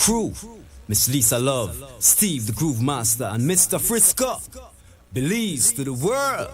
crew. Miss Lisa Love, Steve the Groove Master, and Mr. Frisco. Belize to the world.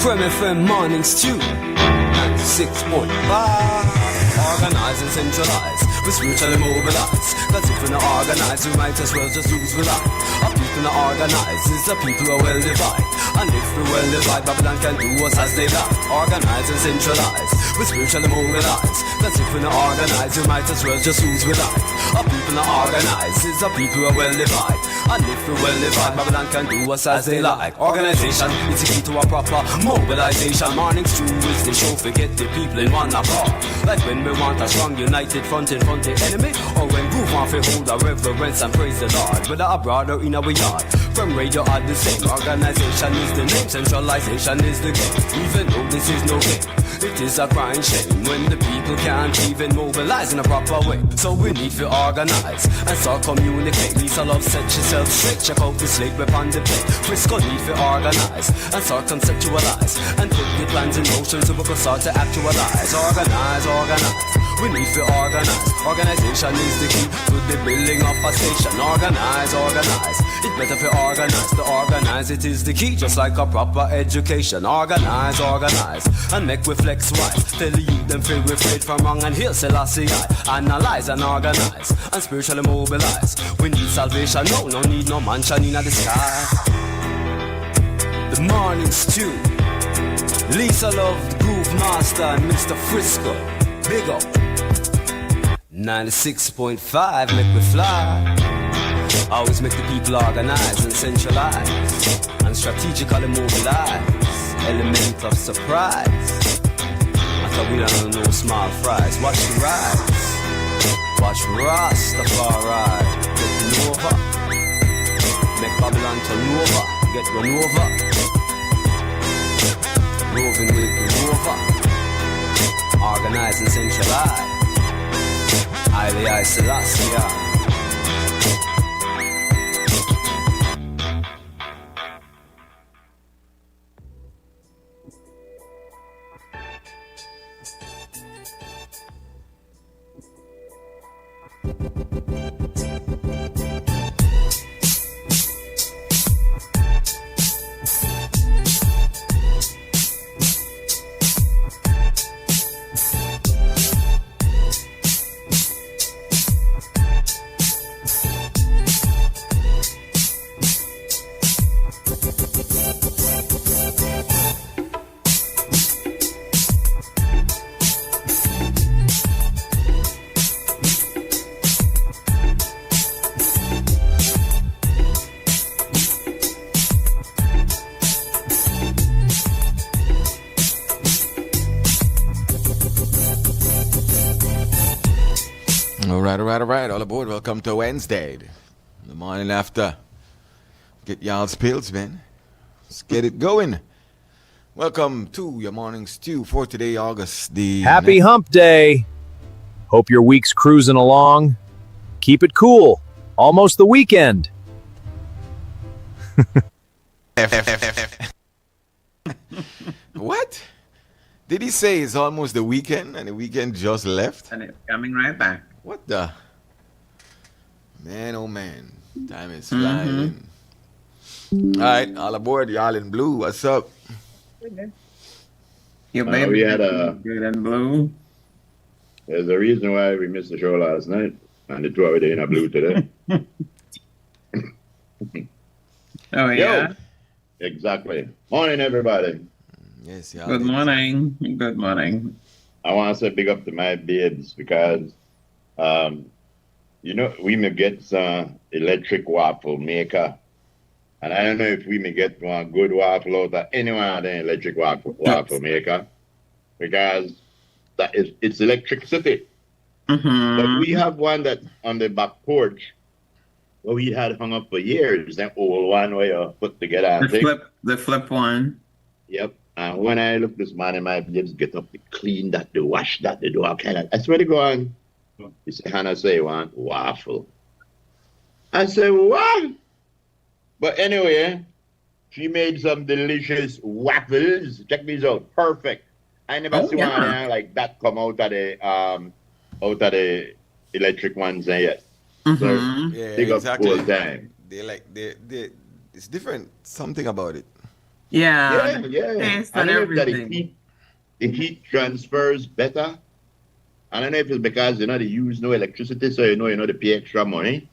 From FM Morning Stew, 96.5. Organize and centralize, we spiritually mobilize. Cause if we're not organized, we might as well just lose we life. Our people not organized, it's the people who are well divided. And if we well divide, Babylon can do us as they like. Organize and centralize, we spiritually mobilize. Cause if we're not organized, we might as well just lose we life. Our people not organized, it's the people who are well divided. And if we well divide, Babylon can do us as they like. Organization is the key to a proper mobilization. Morning Stew is the show, forget the people in one accord. Like when we want a strong united front in front of the enemy, or when groove off a hold a reverence and praise the Lord. Whether abroad or in our yard, from radio are the same. Organization is the name, centralization is the game. Even though this is no game, it is a crying shame when the people can't even mobilize in a proper way. So we need to organize and start communicate. Lisa Love set yourself straight, check out the slate upon the plate. Frisco need to organize and start conceptualize and put the plans in motion so we can start to actualize. Organize, organize. We need to organize. Organization is the key to the building of a station. Organize, organize. It's better to organize. To organize it is the key, just like a proper education. Organize, organize, and make we flex wise. Tell the youth them free we afraid from wrong and heal Selassie I. Analyze and organize and spiritually mobilize. We need salvation, no need no mansion in the sky. The Morning Stew, Lisa Love, the Groove Master, and Mr. Frisco. Big up. 96.5, make we fly. Always make the people organize and centralize and strategically mobilize. Element of surprise. After we don't know small fries. Watch the rise. Watch Rastafari getting over. Make Babylon turn over. Get run over. Roving with the rover. Organize and centralize. I Selassie. All right, all aboard. Welcome to Wednesday, the morning after. Get y'all's pills, man. Let's get it going. Welcome to your Morning Stew for today, August the... Happy Hump Day. Hope your week's cruising along. Keep it cool. Almost the weekend. What? Did he say it's almost the weekend and the weekend just left? And it's coming right back. What the? Man, oh man. Time is flying. All right, all aboard, y'all in blue. What's up? Your baby we had good and blue. There's a reason why we missed the show last night, and the two of you in a blue today. Oh, yeah? Yo, exactly. Morning, everybody. Yes, y'all. Good morning. Good morning. I want to say big up to my babes because, we may get some electric waffle maker. And I don't know if we may get one good waffle out of anyone of the electric waffle maker. Because it's electricity. Mm-hmm. But we have one that's on the back porch where we had hung up for years. That old one where you put together and The flip one. Yep. And when I look this morning, my babes get up to clean that, to wash that, to do all kind of... I swear to God, you say, Hannah say, want waffle. I say, what? But anyway, she made some delicious waffles. Check these out. Perfect. I never see one like that come out of the electric ones yet. So Mm-hmm. Yeah, big up exactly. all time. They it's different. Something about it. Yeah, Yeah, the yeah. taste I and don't know if that everything. the heat transfers better. I don't know if it's because they use no electricity, so they pay extra money.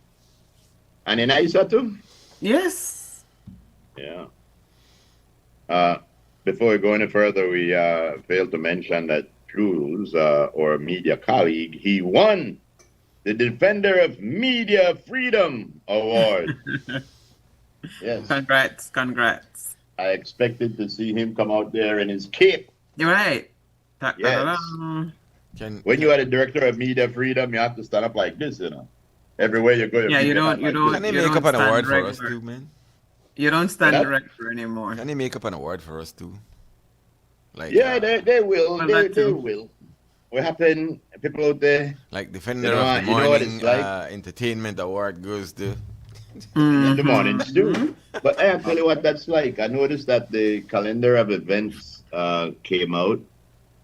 And then nicer too. Yes. Yeah. Uh, before we go any further, we failed to mention that Jules, our media colleague, he won the Defender of Media Freedom Award. Yes. Congrats, congrats. I expected to see him come out there in his cape. You're right. Yes. Ta-da-da-da. Can, When can you are the director of Media Freedom, you have to stand up like this. Everywhere you go, you Yeah, keep you your don't, hand you like this. can don't, they you make up don't an stand award for us regular. too, man? You don't And stand that, regular anymore. Can they make up an award for us too? Like yeah, they will. Well, that They too. will. What happened? People out there, Defender of the you know what it's morning like entertainment award goes to. in the mornings too. Mm-hmm. But I tell you what that's like. I noticed that the calendar of events came out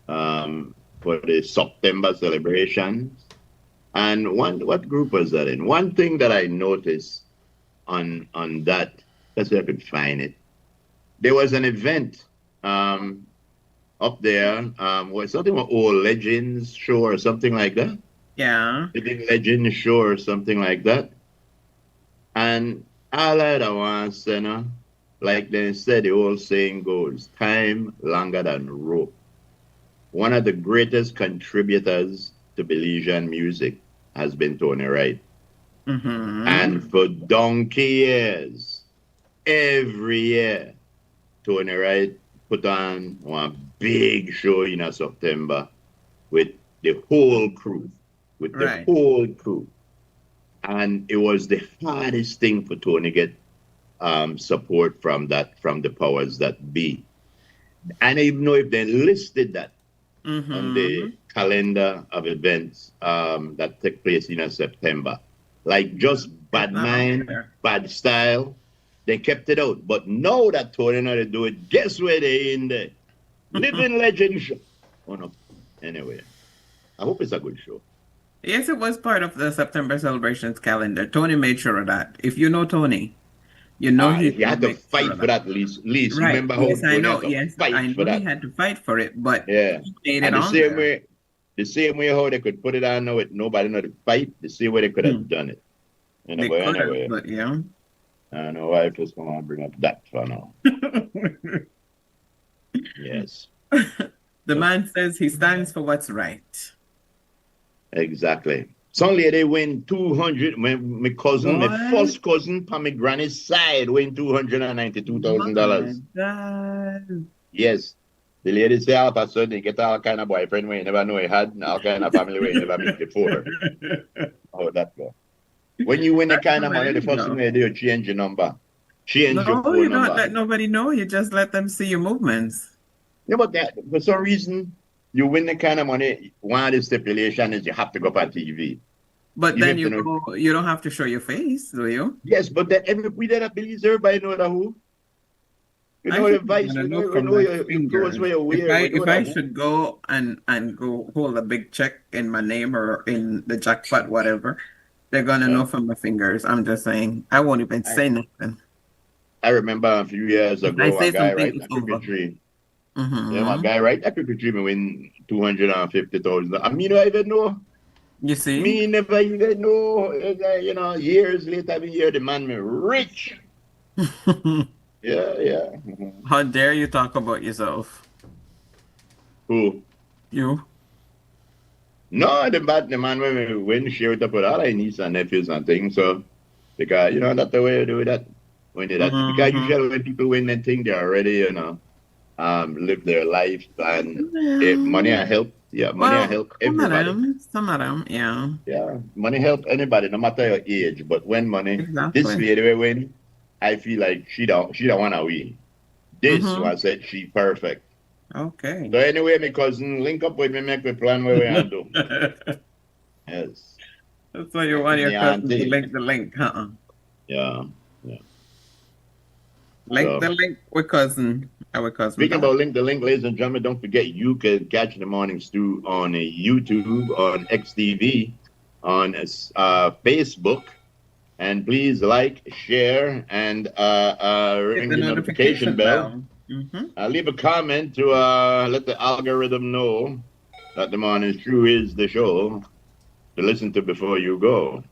for the September celebrations. And what group was that in? One thing that I noticed on that, let's see if I could find it. There was an event up there, was something about old legends show or something like that. Yeah. Living legend show or something like that. And all I want to say, like they said, the old saying goes, time longer than rope. One of the greatest contributors to Belizean music has been Tony Wright. Mm-hmm. And for donkey years, every year, Tony Wright put on one big show in September with the whole crew, Right. And it was the hardest thing for Tony get support from the powers that be. And even know if they listed that on Mm-hmm. the calendar of events that take place in September, like just It's bad not on mind, there. bad style, they kept it out. But now that Tony know to do it, guess where they in there? Living legend show. Oh no. Anyway, I hope it's a good show. Yes, it was part of the September celebrations calendar. Tony made sure of that. If you know Tony, you know he He had to make sure fight of for that. that least. You Right. remember how Yes, I Tony know. had to Yes, I fight for know he that? had to fight for it, but Yeah. he made it And on there. the same way how they could put it on now with nobody know to fight, the same way they could have done it. They But could have, anyway, but yeah. I don't know why I just want to bring up that for now. Yes, The man says he stands for what's right. exactly. Some lady win 200. My cousin, my What? first cousin, from my granny's side, win $292,000. My God. Yes. The lady say all of a sudden he get all kind of boyfriend where you never know he had, and all kind of family where you never meet before. How that go? When you win the kind of money, the first thing you do, you change your number. Change your No, phone you don't number. let nobody know. You just let them see your movements. Yeah, but that, for some reason, you win the kind of money, one of the stipulation is you have to go up on TV. But You then have to know. you don't have to show your face, do you? Yes, but then we that believes everybody know that who. You I know the think I'm vice, gonna you know know, from my your clothes fingers. where you If wear, we know I that who. should go and go hold a big check in my name or in the jackpot, whatever, they're gonna know from my fingers. I'm just saying. I won't even say nothing. I remember a few years If I ago, a say guy something, right it's a over. cricket tree. Yeah, Mm-hmm. my guy right a cricket tree me win 250,000. I mean, I even know. You see? Me never even know. Years later, I hear the man me rich. Yeah. How dare you talk about yourself? Who? You? No, the man when we win share it up with all our nieces and nephews and things. So because that's the way you do that. When you that because Mm-hmm. usually when people win that thing, they already live their life and money and help. Yeah, money and Well, help everybody. some of them, yeah, Yeah, money help anybody, no matter your age. But when money, this exactly. lady will win, I feel like she don't wanna win. This Mm-hmm. one said she perfect. Okay. So anyway, my cousin, link up with me, make we plan where we gonna do. Yes. So you want your Me cousin to auntie. link the link, huh? Yeah. Link So the link with cousin. Our cousin. speaking about link the link, ladies and gentlemen, don't forget you can catch the morning stew on YouTube on XTV on Facebook. And please like, share, and ring the notification bell. Leave a comment to let the algorithm know that the Morning Stew is the show to listen to before you go.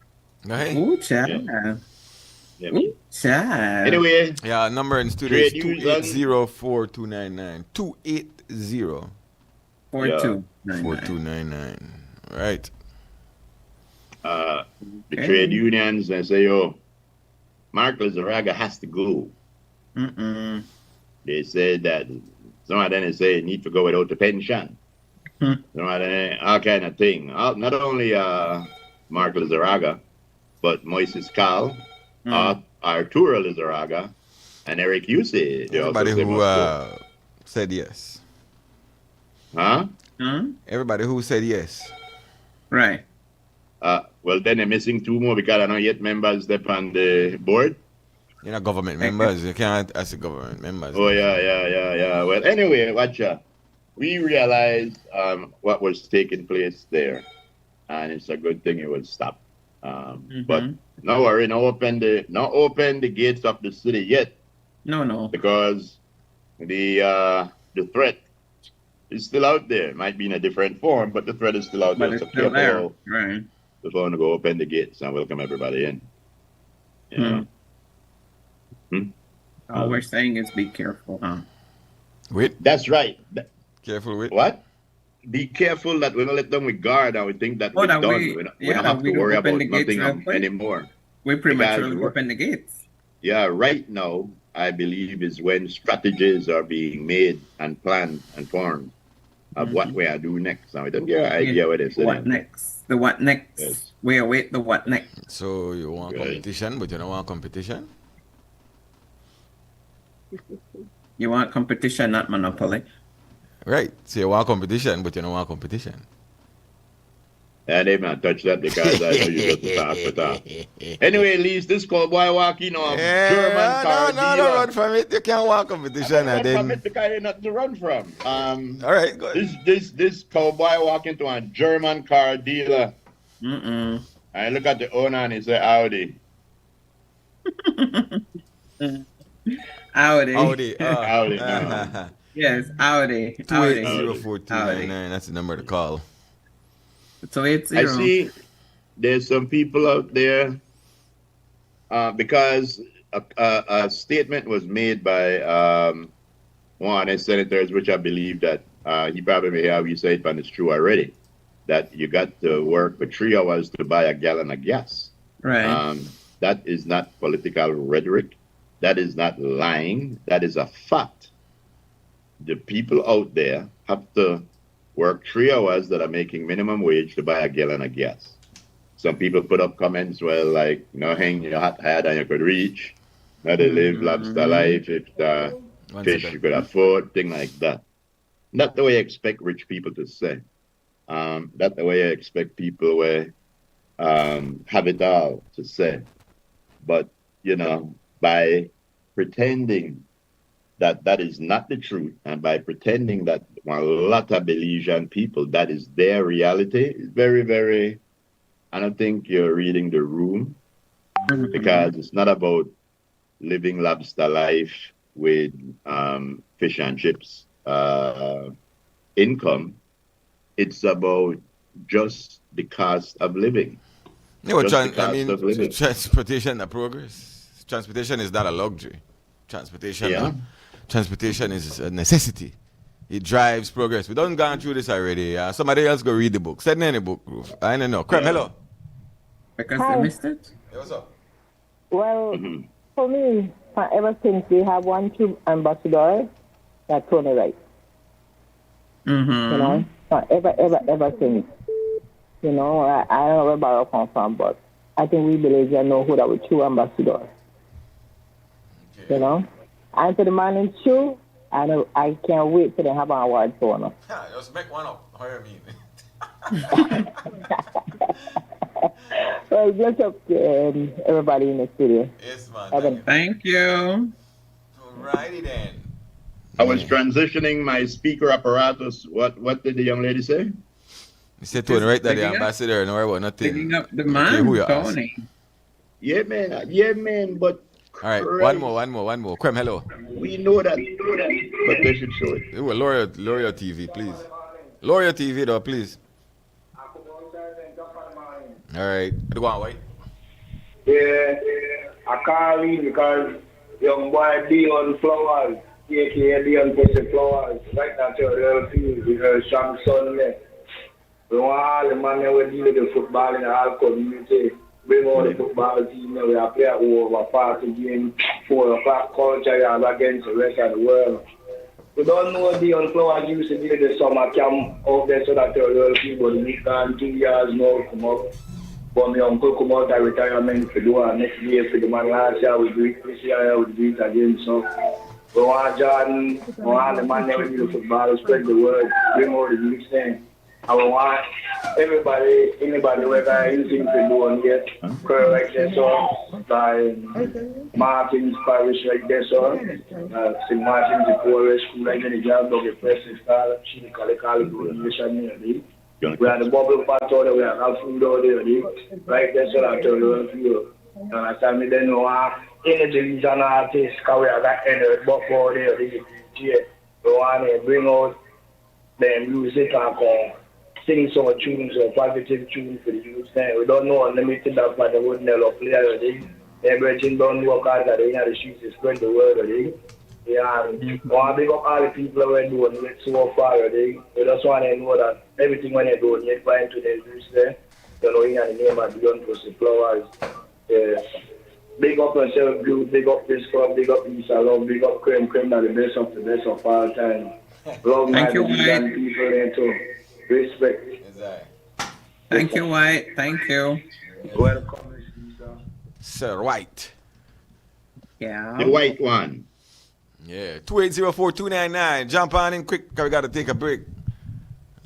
Hey. Ooh, child. Yeah. Ooh, child. Anyway, Yeah, number in studio is trade news 280-4299. 280 4299. Right. the trade unions and say, "Yo, Mark Lizaraga has to go." They said that some of them say need to go without the pension. Some of them, all kind of thing. Not only Mark Lizaraga, but Moises Cal, Arturo Lizaraga, and Eric Yuse. Everybody who said yes. Huh? Everybody who said yes. Right. Well, then they're missing two more because I know yet members step on the board. You're not government members. You can't ask the government members. Oh, yeah. Well, anyway, watcha. We realized what was taking place there, and it's a good thing it will stop. But no worry, not open the gates of the city yet. No. Because the threat is still out there. It might be in a different form, but the threat is still out there. But So it's still there. careful Right. before you go open the gates and welcome everybody in. You know? All we're saying is be careful. Wait. That's right. Careful with. What? Be careful that we don't let them with guard and we think that we're that done. we- We don't yeah, have we to don't worry open about the gates nothing real quick. anymore. We prematurely Because we're- open the gates. Yeah, right now, I believe is when strategies are being made and planned and formed of what we are doing next. Now, I don't get an idea what it's What next? The what next? Yes. We await the what next. So you want Good. competition, but you don't want competition? You want competition, not monopoly. Right. So you want competition, but you don't want competition. And they not touch that because I know you're just to talk. Anyway, Lise, this cowboy walking on German car no, dealer. run from it. You can't want competition and From then. it because there's nothing to run from. All right, good. This cowboy walking to a German car dealer. I look at the owner and he say, "Audi." Audi. Audi. Audi. Yes, Audi. 280-4299. That's the number to call. So it's I see there's some people out there because a statement was made by one of the senators, which I believe that he probably may have you say it, but it's true already, that you got to work for 3 hours to buy a gallon of gas. right. That is not political rhetoric. That is not lying. That is a fact. The people out there have to work 3 hours that are making minimum wage to buy a gallon of gas. Some people put up comments, well, like, hang your hat higher than you could reach. Now they live lobster life, if the fish you could afford, thing like that. Not the way I expect rich people to say. Not the way I expect people where have it all to say. But, by pretending that is not the truth, and by pretending that a lot of Belizean people, that is their reality, is very, very, I don't think you're reading the room, because it's not about living lobster life with fish and chips income. It's about just the cost of living. Yeah, well, Just the cost of living. transportation a progress. Transportation is not a luxury. Transportation is a necessity. It drives progress. We don't gone through this already. Somebody else go read the book. Send me any book, Roof. I don't know. Crem, hello. Because Hi. they missed it. Hey, what's up? Well, for me, ever since we have one true ambassador, that's Tony Wright. You know, ever since. I don't know where Barrow come from, but I think we believe you know who that was true ambassador. Okay. And to the man in true, I can't wait till they have an award for him. Just make one up. How you mean? Well, bless up to everybody in the studio. Yes, man. Evan. Thank you. Alrighty then. I was transitioning my speaker apparatus. What did the young lady say? You said Tony, right? That the Picking up- ambassador, no worry about nothing. Picking up the Okay, man, who you ask? Tony. Yeah, man, but All right, Christ, one more. Quem, hello. we know that, but they should show it. Who, lower your TV, please. Lower your TV, though, please. All right. Go on, wait. Yeah, I call in because young boy Dion Flowers, aka Dion Pussy Flowers, right now to the LP, because strong son there. We want all the man that will deal with the football in the whole community. Bring all the football team that we are playing over 40 games, 4 o'clock culture against the rest of the world. We don't know Dion Flowers used to do the summer camp out there so that the LP, but we gone 2 years now come up. But my uncle come out of retirement to do it next year for the man last year. We do it this year, we do it again. So we want Jordan, we want the man that will do the football, spread the word, bring all the youth in. And we want anybody where got anything to do on here, correct this so by Martin's Parish like this so St. Martin's the poorest school like the job of the president style, she call it nation. We have the bubble pot out there, we have food out there, right there, so I tell you, you understand me? Then we want energy and artists, because we have that energy buff out there, we want to bring out the music and sing some tunes or positive tunes for the youth. We don't know unlimited that for the wood never play already. Everything don't work hard that they have the streets to spread the word already. Yeah, I want to big up all the people who are doing it so far already. We just want to know that everything when they do, you find to the youth there. You know, you have the name of Beyond Pussy Flowers. Big up yourself, Blue, big up Frisco, big up East Love, big up Cream, that the best of all time. Love my people there too. Respect. Thank you, White. Thank you. Welcome, Sir White. Yeah. The white one. Yeah. 2804299. Jump on in quick, because we got to take a break.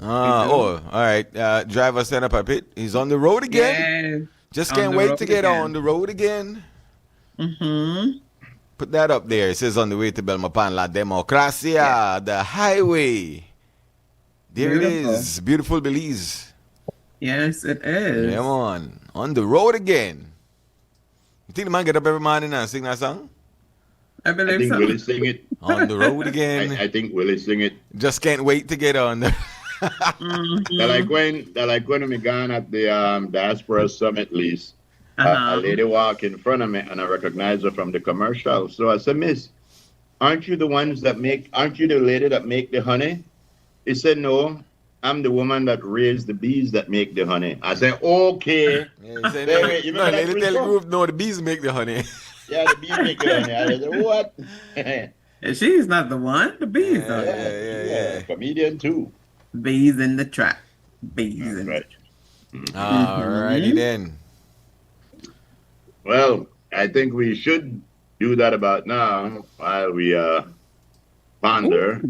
All right. Driver stand up a bit. He's on the road again. Yeah. Just On can't the wait road to get again. on the road again. Mm-hmm. Put that up there. It says on the way to Belmopan La Democracia, the highway. There it Beautiful. is. Beautiful Belize. Yes, it is. Come on the road again. You think the man get up every morning and sing that song? I I believe think so. Willie sing it. On the road again. I think Willie sing it. Just can't wait to get on. They're like when we gone at the Diaspora Summit, Lise. A lady walk in front of me and I recognize her from the commercial. So I said, Miss, aren't you the lady that make the honey? He said, no, I'm the woman that raised the bees that make the honey. I said, okay. Yeah, say, Wait, you remember that they tell the Frisco? group, no, the bees make the honey. Yeah, the bees make the honey. I said, what? And she's not the one. The bees are. Yeah. Comedian too. Bees in the trap. Bees in Right. Alrighty then. Well, I think we should do that about now while we ponder.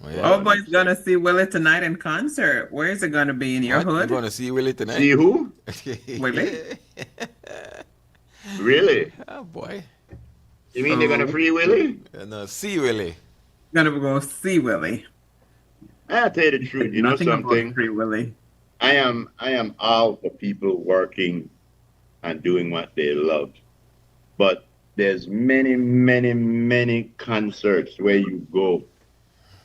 Well, the Oh, boy's gonna see Willie tonight in concert. Where is it gonna be? In your What? You hood? going to see Willie tonight? See who? Willie? Really? Oh boy. You mean they're gonna free Willie? No, see Willie. Gonna go see Willie. I'll tell you the truth. You know Nothing about something? Free Willie. I am all for people working and doing what they love. But there's many concerts where you go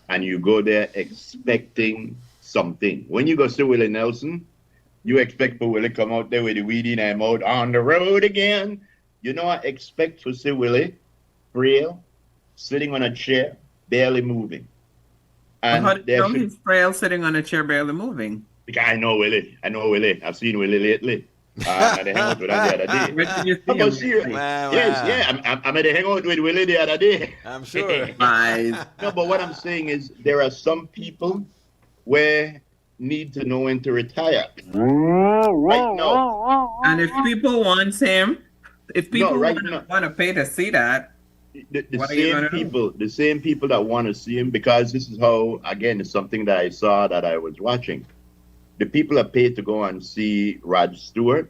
and you go there expecting something. When you go see Willie Nelson, you expect for Willie come out there with the weed in him out on the road again. You know, I expect to see Willie frail, sitting on a chair, barely moving. And How do you there know should- he's frail sitting on a chair barely moving? Because I know Willie. I've seen Willie lately. I hang out with him the other day. Where did you see How about him? serious? Wow, Yes, wow. yeah. I'm at the hangout with Willie the other day. I'm sure. Lies. No, but what I'm saying is there are some people where need to know when to retire. Right now. And if people want him, if people right want, now. want to pay to see that, The What are you same gonna do? the same people that want to see him, because this is how, again, it's something that I saw that I was watching. The people that paid to go and see Rod Stewart,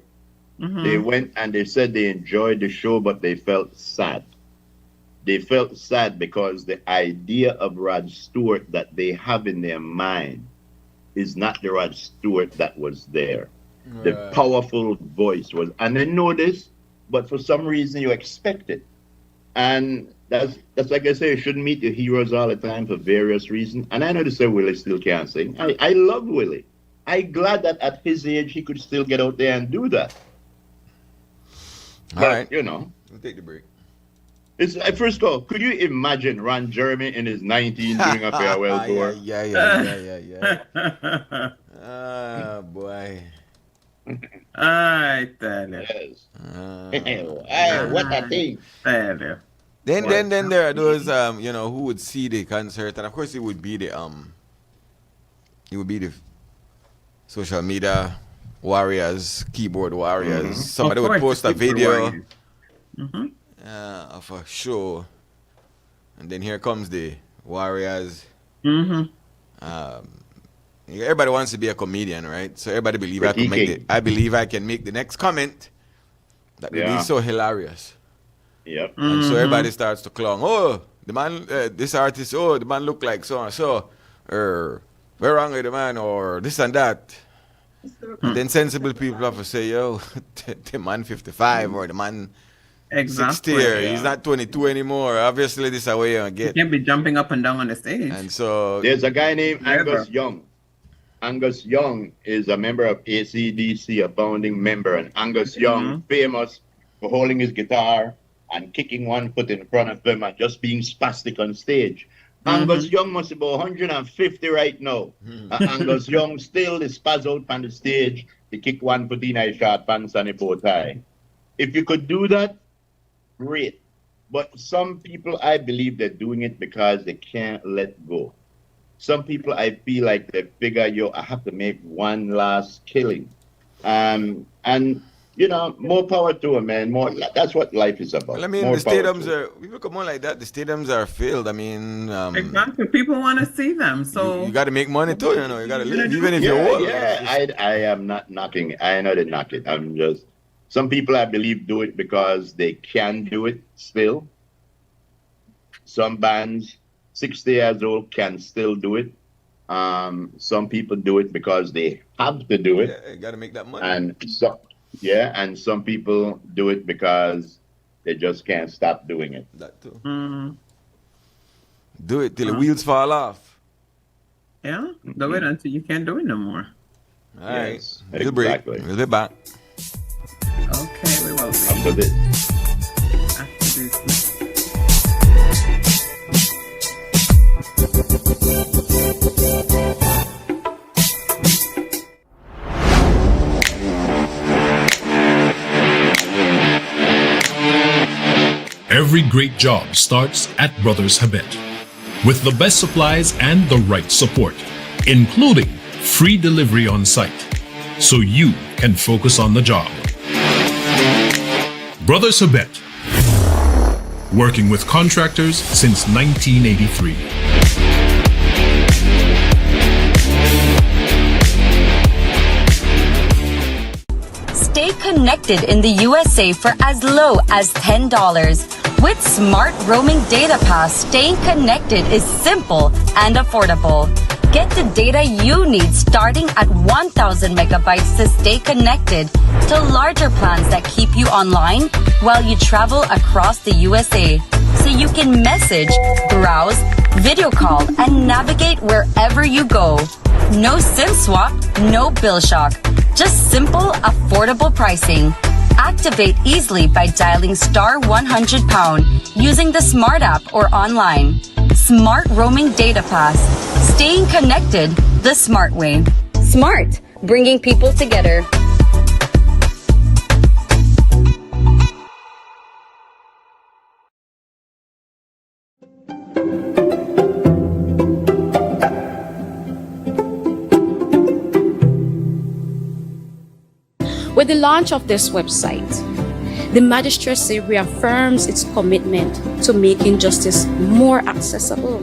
they went and they said they enjoyed the show, but they felt sad. They felt sad because the idea of Rod Stewart that they have in their mind is not the Rod Stewart that was there. The powerful voice was, and I know this, but for some reason you expect it. And that's like I say, you shouldn't meet your heroes all the time for various reasons. And I know to say Willie still can't sing. I love Willie. I'm glad that at his age he could still get out there and do that. All But, right. you know, We'll take the break. it's Frisco. Could you imagine Ron Jeremy in his 19 doing a farewell tour? Yeah. Ah, boy. I tell you. Yes. Ah. What a thing. Tell you. Then there are those who would see the concert, and of course it would be the social media warriors, keyboard warriors. Somebody Of would course, post a the keyboard video warriors. of a show, and then here comes the warriors. Everybody wants to be a comedian, right? So everybody believe I believe I can make the next comment that will be so hilarious. Yep. And so everybody starts to clown. Oh, the man, this artist, the man look like so and so. Or, where wrong with the man? Or this and that. And then sensible people have to say, yo, the man 55 or the man 60 year. He's not 22 anymore. Obviously, this is how you're going to You get. can't be jumping up and down on the stage. And so, There's a guy named Angus Young. Angus Young is a member of AC/DC, a founding member. And Angus Young, famous for holding his guitar and kicking one foot in front of him and just being spastic on stage. Angus Young must be about 150 right now. Angus Young still is spaz out on the stage to kick one foot in his short pants and a bow tie. If you could do that, great. But some people, I believe they're doing it because they can't let go. Some people, I feel like they figure, I have to make one last killing. And you know, more power to them, man. That's what life is about. well, I mean, More the power stadiums to are, we look more like that. The stadiums are filled. I mean, Exactly. People want to see them. So you got to make money too, you know. You got to live, even if you're old. I am not knocking. I know they knock it. I'm just, some people I believe do it because they can do it still. Some bands, 60 years old, can still do it. Some people do it because they have to do it. Yeah, you got to make that money. And some people do it because they just can't stop doing it. That too. Do it till the wheels fall off. yeah, do it until you can't do it no more. All right. Yes, Little break. exactly. We'll be back. Okay, we will be After this. after this. Every great job starts at Brothers Habet. With the best supplies and the right support, including free delivery on site, so you can focus on the job. Brothers Habet, working with contractors since 1983. Stay connected in the USA for as low as $10. With Smart Roaming Data Pass, staying connected is simple and affordable. Get the data you need starting at 1,000 megabytes to stay connected to larger plans that keep you online while you travel across the USA. So you can message, browse, video call, and navigate wherever you go. No SIM swap, no bill shock. Just simple, affordable pricing. Activate easily by dialing *100# using the Smart app or online. Smart Roaming Data Pass. Staying connected the smart way. Smart, bringing people together. With the launch of this website, the magistracy reaffirms its commitment to making justice more accessible,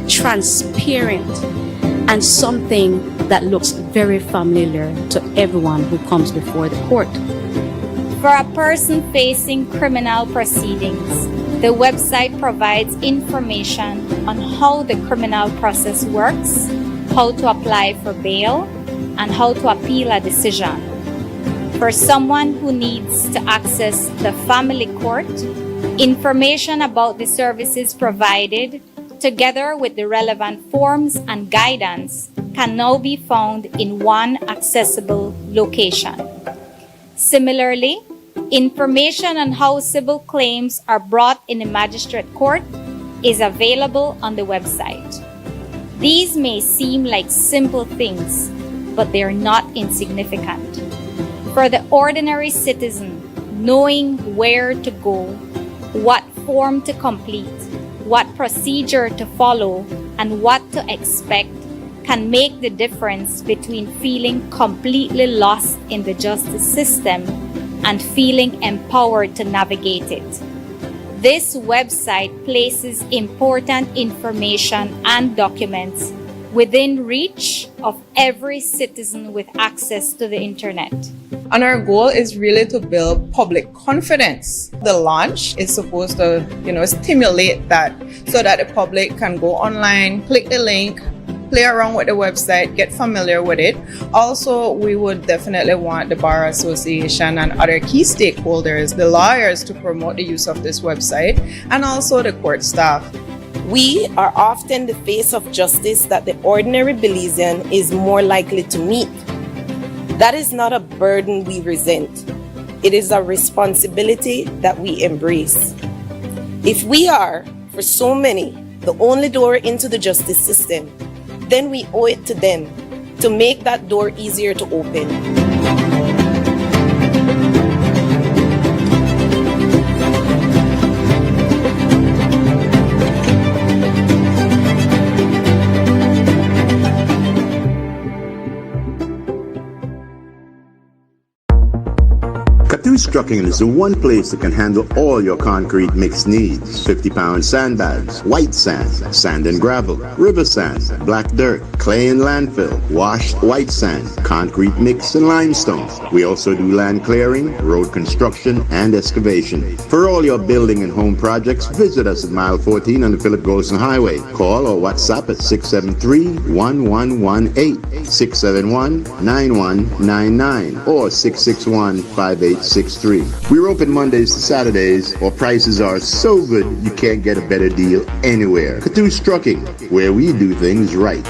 transparent, and something that looks very familiar to everyone who comes before the court. For a person facing criminal proceedings, the website provides information on how the criminal process works, how to apply for bail, and how to appeal a decision. For someone who needs to access the family court, information about the services provided, together with the relevant forms and guidance, can now be found in one accessible location. Similarly, information on how civil claims are brought in the magistrate court is available on the website. These may seem like simple things, but they are not insignificant. For the ordinary citizen, knowing where to go, what form to complete, what procedure to follow, and what to expect can make the difference between feeling completely lost in the justice system and feeling empowered to navigate it. This website places important information and documents within reach of every citizen with access to the internet. And our goal is really to build public confidence. The launch is supposed to, stimulate that so that the public can go online, click the link, play around with the website, get familiar with it. Also, we would definitely want the Bar Association and other key stakeholders, the lawyers, to promote the use of this website, and also the court staff. We are often the face of justice that the ordinary Belizean is more likely to meet. That is not a burden we resent. It is a responsibility that we embrace. If we are, for so many, the only door into the justice system, then we owe it to them to make that door easier to open. Trucking is the one place that can handle all your concrete mix needs. 50-pound sandbags, white sand, sand and gravel, river sand, black dirt, clay and landfill, washed white sand, concrete mix and limestone. We also do land clearing, road construction, and excavation. For all your building and home projects, visit us at mile 14 on the Philip Golson Highway. Call or WhatsApp at 673-1118, 671-9199, or 661-5863. We're open Mondays to Saturdays. Our prices are so good you can't get a better deal anywhere. Catoos Trucking, where we do things right.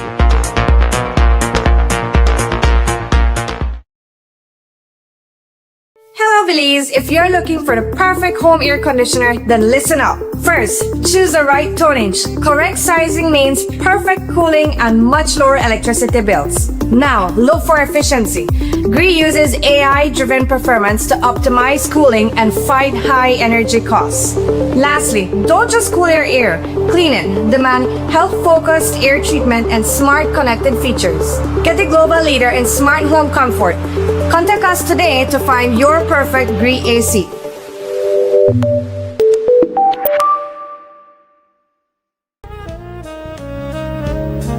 Hello Belize, if you're looking for the perfect home air conditioner, then listen up. First, choose the right tonnage. Correct sizing means perfect cooling and much lower electricity bills. Now, look for efficiency. GREE uses AI-driven performance to optimize cooling and fight high energy costs. Lastly, don't just cool your air. Clean it. Demand health-focused air treatment and smart connected features. Get the global leader in smart home comfort. Contact us today to find your perfect GREE AC.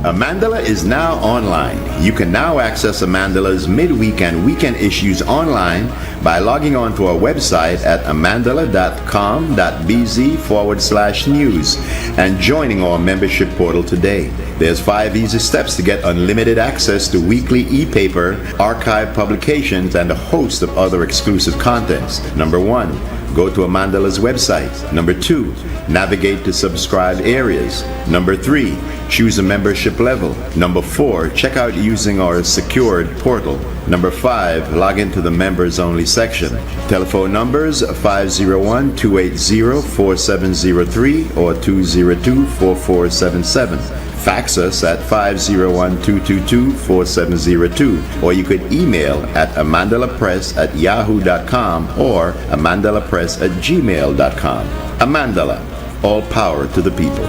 Amandala is now online. You can now access Amandala's midweek and weekend issues online by logging on to our website at amandala.com.bz/news and joining our membership portal today. There's 5 easy steps to get unlimited access to weekly e-paper, archive publications, and a host of other exclusive contents. Number 1, go to Amandala's website. Number 2, navigate to subscribed areas. Number 3, choose a membership level. Number 4, check out using our secured portal. Number 5, log into the members only section. Telephone numbers 501-280-4703 or 202-4477. Fax us at 501-222-4702, or you could email at amandalapress@yahoo.com or amandalapress@gmail.com. Amandala, all power to the people.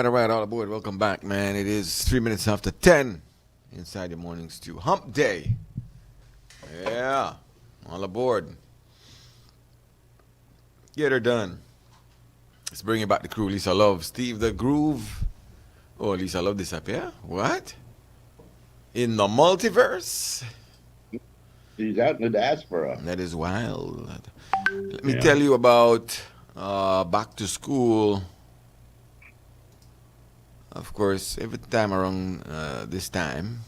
all right. All aboard. Welcome back, man. It is 3 minutes after 10 inside your morning stew. Hump day. Yeah. All aboard. Get her done. Let's bring back the crew. Lisa Love. Steve the Groove. Oh, Lisa Love disappear? What? In the multiverse? She's out in the diaspora. That is wild. Let me tell you about back to school. Of course, every time around this time,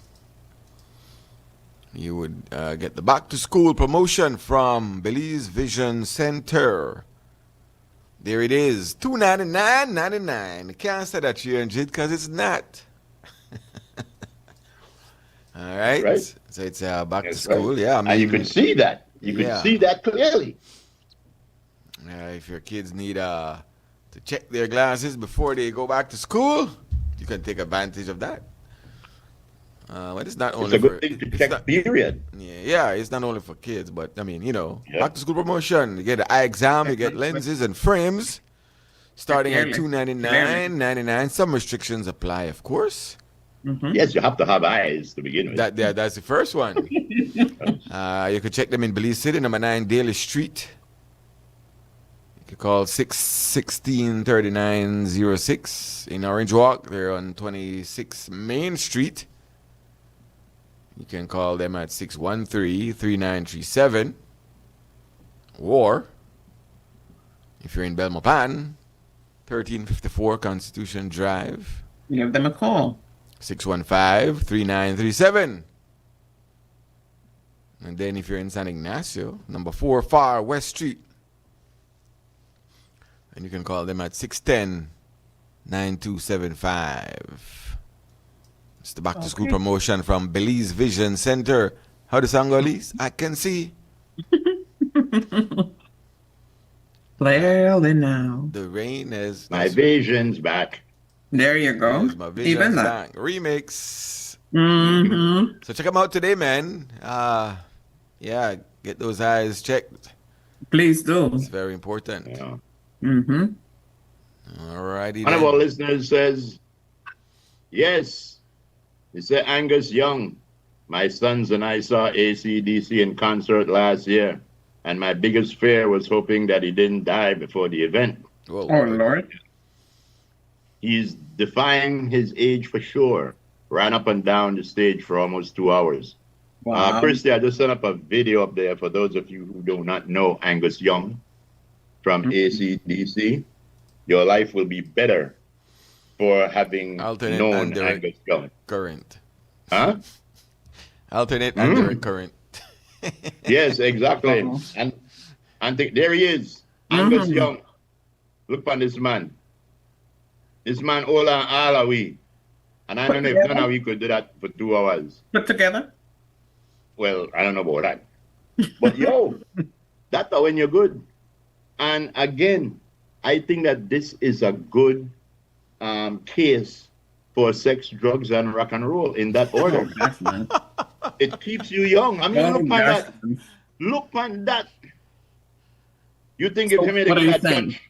you would get the back to school promotion from Belize Vision Center. There it is, $299.99. I can't say that here in JIT because it's not. All right. Right. So it's back to school. Right. Yeah. I mean, and you can see that. You can see that clearly. If your kids need to check their glasses before they go back to school, you can take advantage of that. But it's not only a good thing to check, period. Yeah, it's not only for kids, but I mean, back to school promotion. You get the eye exam, you get lenses and frames, starting at $299.99. Some restrictions apply, of course. Mm-hmm. Yes, you have to have eyes to begin with. That's the first one. You can check them in Belize City, number 9 Daly Street. You can call 616-3906. In Orange Walk, they're on 26 Main Street. You can call them at 613-3937. Or, if you're in Belmopan, 1354 Constitution Drive. Give them a call. 615-3937. And then if you're in San Ignacio, number 4 Far West Street. And you can call them at 610-9275. It's the back to school promotion from Belize Vision Center. How the song go, Elise? I can see. Clearly now. The rain is... My vision's back. There you go. My vision's Even that. back. Remix. Mm-hmm. So check them out today, man. Yeah, get those eyes checked. Please do. It's very important. Yeah. Mm-hmm. All righty. One of our listeners says, yes, he said, Angus Young, my sons and I saw AC/DC in concert last year, and my biggest fear was hoping that he didn't die before the event. Oh, Lord. He's defying his age for sure. Ran up and down the stage for almost 2 hours. Wow. Christy, I just sent up a video up there for those of you who do not know Angus Young from AC/DC. Your life will be better for having known Angus Young. Current. Huh? Alternate and direct current. Yes, exactly. And there he is, Angus Young. Look on this man. This man, Ola Alawi. And I don't know if none of you could do that for 2 hours. Put together? Well, I don't know about that. But yo, that's when you're good. And again, I think that this is a good case for sex, drugs, and rock and roll in that order. It keeps you young. I mean, look on that. Look on that. You think if him had that touch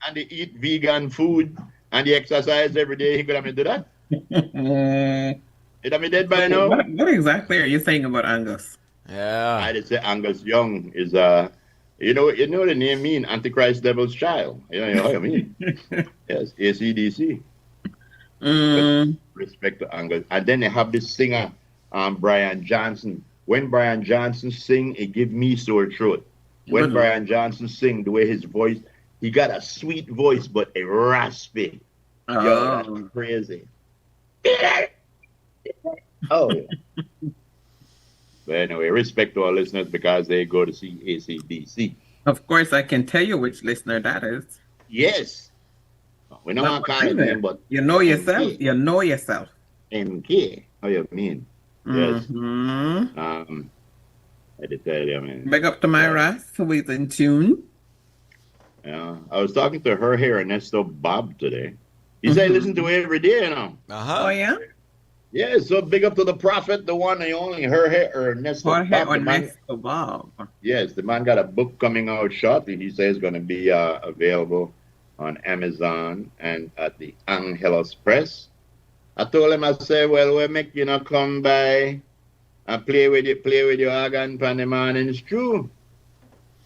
and they eat vegan food and they exercise every day, he could have do that? He'd have been dead by now. What exactly are you saying about Angus? Yeah. I just say Angus Young is you know the name mean Antichrist Devil's Child. You know what I mean? Yes, AC/DC. Respect to Angus. And then they have this singer, Brian Johnson. When Brian Johnson sing, it give me sore throat. When Brian Johnson sing, the way his voice, he got a sweet voice, but a raspy. Yo, that's crazy. Oh, yeah. But anyway, respect to our listeners because they go to see AC/DC. Of course, I can tell you which listener that is. Yes. We don't want to call his name, but... You know yourself. MK. You know yourself. MK. How you mean? Yes. I did tell you, man. Big up to Myra, who is in tune. Yeah. I was talking to her here, Ernesto Bob, today. He said, listen to it every day, you know. Oh, yeah? Yeah, so big up to the prophet, the one and only, her hair, Ernesto Bob. Yes, the man got a book coming out shortly. He says it's going to be available on Amazon and at the Angelos Press. I told him, I said, well, we make you know come by and play with your organ for the morning stew.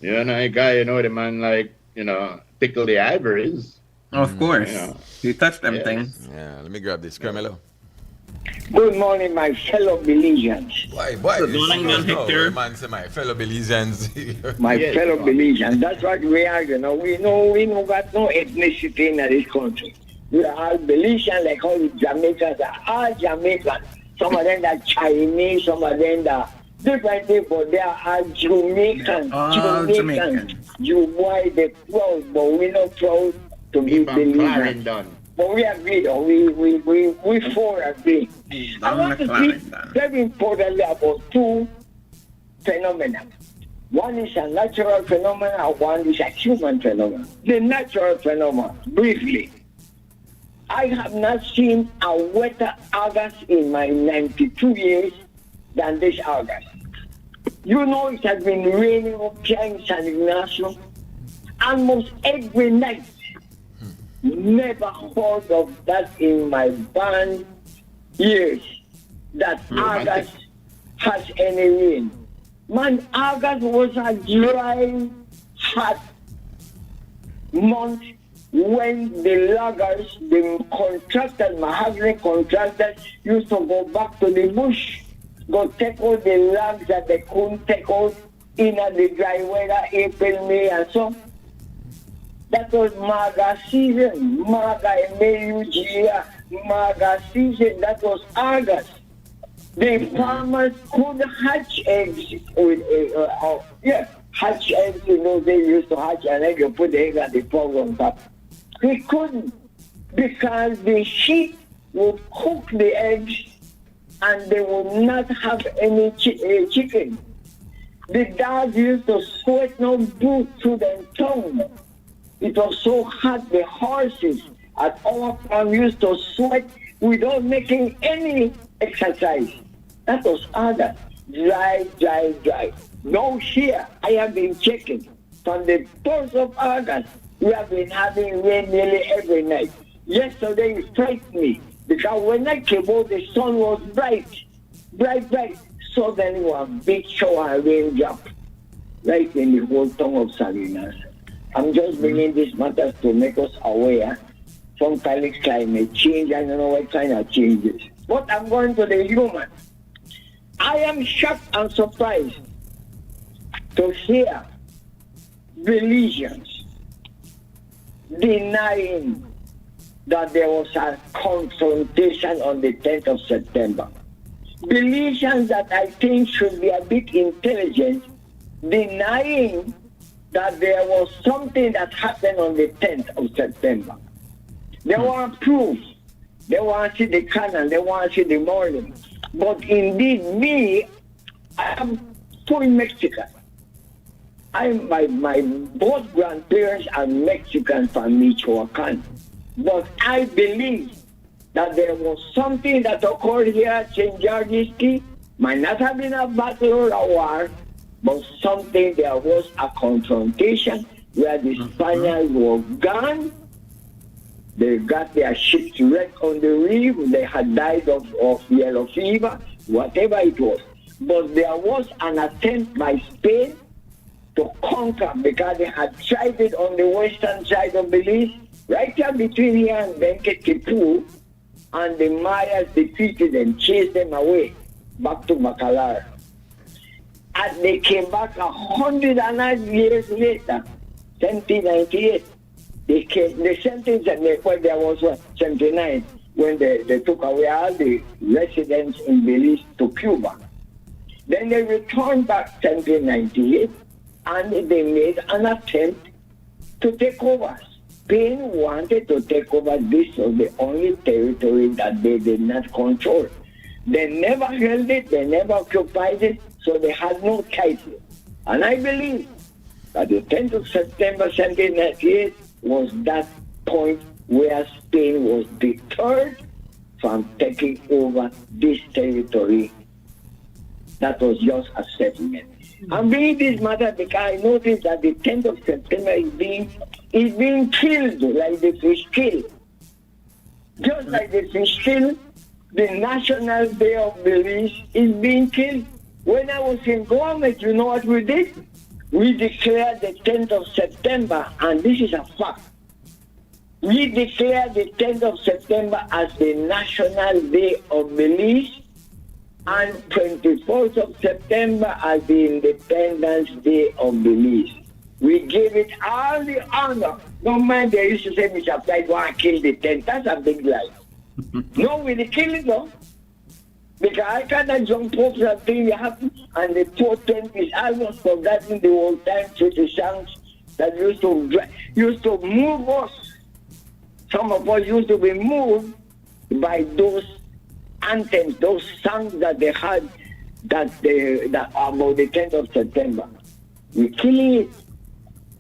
You know, guy, you know, the man like, you know, tickle the ivories. Of course. You know. You touch them Yes. things. Yeah, let me grab this. Carmelo. Good morning, my fellow Belizeans. Why? Good morning, John Hector. Man, say my fellow Belizeans. My Yes, fellow Lord. Belizeans. That's what we are, you know. We know got no ethnicity in this country. We are all Belizeans, like all the Jamaicans are all Jamaicans. Some of them are Chinese, some of them are different things, but they are all Jamaicans. All Jamaican. You boy, they proud, but we not proud to be Keep on Belizeans. Clarendon. But we agree, though. We four agree. I want to speak very importantly about two phenomena. One is a natural phenomenon, and one is a human phenomenon. The natural phenomenon, briefly. I have not seen a wetter August in my 92 years than this August. You know, it has been raining up here in San Ignacio almost every night. Never heard of that in my band years, that August has any rain. Man, August was a dry, hot month when the loggers, the contractors, mahogany contractors, used to go back to the bush, go take out the logs that they couldn't take out in the dry weather, April, May, and so. That was Maga season, Maga May, Maga season, that was August. The farmers could hatch eggs with, hatch eggs, you know, they used to hatch an egg and put the egg at the frog on top. They couldn't, because the sheep would cook the eggs and they would not have any chicken. The dogs used to sweat no blood through their tongue. It was so hot, the horses at our farm used to sweat without making any exercise. That was August. Dry, dry, dry. No here, I have been checking. From the 1st of August, we have been having rain nearly every night. Yesterday it frightened me because when I came out, the sun was bright, bright, bright. Suddenly one big shower of rain dropped right in the whole tongue of Salinas. I'm just bringing these matters to make us aware some kind of climate change. I don't know what kind of change is. But I'm going to the human. I am shocked and surprised to hear Belizeans denying that there was a confrontation on the 10th of September. Belizeans that I think should be a bit intelligent, denying that there was something that happened on the 10th of September. They want proof. They want to see the cannon. They want to see the morning. But indeed, me, I am full Mexican. My both grandparents are Mexican from Michoacan. But I believe that there was something that occurred here at St. George's Key. Might not have been a battle or a war, but something, there was a confrontation where the Spaniards were gone. They got their ships wrecked on the reef. They had died of yellow fever, whatever it was. But there was an attempt by Spain to conquer because they had tried it on the western side of Belize, right here between here and Benque Tipu, and the Mayas defeated them, chased them away back to Bacalar. And they came back 109 years later, 1798. They came, the same thing that when there was 79, when they took away all the residents in Belize to Cuba. Then they returned back 1798, and they made an attempt to take over. Spain wanted to take over. This was the only territory that they did not control. They never held it, they never occupied it, so they had no title. And I believe that the 10th of September 1798 was that point where Spain was deterred from taking over this territory. That was just a settlement. I'm bringing this matter because I noticed that the 10th of September is being is being killed like the fish kill. Just like the fish kill, the National Day of Belize is being killed. When I was in government, you know what we did? We declared the 10th of September, and this is a fact. We declared the 10th of September as the National Day of Belize, and 24th of September as the Independence Day of Belize. We gave it all the honor. No man, they used to say, Mr. Frisco, want to kill the 10th. That's a big lie. No, we didn't kill it, though. Because I cannot jump off that thing happen, and the 10th is almost forgotten the whole time through the songs that used to move us. Some of us used to be moved by those anthems, those songs that they had that about the 10th of September. We're killing it.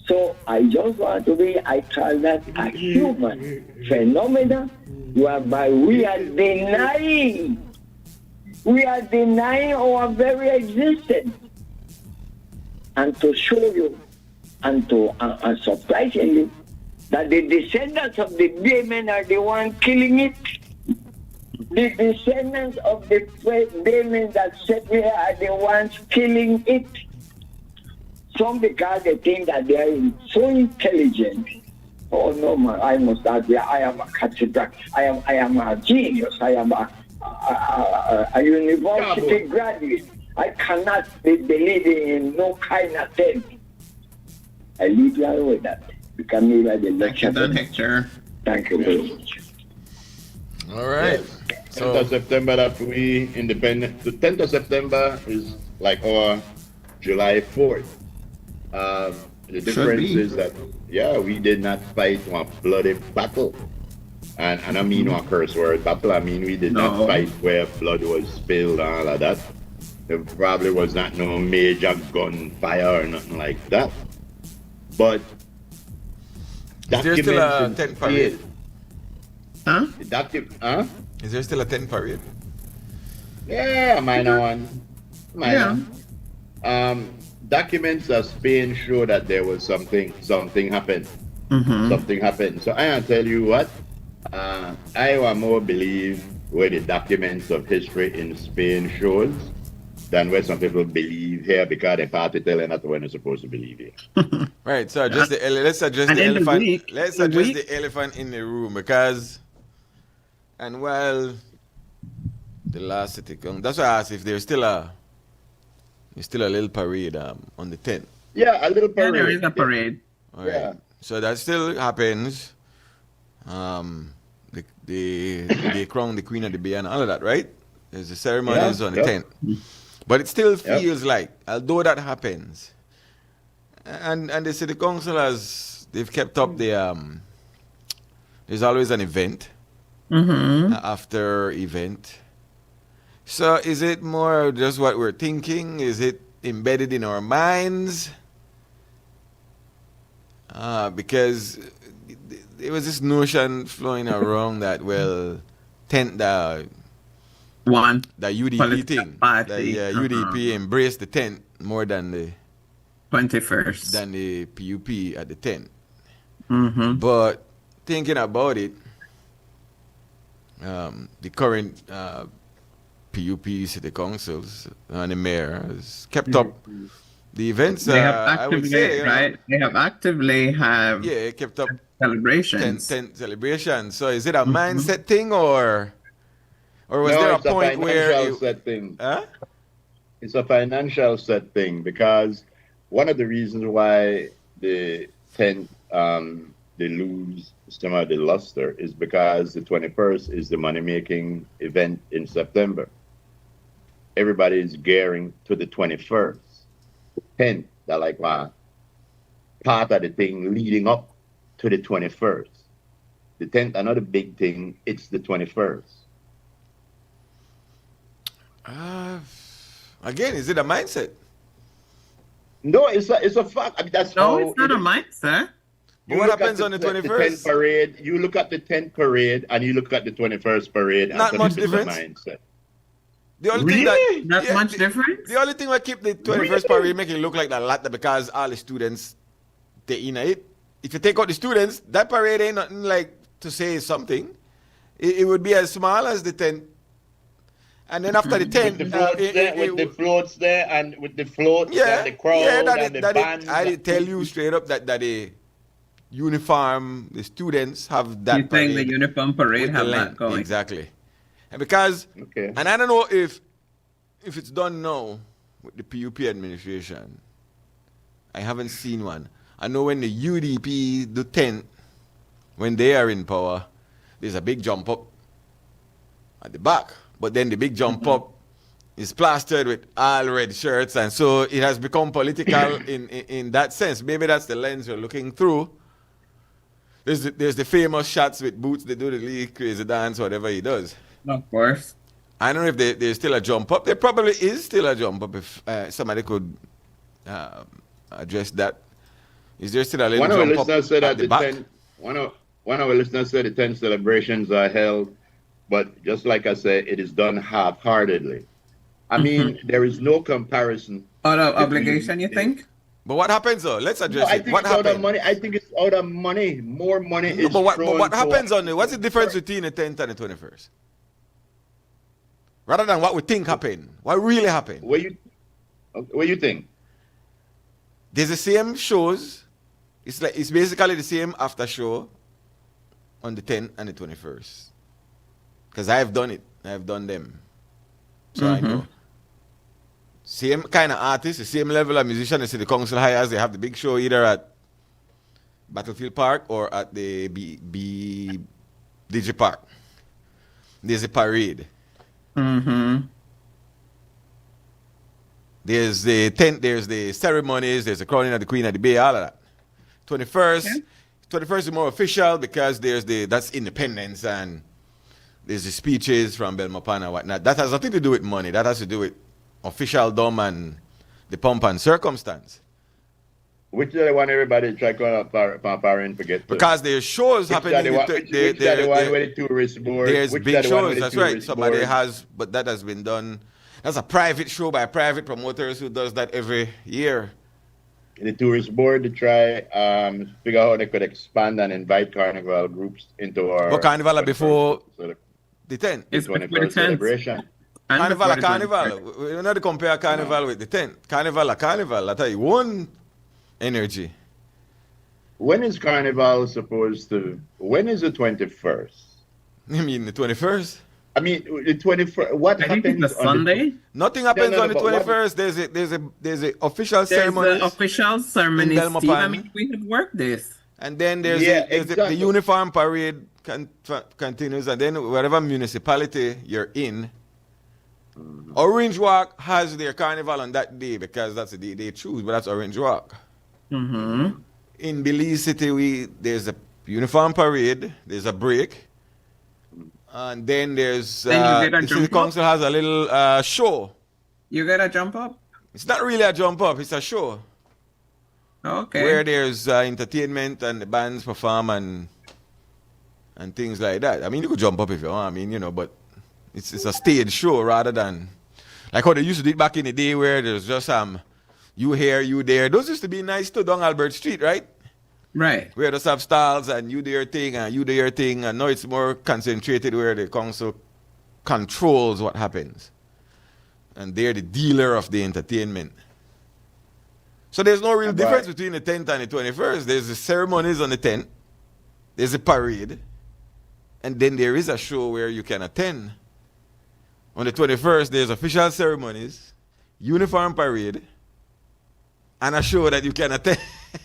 So I just want to be, I call that a human phenomenon whereby we are denying our very existence. And to show you, and surprisingly, that the descendants of the Baymen are the ones killing it. The descendants of the Baymen that set here are the ones killing it. Some because they think that they are so intelligent. Oh no, man! I must not be. I am a cathedral. I am a genius. I am a university graduate. I cannot be believing in no kind of thing. I leave you all with that. Because me like the lecture. Thank you very much. All right. Yes. 10th of September that we independent. The 10th of September is like our July 4th. The difference is that, we did not fight one bloody battle. And I don't mean one curse word battle. I mean, we did not fight where blood was spilled and all of that. There probably was not no major gunfire or nothing like that. But is there still a 10th parade? Huh? Is there still a 10th parade? Yeah, minor one. Documents of Spain show that there was something happened. Something happened. So I tell you what, I want more believe where the documents of history in Spain shows than where some people believe here because the party telling us when they're supposed to believe here. Right. So let's address the elephant. Let's address the elephant in the room because, and while the last city come, that's why I asked if there's still a little parade on the 10th. Yeah, a little parade. Yeah, there is a parade. All right. Yeah. So that still happens. They crown the Queen of the Bay and all of that, right? There's the ceremonies on the 10th. But it still feels like, although that happens, and the city council they've kept up the, there's always an event, after event. So is it more just what we're thinking? Is it embedded in our minds? Because there was this notion flowing around that, well, 10th, the UDP thing. UDP embraced the 10th more than the 21st. Than the PUP at the 10th. But thinking about it, the current PUP city councils and the mayor has kept up the events. They have actively, I would say, right? They have actively kept up celebrations. 10 celebrations. So is it a mindset thing or was there a point where it's a financial set thing because one of the reasons why the 10th they lose some of the luster is because the 21st is the money-making event in September. Everybody is gearing to the 21st. 10th, they're like part of the thing leading up to the 21st. The 10th, another big thing, it's the 21st. Again, is it a mindset? No, it's a fact. I mean, that's it's not a mindset. But what happens on the 21st? The 10th parade, you look at the 10th parade and you look at the 21st parade. Not much difference. Mindset. The only thing that much difference? The only thing that keep the 21st parade make it look like that latter because all the students they in it. if you take out the students, that parade ain't nothing like to say something. It would be as small as the tent. And then after the tent, with the floats there, and with the floats, yeah, and the crowd, and the band. I did tell you straight up that the uniform, the students have that. You think the uniform parade have that going? Exactly. And because, and I don't know if it's done now with the PUP administration. I haven't seen one. I know when the UDP do tent, when they are in power, there's a big jump up at the back. But then the big jump up is plastered with all red shirts, and so it has become political in that sense. Maybe that's the lens you're looking through. There's the famous shots with Boots. They do the Lee crazy dance, whatever he does. Of course. I don't know if there's still a jump up. There probably is still a jump up if somebody could address that. Is there still a little jump up at the back? One of our listeners said the 10 celebrations are held, but just like I said, it is done half-heartedly. I mean, there is no comparison. Out of obligation, you think? But what happens though? Let's address it. What happens? Out of money. I think it's out of money. More money is but what happens on it? What's the difference between the 10th and the 21st? Rather than what we think happened, what really happened? What you think? There's the same shows. It's basically the same after show on the 10th and the 21st. Because I've done it. I've done them. So I know. Same kind of artists, the same level of musician. You see the council hires, they have the big show either at Battlefield Park or at the DJ Park. There's a parade. There's the tent, there's the ceremonies, there's the crowning of the Queen of the Bay, all of that. 21st is more official because that's independence, and there's the speeches from Belmopan and whatnot. That has nothing to do with money. That has to do with officialdom and the pomp and circumstance. Which do they want everybody to try to forget? Because there's shows happening. Which the one with the tourist board? There's big shows, that's right. Somebody has, but that has been done. That's a private show by private promoters who does that every year. The tourist board to try figure out how they could expand and invite carnival groups into our. But carnival before the 10th. It's before the 10th. Celebration. Carnival. We're not to compare carnival with the 10th. Carnival. That's how one energy. When is carnival supposed to? When is the 21st? You mean the 21st? I mean the 21st. What happens? Think it's a Sunday. Nothing happens on the 21st. There's a official ceremony. There's the official ceremony. I mean, we have worked this. And then there's the uniform parade continues, and then whatever municipality you're in, Orange Walk has their carnival on that day because that's the day they choose, but that's Orange Walk. In Belize City, there's a uniform parade, there's a break, and then there's the city council has a little show. You get a jump up? It's not really a jump up, it's a show. Okay. Where there's entertainment and the bands perform and things like that. I mean, you could jump up if you want. I mean, but it's a stage show rather than like how they used to do it back in the day where there's just you here, you there. Those used to be nice too down Albert Street, right? Right. Where they have stalls and you do your thing and you do your thing. And now it's more concentrated where the council controls what happens. And they're the dealer of the entertainment. So there's no real difference between the 10th and the 21st. There's the ceremonies on the 10th. There's a parade. And then there is a show where you can attend. On the 21st, there's official ceremonies, uniform parade, and a show that you can attend.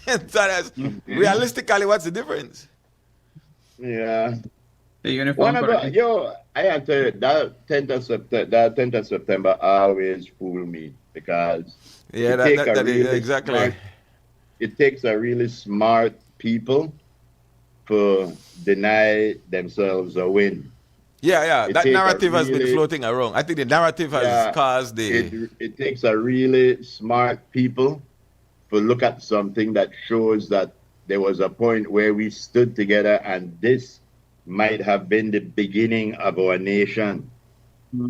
So that's, realistically, what's the difference? Yeah. The uniform parade. I have to tell you, that 10th of September always fool me because exactly. It takes a really smart people to deny themselves a win. Yeah. That narrative has been floating around. I think the narrative has caused the... It takes a really smart people to look at something that shows that there was a point where we stood together and this might have been the beginning of our nation.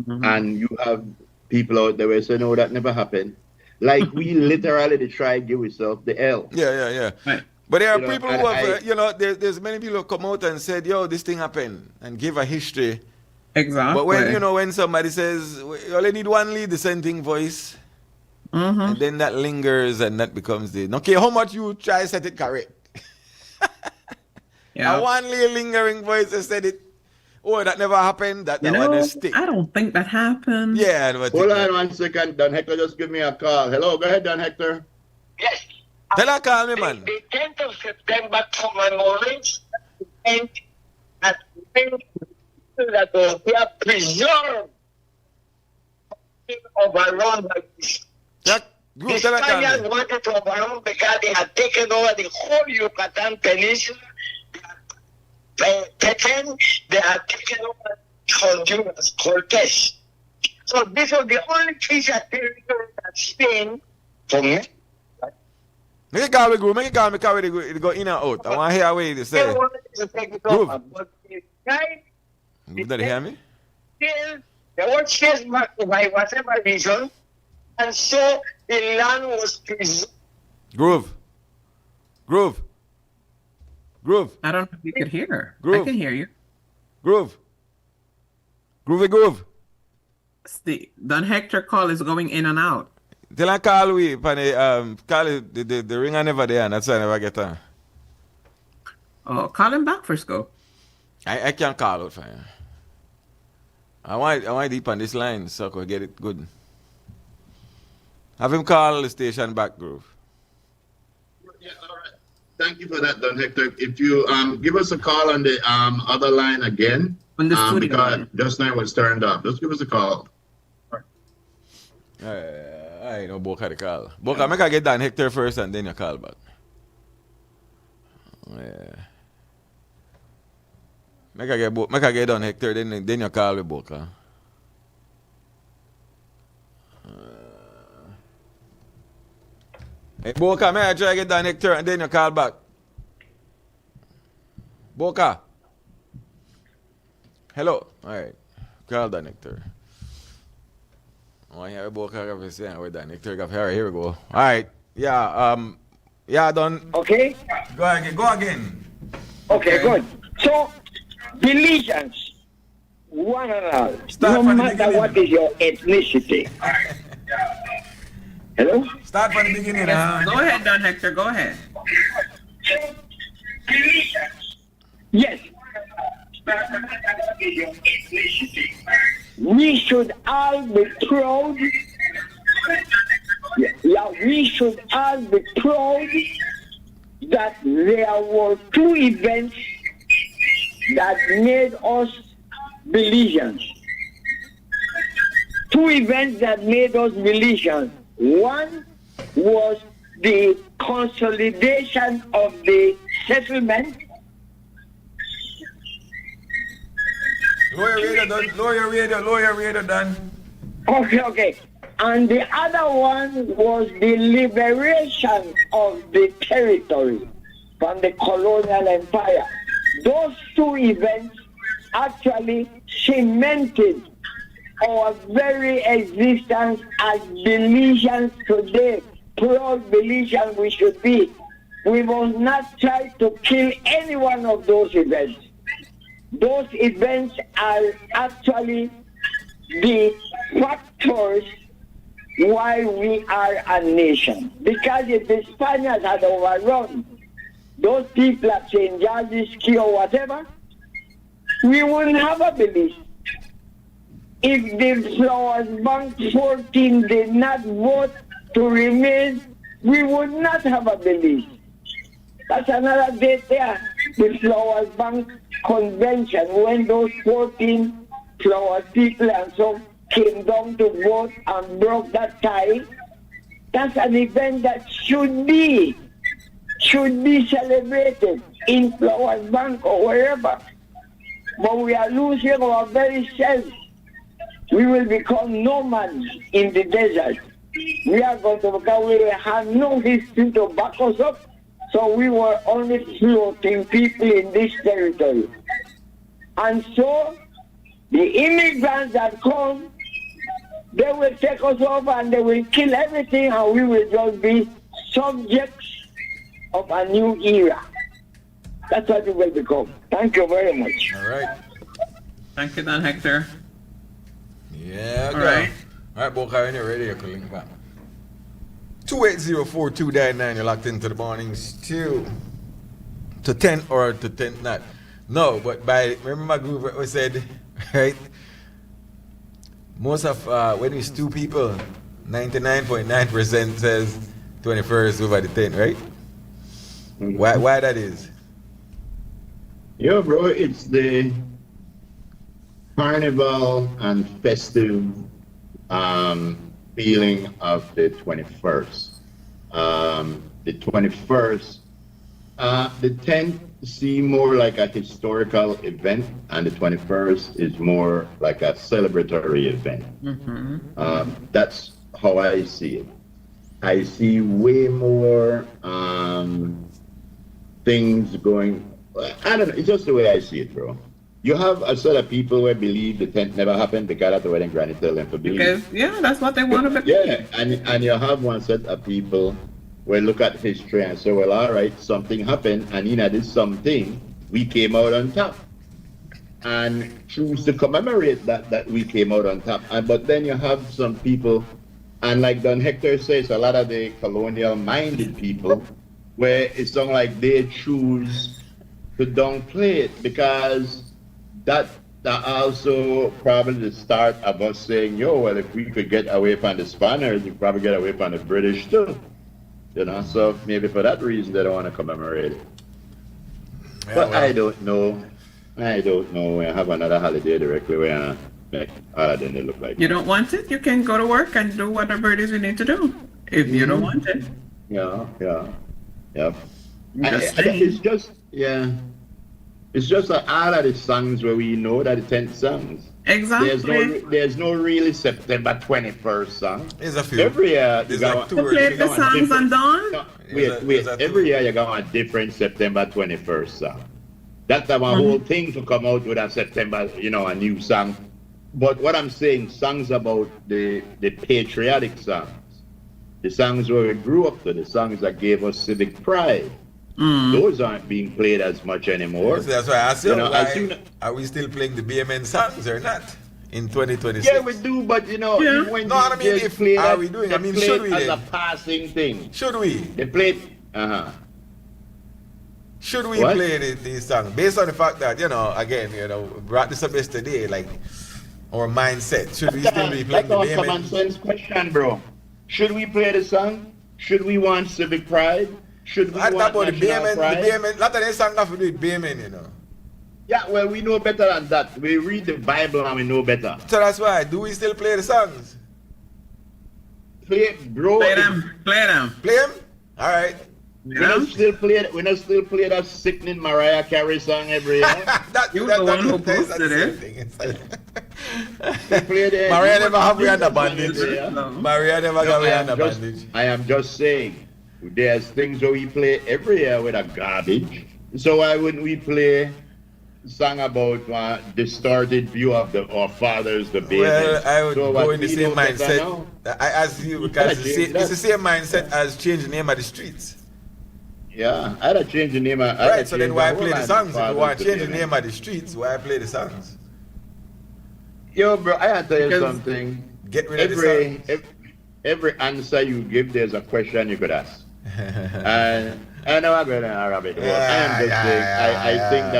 And you have people out there who say, no, that never happened. Like we literally try to give ourselves the L. Yeah. Right. But there are You know, people and who have, there's many people who come out and said, yo, this thing happened, and give a history. Exactly. But when somebody says, you only need one lead dissenting voice, and then that lingers and that becomes the, no care how much you try to set it correct. Yeah. And one little lingering voice that said it, oh, that never happened, that one stick. I don't think that happened. Yeah. Hold on 1 second. Don Hector just give me a call. Hello, go ahead, Don Hector. Yes. Tell her call me, man. The 10th of September, to my knowledge, and that we have preserved overrun by this. The Spaniards wanted to overrun because they had taken over the whole Yucatan Peninsula. They had taken over Honduras, Cortez. So this was the only piece of territory that Spain, for me, Make it call me, Groove. Make it call me, because it go in and out. I want to hear what you say. they wanted to take it over. But the guy, Groove, did you hear me? still, they were chased back by whatever reason, and so the land was preserved. Groove. I don't know if you could hear. Groove. I can hear you. Groove. Groove. Don Hector call is going in and out. Tell her call we, call the ring I never there, and that's why I never get on. Oh, call him back, Frisco. I can't call out for you. I want deep on this line so I can get it good. Have him call the station back, Groove. Yeah, all right. Thank you for that, Don Hector. If you give us a call on the other line again, on the studio because line. just now it was turned off. Just give us a call. I know Boca the call. Boca, make I get Don Hector first and then you call back. Yeah. Make I get Don Hector, then you call with Boca. Hey, Boca, may I try to get Don Hector and then you call back? Boca. Hello. Alright. Call Don Hector. Oh, yeah, Boca have to say where Don Hector got here we go. Alright. Yeah, Don. Okay. Go again. Okay, good. So, diligence, one and all, no matter what is your ethnicity. Hello? Start from the beginning. Go ahead, Don Hector, go ahead. Yes. We should all be proud. Yeah, we should all be proud that there were two events that made us Belizeans. Two events that made us Belizeans. One was the consolidation of the settlement. Lower your radio, done. Okay. And the other one was the liberation of the territory from the colonial empire. Those two events actually cemented our very existence as Belizeans today. Proud Belizeans we should be. We must not try to kill any one of those events. Those events are actually the factors why we are a nation. Because if the Spaniards had overrun those people at St. George's Key or whatever, we wouldn't have a Belize. If the Flowers Bank 14 did not vote to remain, we would not have a Belize. That's another date there. The Flowers Bank Convention, when those 14 Flowers people and so came down to vote and broke that tie. That's an event that should be celebrated in Flowers Bank or wherever. But we are losing our very self. We will become nomads in the desert. We are going to become, we have no history to back us up. So we were only floating people in this territory. And so the immigrants that come, they will take us over and they will kill everything and we will just be subjects of a new era. That's what it will become. Thank you very much. All right. Thank you, Don Hector. Yeah, All right. All right, Boca, when you're ready, you can link back. 280-4299, you're locked into the mornings too. To 10 or to 10, not. No, but remember my group we said, right? Most of, when it's two people, 99.9% says 21st over the 10, right? Why that is? Yo, bro, it's the carnival and festive feeling of the 21st. The 21st, the 10th seem more like a historical event, and the 21st is more like a celebratory event. That's how I see it. I see way more things going. I don't know. It's just the way I see it, bro. You have a set of people who believe the 10th never happened because that's what Granny tell them to believe. Because, yeah, that's what they want to believe. Yeah, and you have one set of people who look at history and say, well, all right, something happened, and in this something, we came out on top. And choose to commemorate that we came out on top. But then you have some people, and like Don Hector says, a lot of the colonial-minded people, where it's not like they choose to downplay it, because that also probably the start of us saying, yo, well, if we could get away from the Spaniards, we could probably get away from the British too. You know, so maybe for that reason they don't want to commemorate it. Yeah, but well, I don't know. We have another holiday directly where make other than it look like. You don't want it? You can go to work and do whatever it is you need to do. If you don't want it. Yeah. It's just, yeah. It's just like all of the songs where we know that the 10th songs. Exactly. There's no really September 21st song. There's a few. Every year you go to play the songs and done. Wait. Every year you got a different September 21st song. That's our whole thing to come out with a September, a new song. But what I'm saying, songs about the patriotic songs, the songs where we grew up to, the songs that gave us civic pride. Those aren't being played as much anymore. So that's why I asked you, are we still playing the BMN songs or not in 2026? Yeah, we do, but when are we doing? I mean, should we? As a passing thing. Should we? They played. Should we play these songs based on the fact that brought this up yesterday, like our mindset? Should we still be playing the BMN? That's a common sense question, bro. Should we play the song? Should we want civic pride? Should we want national pride? The BMN, lot of them songs have to do with BMN, Yeah, well, we know better than that. We read the Bible and we know better. So that's why. Do we still play the songs? Play, bro. Play them. Play them? All right. We don't still play that sickening Mariah Carey song every year. You're the one who posted it. Mariah never have we under bandage. Mariah never got we under bandage. I am just saying, there's things that we play every year with a garbage. So why wouldn't we play a song about distorted view of our fathers, the babies? Well, I would go in the same mindset. I ask you because it's the same mindset as change the name of the streets. Yeah, I'd have changed the name. Right, so then why play the songs? If you want to change the name of the streets, why play the songs? Yo, bro, I gotta tell you something. Get rid of the songs. Every answer you give, there's a question you could ask. And I know I'm going to rabbit hole. I think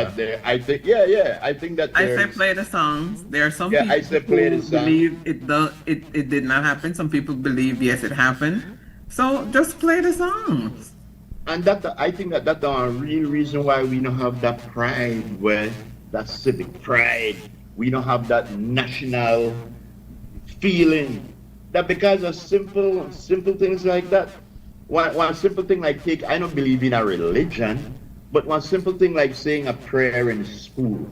that I say play the songs. There are some people I say play the who believe it did not happen. Some people believe yes it happened. So just play the songs. And I think that's the real reason why we don't have that pride, that civic pride. We don't have that national feeling. That because of simple things like that. One simple thing like I don't believe in a religion, but one simple thing like saying a prayer in school,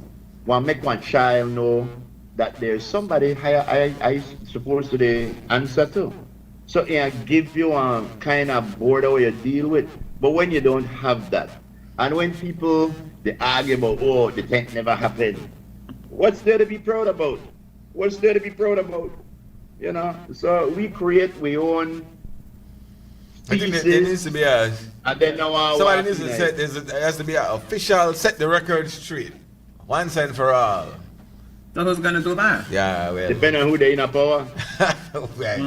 make one child know that there's somebody I supposed to answer to. So give you a kind of border where you deal with. But when you don't have that, and when people they argue about the 10th never happened, what's there to be proud about? So we create our own I think there needs to be a. And then now somebody needs to set. There has to be an official set the record straight, once and for all. So who's gonna do that? Yeah, well. Depending on who they in a power. Right.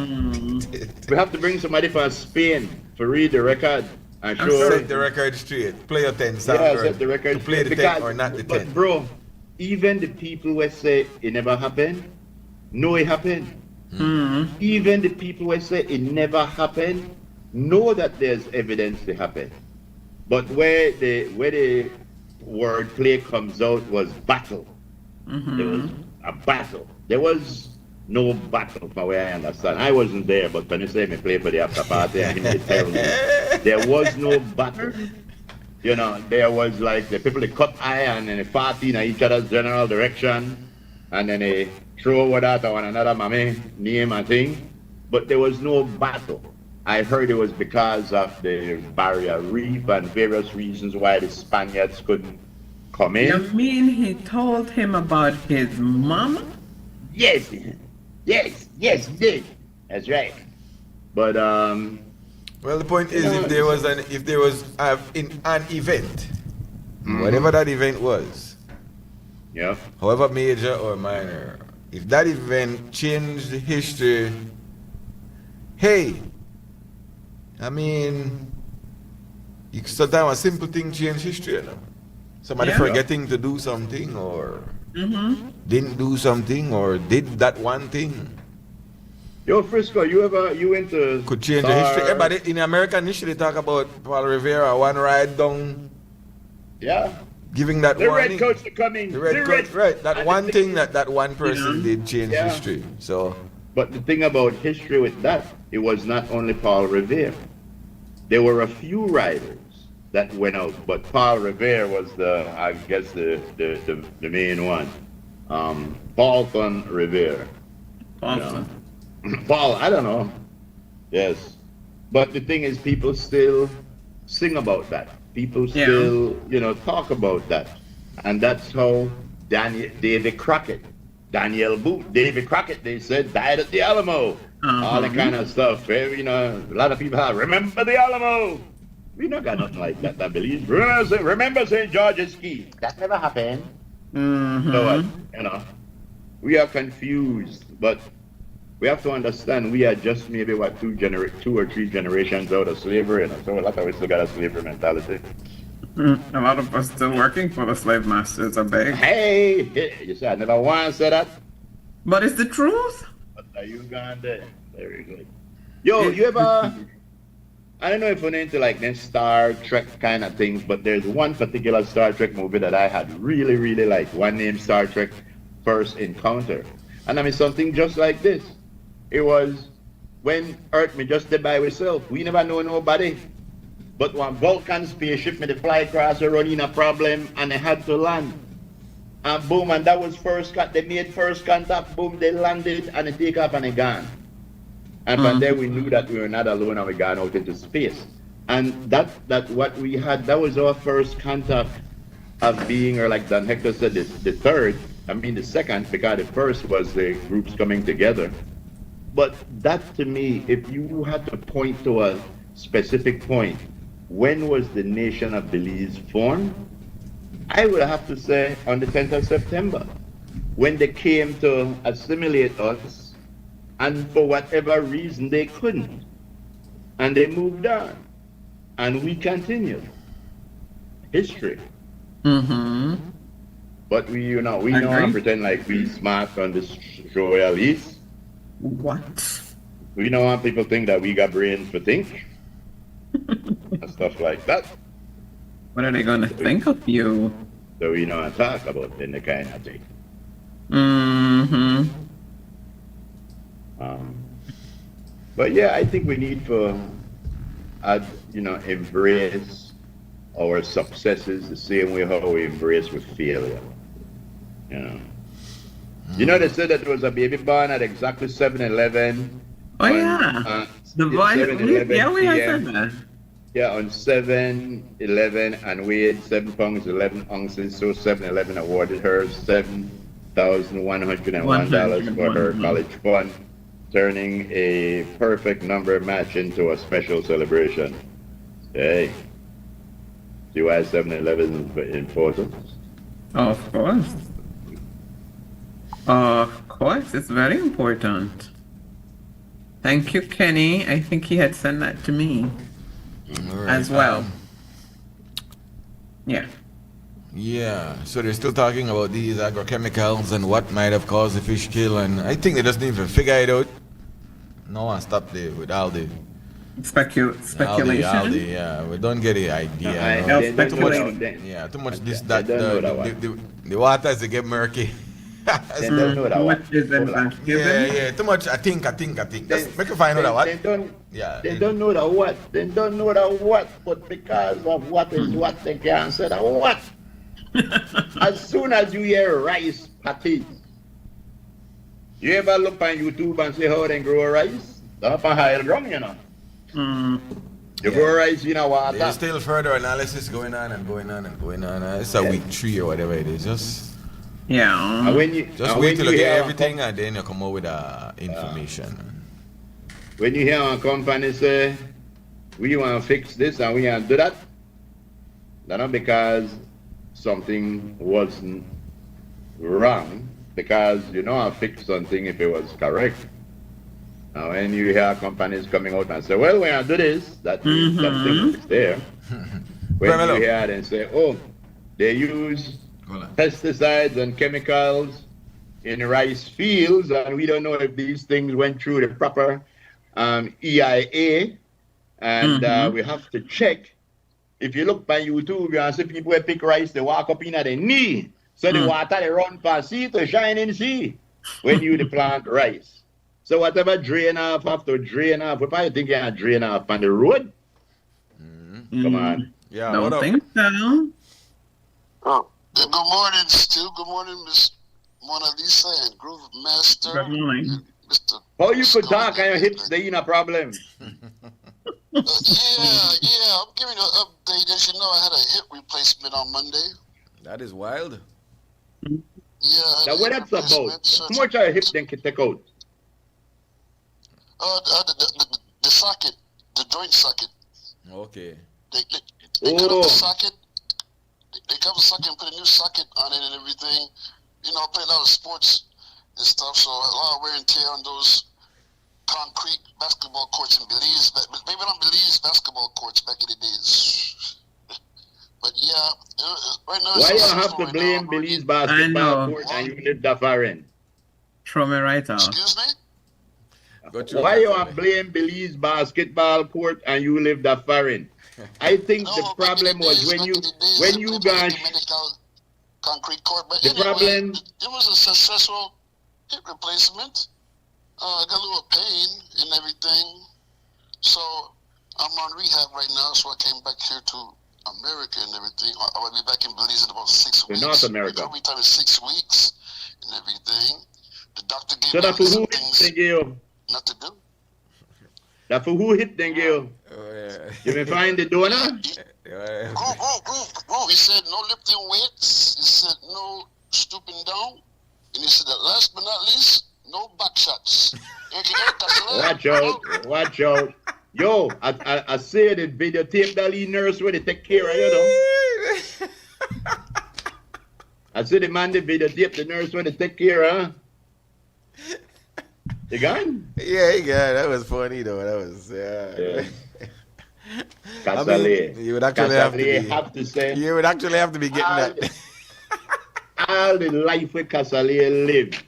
We have to bring somebody from Spain to read the record and show. Set the record straight. Play your 10 song. Yeah, set the record to play the 10 or not the 10. But bro, even the people who say it never happened, know it happened. Even the people who say it never happened, know that there's evidence it happened. But where the word play comes out was battle. There was a battle. There was no battle from where I understand. I wasn't there, but when you say me play for the after party, I can tell you, there was no battle. You know, there was like the people that cut iron and they fought in each other's general direction, and then they throw what out on another mammy name and thing. But there was no battle. I heard it was because of the barrier reef and various reasons why the Spaniards couldn't come in. You mean he told him about his mama? Yes, he did. That's right. But well, the point is, if there was an event, whatever that event was, yeah, however major or minor, if that event changed the history, hey, I mean, sometimes a simple thing change history, you know? Somebody forgetting to do something, or didn't do something, or did that one thing. Yo, Frisco, you went to could change the history. Everybody in American history they talk about Paul Revere one ride down. Yeah. Giving that the warning. red coats are coming. The red coats, right? That one thing that one person did change history. So. But the thing about history with that, it was not only Paul Revere. There were a few riders that went out, but Paul Revere was the main one. Paulson Revere. Paulson. Paul, I don't know. Yes. But the thing is, people still sing about that. People still, talk about that. And that's how David Crockett, David Crockett, they said, died at the Alamo. All that kind of stuff. A lot of people have, remember the Alamo. We not got nothing like that, I believe. Remember St. George's Key. That never happened. So, we are confused, but we have to understand we are just maybe, 2 or 3 generations out of slavery, so a lot of us still got a slavery mentality. A lot of us still working for the slave masters, I beg. Hey, you said I never once said that. But it's the truth. But are you gone there? Very good. Yo, you ever... I don't know if you're into like them Star Trek kind of things, but there's one particular Star Trek movie that I had really, really liked. One named Star Trek First Encounter. And I mean something just like this. It was when Earth me just did by itself. We never know nobody. But one Vulcan spaceship made the fly across a running a problem and they had to land. And boom, and that was they made first contact, boom, they landed and they take off and they gone. And from there we knew that we were not alone and we got out into space. And that what we had, that was our first contact of being, or like Dan Hector said, the second, because the first was the groups coming together. But that to me, if you had to point to a specific point, when was the nation of Belize formed? I would have to say on the 10th of September, when they came to assimilate us. And for whatever reason, they couldn't. And they moved on. And we continued. History. But we know and pretend like we smart on this show at least. What? We don't want people to think that we got brains to think. And stuff like that. What are they going to think of you? So we know and talk about in the kind of thing. But yeah, I think we need to, embrace our successes the same way how we embrace with failure. They said that there was a baby born at exactly 7-11. Oh yeah, the boy. Yeah, we have said that. Yeah, on 7-11 and weighed 7 pounds 11 ounces. So 7-11 awarded her $7,101 for her college fund. turning a perfect number match into a special celebration. Hey, see why 7-Eleven is important? Of course. Of course, it's very important. Thank you, Kenny. I think he had sent that to me as well. Yeah. Yeah, so they're still talking about these agrochemicals and what might have caused the fish kill, and I think they just need to figure it out. No one stop there with all the speculation. Yeah, we don't get the idea. Too much this, that, the waters they get murky. They don't know that what. Yeah, too much. I think. Just make you find out what. They don't know the what. They don't know the what, but because of what is what, they can't say the what. As soon as you hear rice patties, you ever look on YouTube and see how they grow rice? That's up a higher drum, you know. You grow rice in water. There's still further analysis going on. It's a week 3 or whatever it is. Just and when you just wait till you get everything and then you come up with information. When you hear a company say, we want to fix this and we want to do that, that's not because something wasn't wrong, because I fix something if it was correct. Now when you hear companies coming out and say, well, we want to do this, that means something is there. When you hear them say, oh, they use pesticides and chemicals in rice fields, and we don't know if these things went through the proper EIA, and we have to check. If you look by YouTube, you see people who pick rice, they walk up in their knee, so the water they run past sea to shine in sea when you plant rice. So whatever drain off have to drain off. What do you think you can drain off on the road? Come on. Yeah, don't think so. Oh. Good morning, Stu. Good morning, Miss Mona Lisa and Groove Master. Good morning. Mr. How you could talk and your hips, they ain't a problem. Yeah, I'm giving you an update. As you know, I had a hip replacement on Monday. That is wild. Yeah. Now, what that's about? How much are your hips then can take out? The socket, the joint socket. Okay. They cut up the socket. They cut the socket and put a new socket on it and everything. I play a lot of sports and stuff, so a lot of wear and tear on those concrete basketball courts in Belize. Maybe not Belize basketball courts back in the days. But yeah, right now. Why you have to blame Belize basketball court and you live that far in? Throw me right out. Excuse me? Why you have blame Belize basketball court and you live that far in? I think the problem was when you guys concrete court, but the anyway, problem it was a successful hip replacement. I got a little pain and everything, so I'm on rehab right now. So I came back here to America and everything. I will be back in Belize in about 6 weeks. North America. Recovery time is 6 weeks and everything. The doctor gave so me that for who things hit you? not to do. That for who hit then you? You may find the donor? He said no lifting weights. He said no stooping down. And he said that last but not least, no back shots. Watch out. Yo, I say the videotape that lead nurse where they take care of you, though. I see the man the videotape the nurse where they take care of. You gone? Yeah, he got. That was funny though. That was you would actually have to say. You would actually have to be getting that. All the life with Casale live.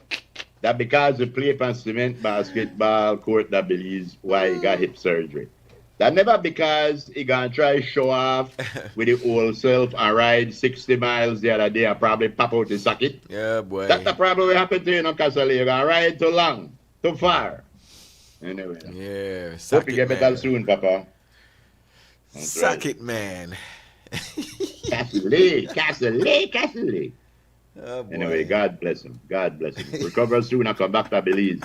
That because he play on cement basketball court that believes why he got hip surgery. That never because he gonna try show off with the old self and ride 60 miles the other day and probably pop out the socket. Yeah, boy. That's the problem will happen to you, Casale. You're gonna ride too long, too far. Anyway. Yeah. Hope you get better soon, Papa. Suck it, man. Castle. Oh, anyway, God bless him. Recover soon and come back to Belize.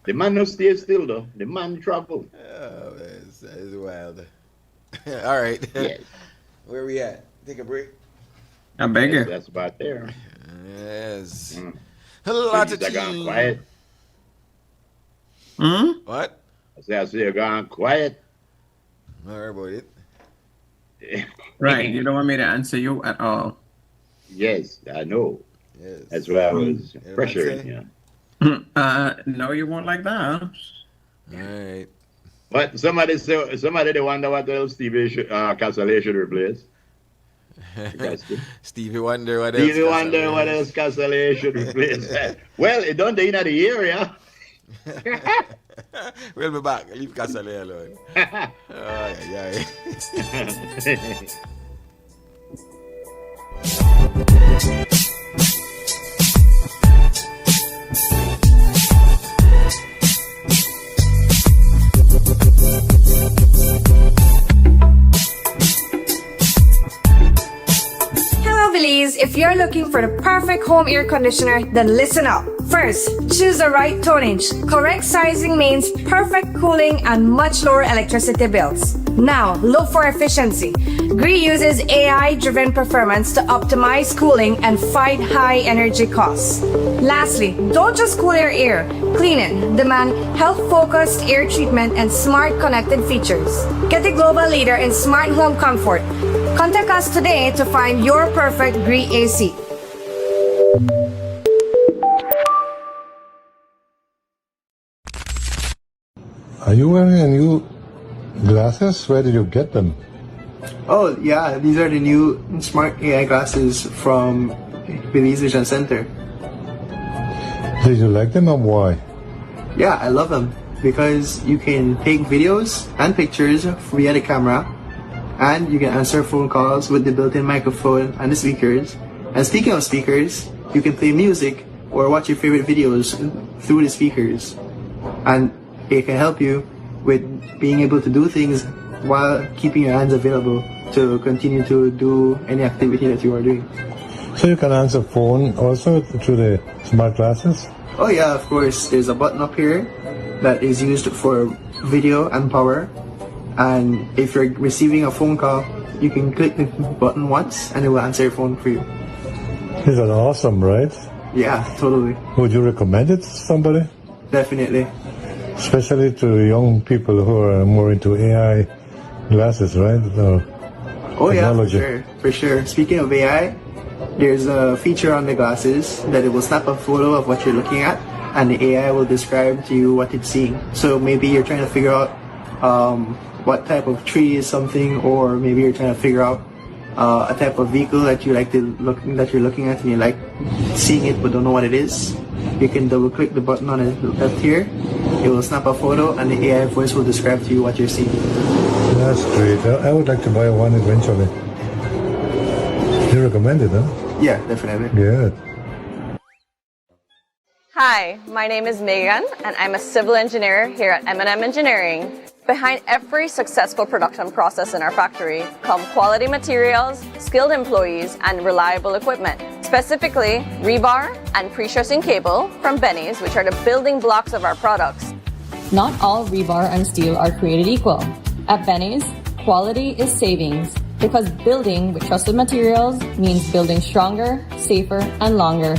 The man no stay still though. The man trouble. Oh, that is wild. All right. Yes. Where we at? Take a break. I beg you. That's about there. Yes. A lot of gone quiet. What? I say you're gone quiet. Not worry about it. Right. You don't want me to answer you at all. Yes, I know. Yes. That's why I was pressuring you. No, you won't like that. All right. But somebody they wonder what else Stevie Cassale should replace. Stevie Wonder what else Cassale should replace. Well, it don't in the area. We'll be back. Leave Cassale alone. Yeah. Hello, Belize. If you're looking for the perfect home air conditioner, then listen up. First, choose the right tonnage. Correct sizing means perfect cooling and much lower electricity bills. Now, look for efficiency. GREE uses AI-driven performance to optimize cooling and fight high energy costs. Lastly, don't just cool your air. Clean it. Demand health-focused air treatment and smart connected features. Get the global leader in smart home comfort. Contact us today to find your perfect GREE AC. Are you wearing a new glasses? Where did you get them? Oh, yeah, these are the new smart AI glasses from Belize Vision Center. Did you like them and why? Yeah, I love them because you can take videos and pictures via the camera, and you can answer phone calls with the built-in microphone and the speakers. And speaking of speakers, you can play music or watch your favorite videos through the speakers. And it can help you with being able to do things while keeping your hands available to continue to do any activity that you are doing. So you can answer phone also through the smart glasses? Oh yeah, of course. There's a button up here that is used for video and power. And if you're receiving a phone call, you can click the button once and it will answer your phone for you. Is that awesome, right? Yeah, totally. Would you recommend it to somebody? Definitely. Especially to young people who are more into AI glasses, right? Oh yeah, for sure. Speaking of AI, there's a feature on the glasses that it will snap a photo of what you're looking at, and the AI will describe to you what it's seeing. So maybe you're trying to figure out what type of tree is something, or maybe you're trying to figure out a type of vehicle that you like that you're looking at and you like seeing it but don't know what it is. You can double click the button on the left here. It will snap a photo and the AI voice will describe to you what you're seeing. That's great. I would like to buy one eventually. You recommend it, huh? Yeah, definitely. Good. Hi, my name is Megan, and I'm a civil engineer here at M&M Engineering. Behind every successful production process in our factory come quality materials, skilled employees, and reliable equipment. Specifically, rebar and pre-stressing cable from Benny's, which are the building blocks of our products. Not all rebar and steel are created equal. At Benny's, quality is savings because building with trusted materials means building stronger, safer, and longer.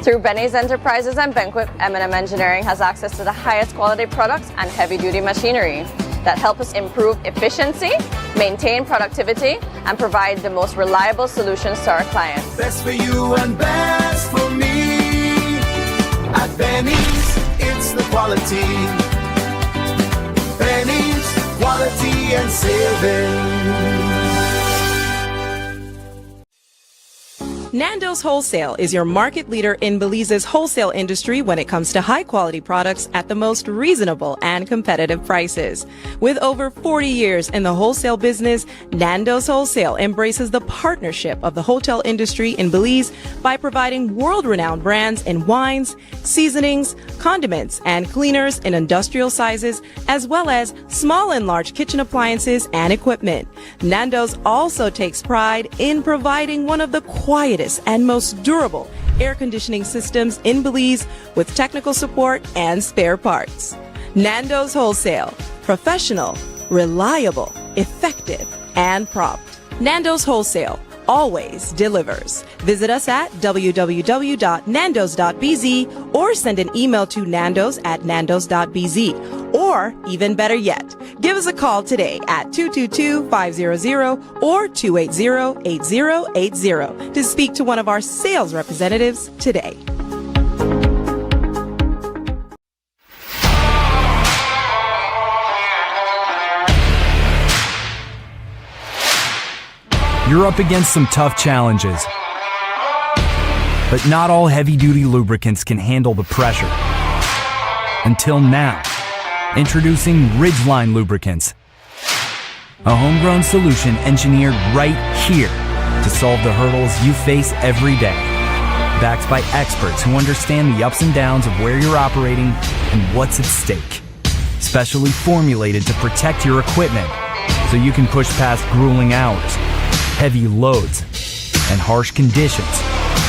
Through Benny's Enterprises and Banquet, M&M Engineering has access to the highest quality products and heavy-duty machinery that help us improve efficiency, maintain productivity, and provide the most reliable solutions to our clients. Best for you and best for me. At Benny's, it's the quality. Benny's, quality and savings. Nando's Wholesale is your market leader in Belize's wholesale industry when it comes to high-quality products at the most reasonable and competitive prices. With over 40 years in the wholesale business, Nando's Wholesale embraces the partnership of the hotel industry in Belize by providing world-renowned brands in wines, seasonings, condiments, and cleaners in industrial sizes, as well as small and large kitchen appliances and equipment. Nando's also takes pride in providing one of the quietest and most durable air conditioning systems in Belize with technical support and spare parts. Nando's Wholesale. Professional, reliable, effective, and prompt. Nando's Wholesale. always delivers. Visit us at www.nandos.bz or send an email to nandos@nandos.bz. Or even better yet, give us a call today at 222-500 or 280-8080 to speak to one of our sales representatives today. You're up against some tough challenges, but not all heavy-duty lubricants can handle the pressure. Until now, introducing Ridgeline Lubricants, a homegrown solution engineered right here to solve the hurdles you face every day. Backed by experts who understand the ups and downs of where you're operating and what's at stake. Specially formulated to protect your equipment so you can push past grueling hours, heavy loads, and harsh conditions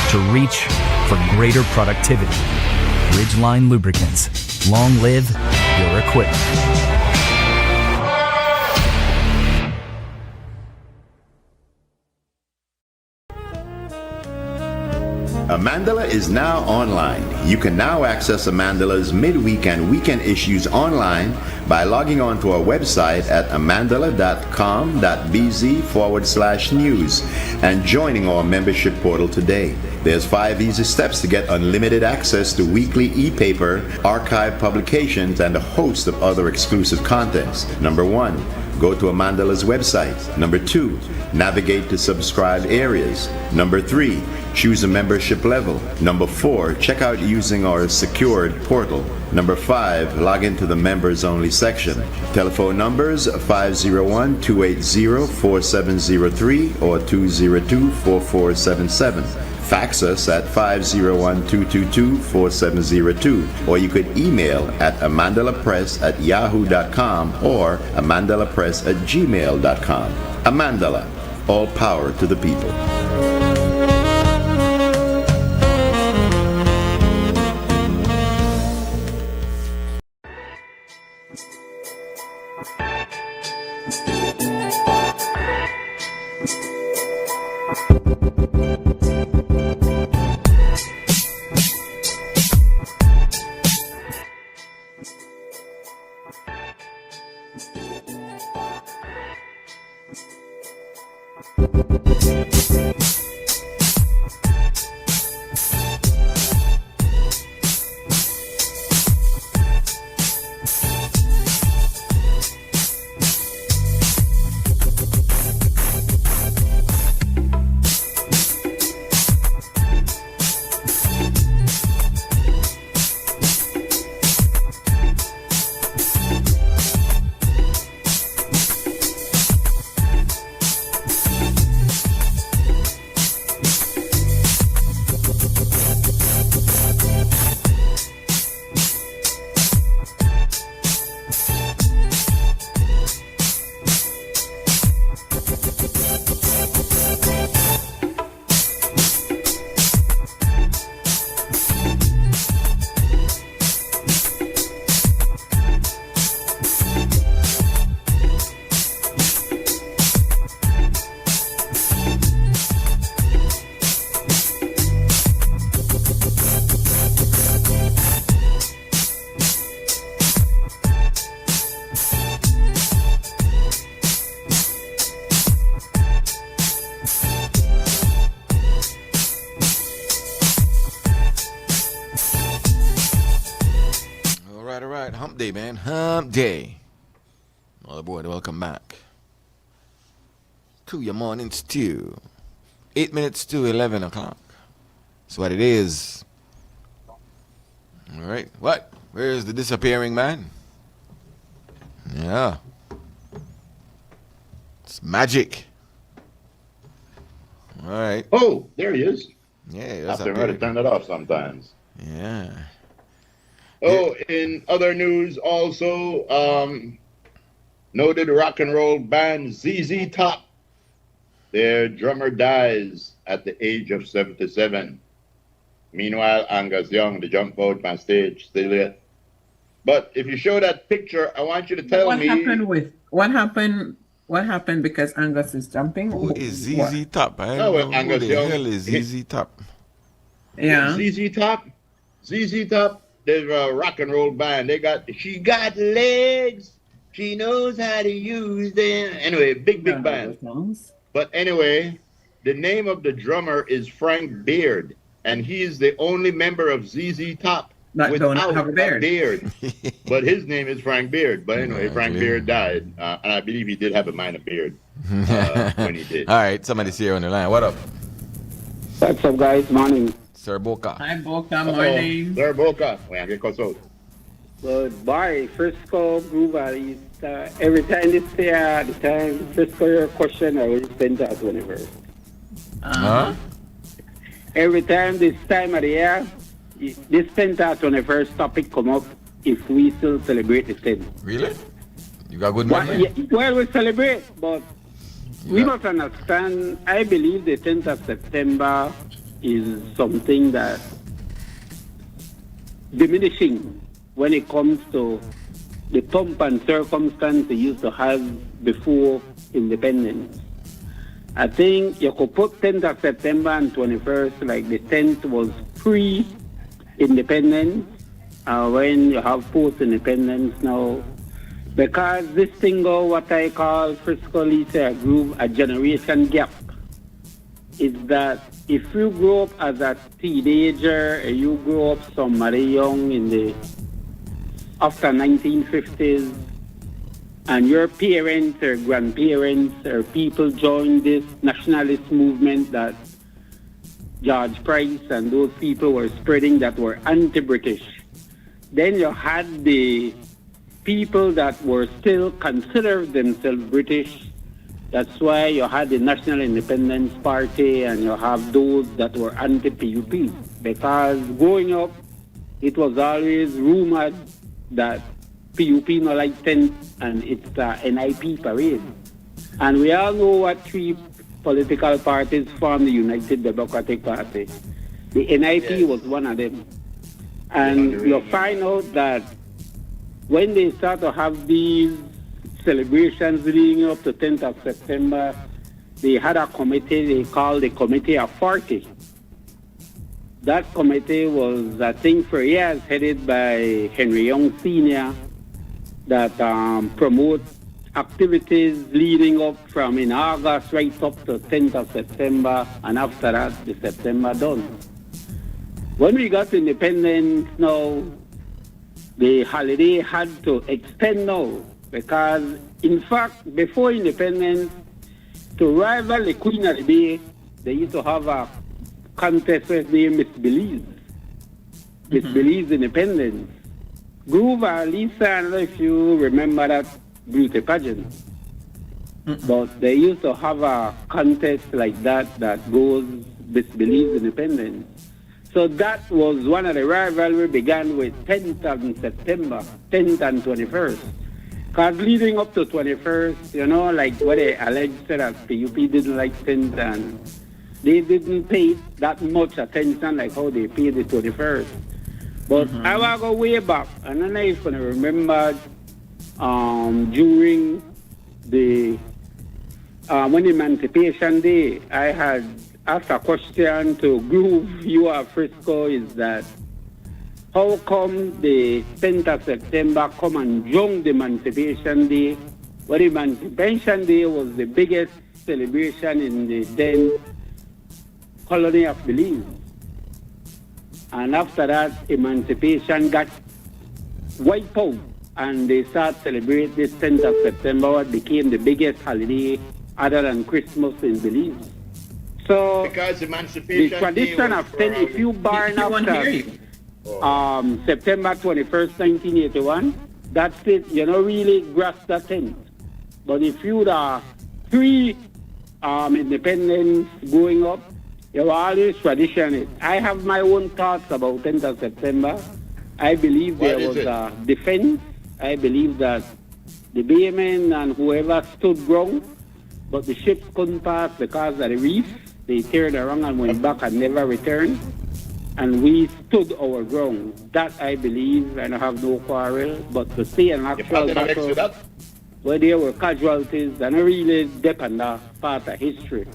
to reach for greater productivity. Ridgeline Lubricants. Long live your equipment. Amandala is now online. You can now access Amandala's midweek and weekend issues online by logging on to our website at amandala.com.bz/news and joining our membership portal today. There's 5 easy steps to get unlimited access to weekly e-paper, archive publications, and a host of other exclusive contents. Number 1, go to Amandala's website. Number 2, navigate to subscribed areas. Number 3, choose a membership level. Number 4, check out using our secured portal. Number 5, log into the members only section. Telephone numbers 501-280-4703 or 202-4477. Fax us at 501-222-4702, or you could email at amandalapress@yahoo.com or amandalapress@gmail.com. Amandala, all power to the people. Hump day, man. Hump day. All aboard. Welcome back to your morning stew. 8 minutes to 11 o'clock. That's what it is. All right. What? Where's the disappearing man? Yeah. It's magic. All right. Oh, there he is. Yeah. I have to remember to turn it off sometimes. Yeah. Oh, in other news also, noted rock and roll band ZZ Top. Their drummer dies at the age of 77. Meanwhile, Angus Young, the jump out on stage, still yet. But if you show that picture, I want you to tell me what happened What happened because Angus is jumping? Who is ZZ Top? I No, don't know Angus who the Young. hell is ZZ Top. Yeah. ZZ Top. ZZ Top. There's a rock and roll band. She got legs. She knows how to use them. Anyway, big band. But anyway, the name of the drummer is Frank Beard, and he's the only member of ZZ Top without a beard. But his name is Frank Beard. But anyway, Frank Beard died, and I believe he did have a minor beard when he did. All right, somebody's here on the line. What up? What's up, guys? Morning. Sir Boca. Hi, Boca. Morning. Sir Boca. Wait, I get close out. Goodbye, Frisco, Blue Valley. Every time they say the time Frisco your question, I will send that whenever. Every time this time of the year, this 10th on the first topic come up if we still celebrate the 10th. Really? You got good memory? Well, we celebrate, but we must understand, I believe the 10th of September is something that diminishing when it comes to the pomp and circumstance they used to have before independence. I think you could put 10th of September and 21st, like the 10th was pre-independence, when you have post-independence now. Because this thing go what I call Frisco Lisa Groove, a generation gap, is that if you grow up as a teenager, or you grow up somebody young in the after 1950s, and your parents or grandparents or people joined this nationalist movement that George Price and those people were spreading that were anti-British. Then you had the people that were still considered themselves British. That's why you had the National Independence Party and you have those that were anti-PUP. Because growing up, it was always rumored that PUP no like 10th and it's a NIP parade. And we all know what three political parties formed the United Democratic Party. The NIP was one of them. And you'll find out that when they start to have these celebrations leading up to 10th of September, they had a committee they called the Committee of 40. That committee was, I think, for years headed by Henry Young Sr. that promote activities leading up from in August right up to 10th of September, and after that, the September done. When we got independence now, the holiday had to extend now, because in fact, before independence, to rival the Queen of the Day, they used to have a contest with named Miss Belize. Miss Belize Independence. Groove, Lisa, I don't know if you remember that beauty pageant. But they used to have a contest like that goes Miss Belize Independence. So that was one of the rivalry began with 10th and September, 10th and 21st. Because leading up to 21st, you know, like what they alleged that PUP didn't like 10th and they didn't pay that much attention like how they paid the 21st. But I will go way back, and I don't know if you remember during the when Emancipation Day, I had asked a question to Groove, you are Frisco, is that how come the 10th of September come and join the Emancipation Day? Well, Emancipation Day was the biggest celebration in the then colony of Belize. And after that, emancipation got wiped out, and they started celebrating this 10th of September, what became the biggest holiday other than Christmas in Belize. So, because emancipation the tradition of 10, if you born after September 21st, 1981, that's it. You don't really grasp that 10th. But if you are pre-independence going up, you always tradition it. I have my own thoughts about 10th of September. I believe there was a defense. I believe that the baymen and whoever stood ground, but the ships couldn't pass because of the reef. They turned around and went back and never returned. And we stood our ground. That I believe, and I have no quarrel. But to see an actual battle, where there were casualties and really depend on part of history.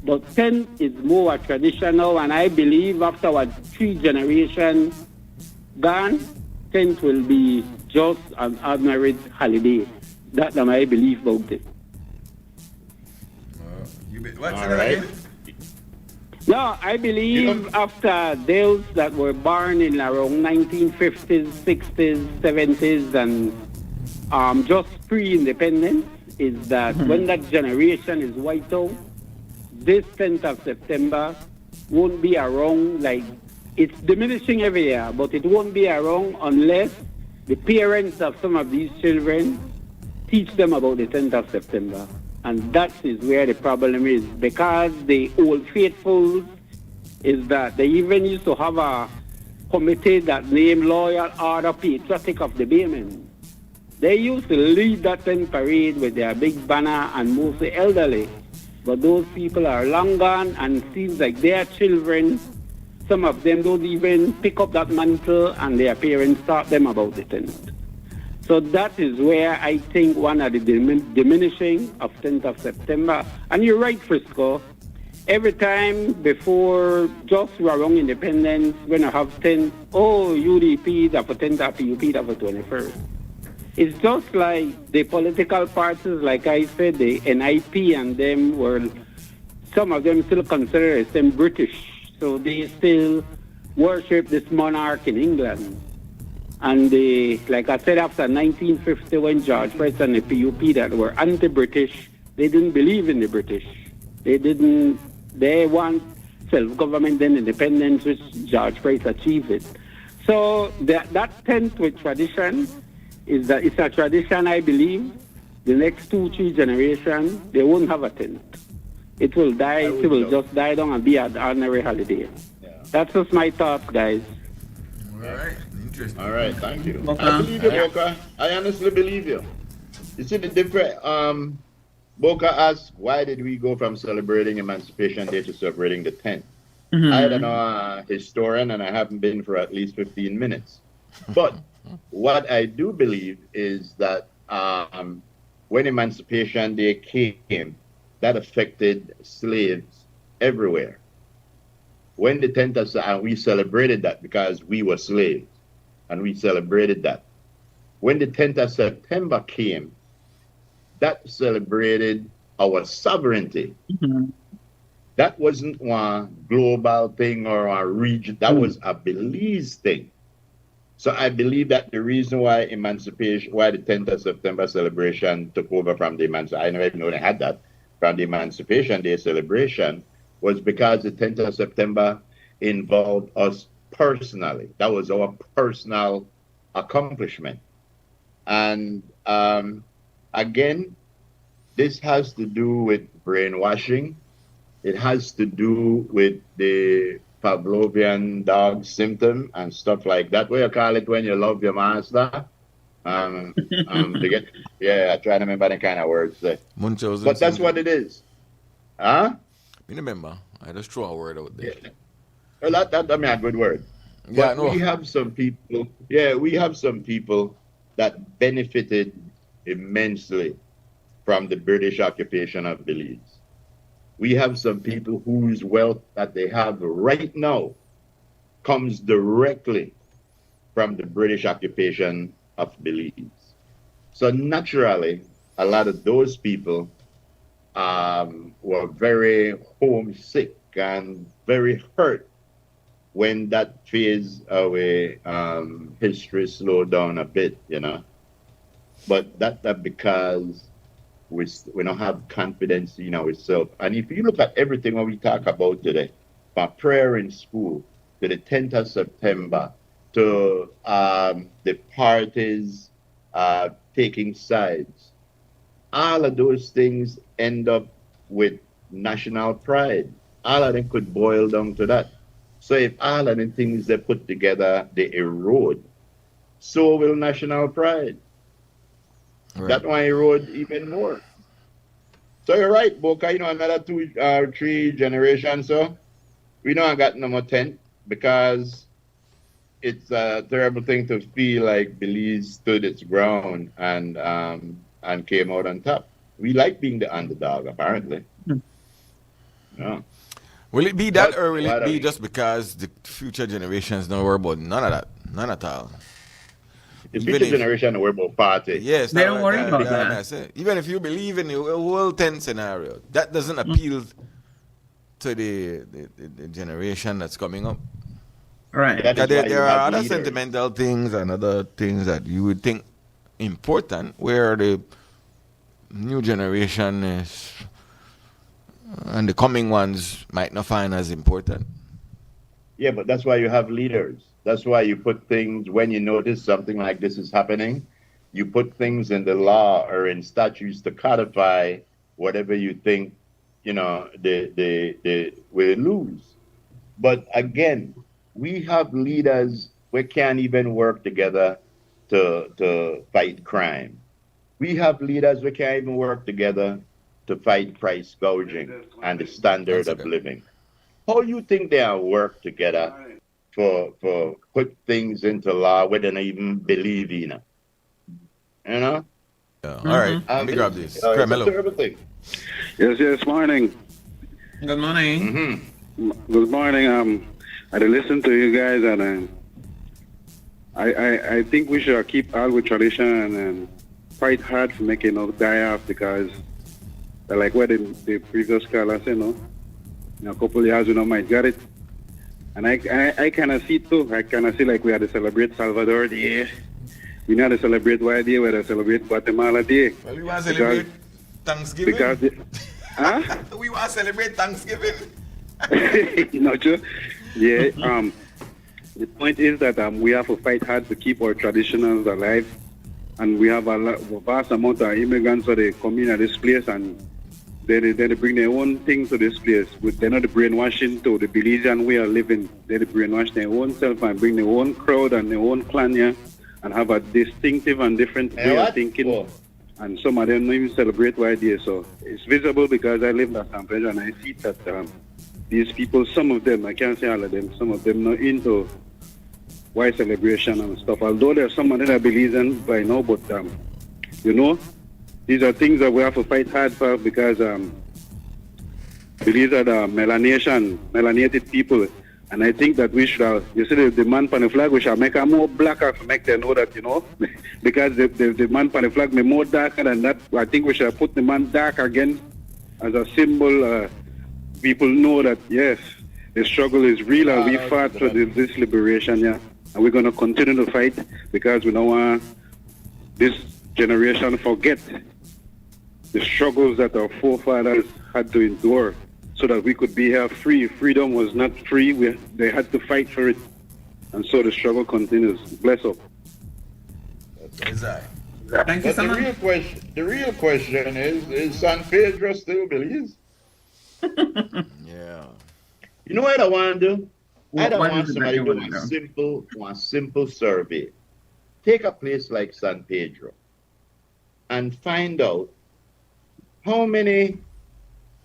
But 10 is more a traditional, and I believe after our 3 generations gone, 10th will be just an ordinary holiday. That's my belief about it. What's All right. No, I believe after those that were born in around 1950s, 60s, 70s, and just pre-independence, is that when that generation is wiped out, this 10th of September won't be around. Like, it's diminishing every year, but it won't be around unless the parents of some of these children teach them about the 10th of September. And that is where the problem is, because the old faithfuls is that they even used to have a committee that named Loyal Order Patriotic of the Baymen. They used to lead that 10th parade with their big banner and mostly elderly. But those people are long gone, and seems like their children, some of them don't even pick up that mantle, and their parents taught them about the 10th. So that is where I think one of the diminishing of 10th of September. And you're right, Frisco. Every time before, just around independence, when I have 10th, UDP, that for 10th, that PUP, that for 21st. It's just like the political parties, like I said, the NIP and them were, some of them still consider them British. So they still worship this monarch in England. And they, like I said, after 1950, when George Price and the PUP that were anti-British, they didn't believe in the British. They want self-government and independence, which George Price achieved it. So that 10th with tradition is that it's a tradition, I believe. The next 2-3 generations, they won't have a 10th. It will die, it will just die down and be an ordinary holiday. Yeah. That's just my thoughts, guys. All right. Interesting. All right, thank you. I believe you, Boca. I honestly believe you. You see the different. Boca asked, why did we go from celebrating Emancipation Day to celebrating the 10th? I don't know a historian, and I haven't been for at least 15 minutes. But what I do believe is that when Emancipation Day came, that affected slaves everywhere. When the 10th of September, and we celebrated that because we were slaves, and we celebrated that. When the 10th of September came, that celebrated our sovereignty. That wasn't one global thing or a region, that was a Belize thing. So I believe that the reason why why the 10th of September celebration took over from the Emancipation, I never even know they had that, from the Emancipation Day celebration, was because the 10th of September involved us personally. That was our personal accomplishment. And again, this has to do with brainwashing. It has to do with the Pavlovian dog symptom and stuff like that. What you call it when you love your master? I try to remember the kind of words there. But that's what it is. Huh? I remember. I just throw a word out there. Well, that I mean a good word. Yeah, but we have some people. Yeah, we have some people that benefited immensely from the British occupation of Belize. We have some people whose wealth that they have right now comes directly from the British occupation of Belize. So naturally, a lot of those people were very homesick and very hurt when that phase of history slowed down a bit, you know. But that because we don't have confidence in ourselves. And if you look at everything what we talk about today, from prayer in school to the 10th of September to the parties taking sides, all of those things end up with national pride. All of them could boil down to that. So if all of the things they put together, they erode, so will national pride. Right. That one erode even more. So you're right, Boca, you know, another 2 or 3 generations, so we don't got no more 10 because it's a terrible thing to feel like Belize stood its ground and and came out on top. We like being the underdog, apparently. Yeah. Will it be that, But or will it what be a- just because the future generations don't worry about none of that? None at all. The Even future if- generation don't worry about party. Yes, They don't worry about that. I say. Even if you believe in the world 10 scenario, that doesn't appeal to the generation that's coming up. Right. That is There, why you there are have other leaders. sentimental things and other things that you would think important, where the new generation is, and the coming ones might not find as important. Yeah, but that's why you have leaders. That's why you put things, when you notice something like this is happening, you put things in the law or in statutes to codify whatever you think, they will lose. But again, we have leaders we can't even work together to fight crime. We have leaders we can't even work together to fight price gouging and the standard of living. How you think they'll work together for put things into law we don't even believe in? You know? All right, let me grab this. It's a Carmelo. terrible thing. Yes, morning. Good morning. Mm-hmm. Good morning. I listen to you guys, and I think we should keep all with tradition and fight hard for making it die off, because like what the previous caller said, in a couple of years we might get it. And I kind of see too. I kind of see like we had to celebrate Salvador Day. We need to celebrate White Day. We had to celebrate Guatemala Day. Well, we want to celebrate Thanksgiving. We want to celebrate Thanksgiving. Not sure. Yeah. The point is that we have to fight hard to keep our traditions alive, and we have a vast amount of immigrants that they come in at this place, and they bring their own things to this place. They're not the brainwashing to the Belizean way of living. They brainwash their own self and bring their own crowd and their own clan here, and have a distinctive and different way of thinking. Oh. And some of them don't even celebrate White Day. So it's visible because I live in San Pedro and I see that these people, some of them, I can't say all of them, some of them not into white celebration and stuff. Although there's some of them that believe in by now, but these are things that we have to fight hard for, because these are the melanated people. And I think that we should, you see the man on the flag, we should make them more blacker to make them know that, because the man on the flag may more darker than that. I think we should put the man dark again as a symbol. People know that, yes, the struggle is real, and we fought for this liberation, yeah. And we're going to continue to fight, because we don't want this generation forget the struggles that our forefathers had to endure so that we could be here free. Freedom was not free. They had to fight for it. And so the struggle continues. Bless up. Thank you so much. The real question is San Pedro still Belize? Yeah. You know what I want to do? I don't What want is it somebody that to you do wanna a simple survey. Take a place like San Pedro and find out how many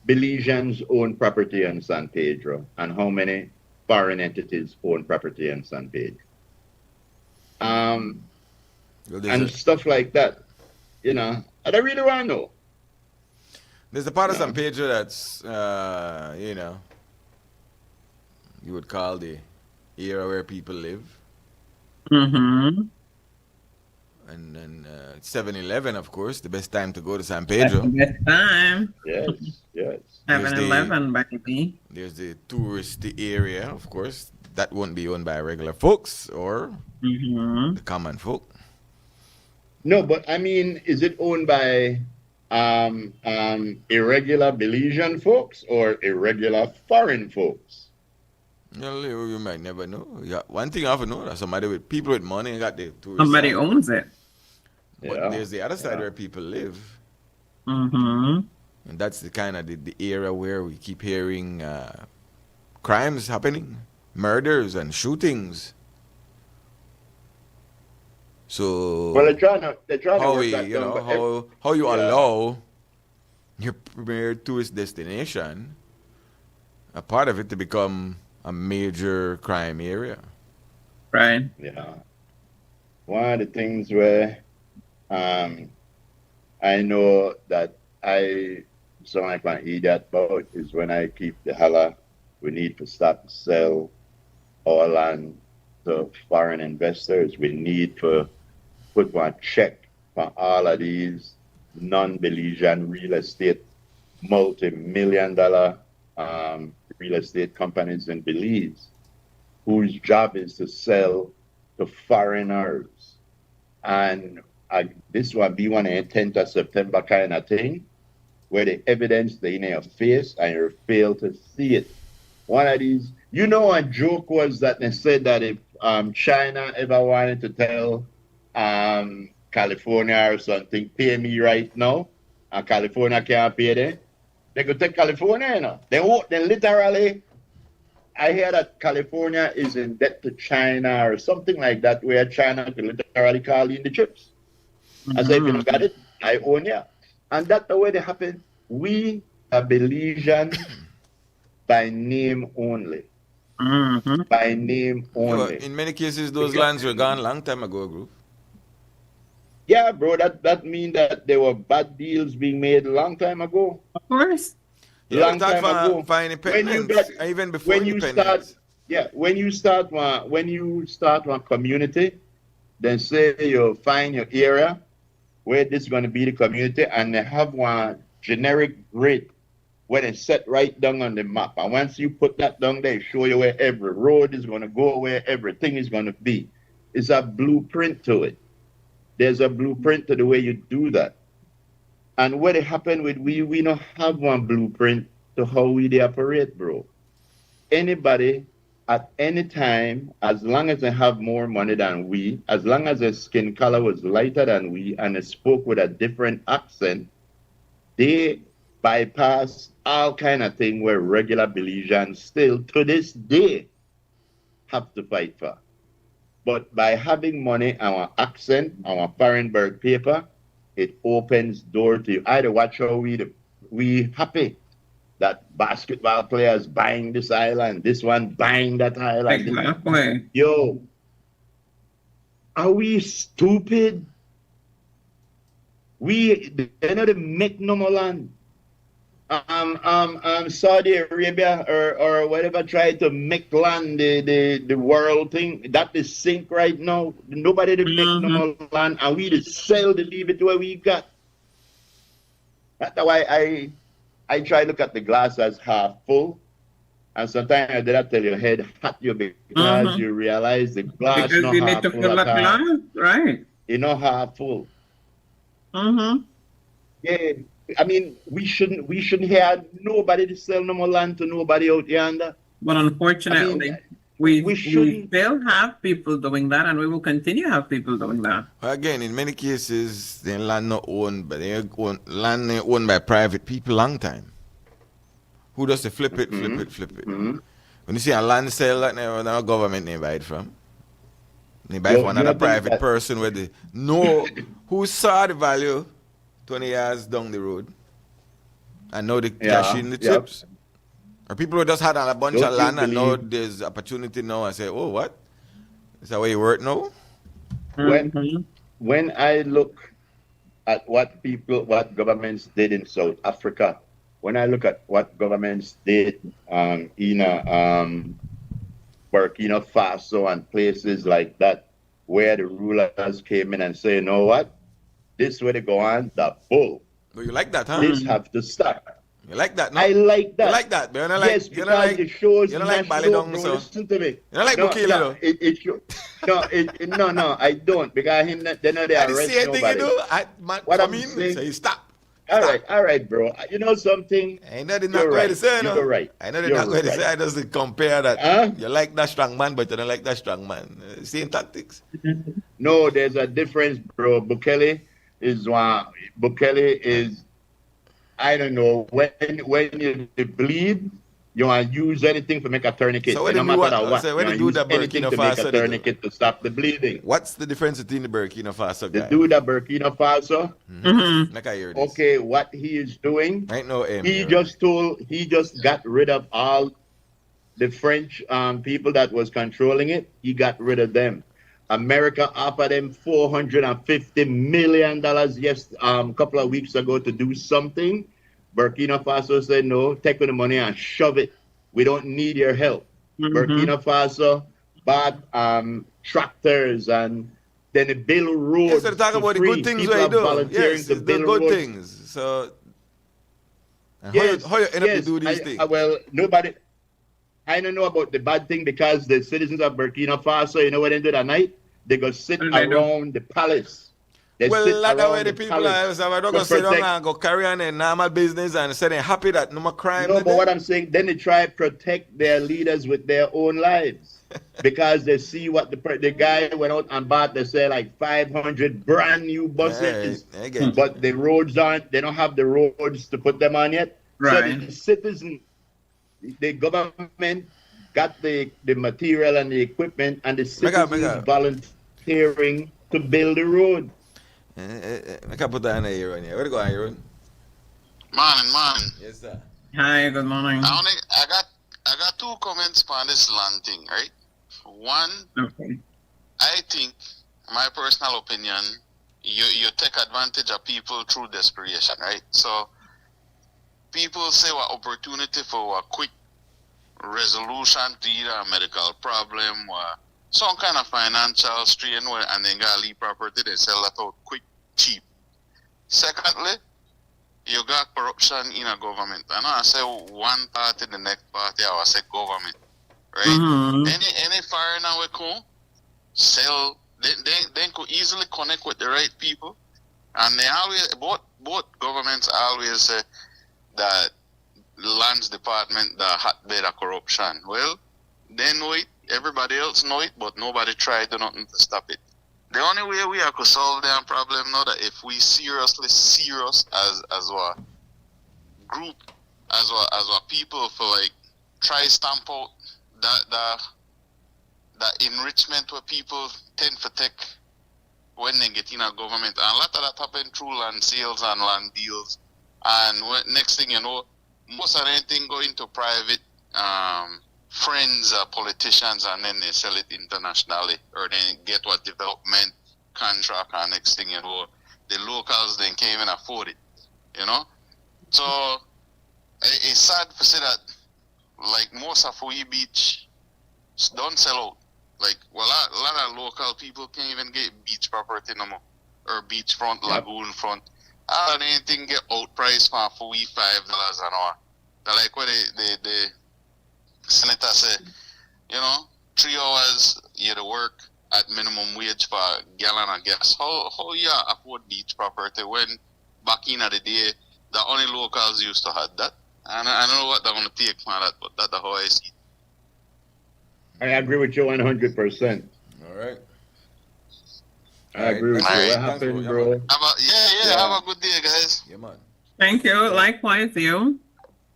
Belizeans own property in San Pedro and how many foreign entities own property in San Pedro. And stuff like that. I don't really want to know. There's a part of San Pedro that's, you would call the era where people live. Mm-hmm. And then 7-Eleven, of course, the best time to go to San Pedro. That's the best time. Yes. 7-Eleven, baby. There's the touristy area, of course. That won't be owned by regular folks or the common folk. No, but I mean, is it owned by irregular Belizean folks or irregular foreign folks? Well, you might never know. One thing I have to know that somebody with people with money got the tourist. Somebody owns it. But there's the other side where people live. Mm-hmm. And that's the kind of the era where we keep hearing crimes happening, murders and shootings. So Well, they're trying to how work we, that down, but how you allow your premier tourist destination, a part of it, to become a major crime area. Right. Yeah. One of the things where I know that I sound like an idiot about is when I keep the holla, we need to stop sell our land to foreign investors. We need to put one check for all of these non-Belizean real estate, multi-million dollar real estate companies in Belize, whose job is to sell to foreigners. And this will be one 10th of September kind of thing, where the evidence they in your face and you fail to see it. One of these, you know, a joke was that they said that if China ever wanted to tell California or something, pay me right now, and California can't pay them, they could take California, you know. They literally, I hear that California is in debt to China or something like that, where China could literally call in the chips. I say, if you don't got it, I own you. And that's the way they happen. We are Belizean by name only. By name only. In many cases, those lands were gone long time ago, group. Yeah, bro, that means that there were bad deals being made a long time ago. Of course. Yeah, Long time ago. For independence, even before when you independence. start, yeah, when you start one community, then say you find your area where this is going to be the community, and they have one generic grid where they set right down on the map. And once you put that down there, show you where every road is going to go, where everything is going to be. It's a blueprint to it. There's a blueprint to the way you do that. And what happened with we don't have one blueprint to how we operate, bro. Anybody at any time, as long as they have more money than we, as long as their skin color was lighter than we, and they spoke with a different accent, they bypass all kind of thing where regular Belizeans still, to this day, have to fight for. But by having money, our accent, our foreign bird paper, it opens door to you. Either watch how we happy that basketball players buying this island, this one buying that island. Exactly. Yo, are we stupid? They know they make no more land. Saudi Arabia or whatever try to make land the world thing. That is sink right now. Nobody to make no more land, and we just sell to leave it where we got. That's why I try to look at the glass as half full, and sometimes I did not tell your head hot you because you realize the glass because not you half need to full fill at that all. glass, right? It's not half full. Yeah, I mean we shouldn't have nobody to sell no more land to nobody out yonder. But unfortunately, we still have people doing that, and we will continue to have people doing that. Again, in many cases, the land not owned, but land owned by private people long time. Who does the flip it? When you see a land sale that no government they buy it from, they buy it from another private person where they know who saw the value 20 years down the road and now they cash in the chips. Or people who just had a bunch of land and now there's opportunity now and say, oh, what? Is that where you work now? When I look at what governments did in South Africa, when I look at what governments did in Burkina Faso and places like that, where the rulers came in and say, you know what? This way to go on, the bull. But you like that, huh? This have to stop. You like that, no? I like that. You like that, but you don't like, yes, because it shows you don't like national, Balidong, bro, so. listen to me. You don't like no, Bukele, no, though? no, I don't, because him, they know they I arrest see anything nobody. you do, What I'm I'm saying, say stop. All right, bro. You know something? I know they're not going to say, no. You're right. I know they're not going to say. I just compare that. You like that strong man, but you don't like that strong man. Same tactics. No, there's a difference, bro. Bukele is, I don't know, when you bleed, you want to use anything to make a tourniquet. So when no you do matter what, when you do the anything Burkina to make a Faso, tourniquet to stop the bleeding. What's the difference between the Burkina Faso guy? The dude at Burkina Faso. Like I hear this. Okay, what he is doing, I know him. he just got rid of all the French people that was controlling it. He got rid of them. America offered them $450 million a couple of weeks ago to do something. Burkina Faso said, no, take the money and shove it. We don't need your help. Burkina Faso bought tractors and then they build roads. Yes, so talk about the good things People we are do. volunteering Yes, to the build good roads. things. So, Yes, how you end up to do these things? Well, nobody. I don't know about the bad thing because the citizens of Burkina Faso, you know what they do that night? They go sit around the palace. They Well, sit like the way around the the people are, palace so I don't to go sit down protect. and go carry on their normal business and say they're happy that no more crime. No, but what I'm saying, then they try to protect their leaders with their own lives because they see what the guy went out and bought. They say like 500 brand new buses, but the roads aren't. They don't have the roads to put them on yet. Right. So the citizen, the government got the material and the equipment, and the citizens volunteering to build the road. I can put that in here on here. Where you go, Aaron? Morning. Yes, sir. Hi, good morning. I got two comments on this land thing, right? One, I think, my personal opinion, you take advantage of people through desperation, right? So people say what opportunity for a quick resolution to either a medical problem or some kind of financial strain where and then got leave property, they sell that out quick, cheap. Secondly, you got corruption in a government. I know I say one party, the next party, I say government. Right? Any foreigner we come, sell, they could easily connect with the right people. And they always, both governments always say that lands department the hotbed of corruption. Well, they know it, everybody else know it, but nobody tried to nothing to stop it. The only way we are to solve their problem now that if we serious as a group, as a people for like try stamp out that enrichment where people tend to take when they get in a government. And a lot of that happen through land sales and land deals. And next thing you know, most of anything go into private friends, politicians, and then they sell it internationally, or they get what development contract, and next thing you know, the locals then can't even afford it, you know. So it's sad to say that, like most of we beach don't sell out. Like, well, a lot of local people can't even get beach property no more, or beachfront, lagoon front. All anything get outpriced for we $5 an hour. They're like what the senator say, you know, 3 hours you to work at minimum wage for a gallon of gas. How you afford beach property when back in the day the only locals used to have that? And I don't know what they're gonna take from that, but that's how I see it. I agree with you 100%. All right. I agree with you. What happened, bro? Have a good day, guys. Yeah, man. Thank you. Likewise, you.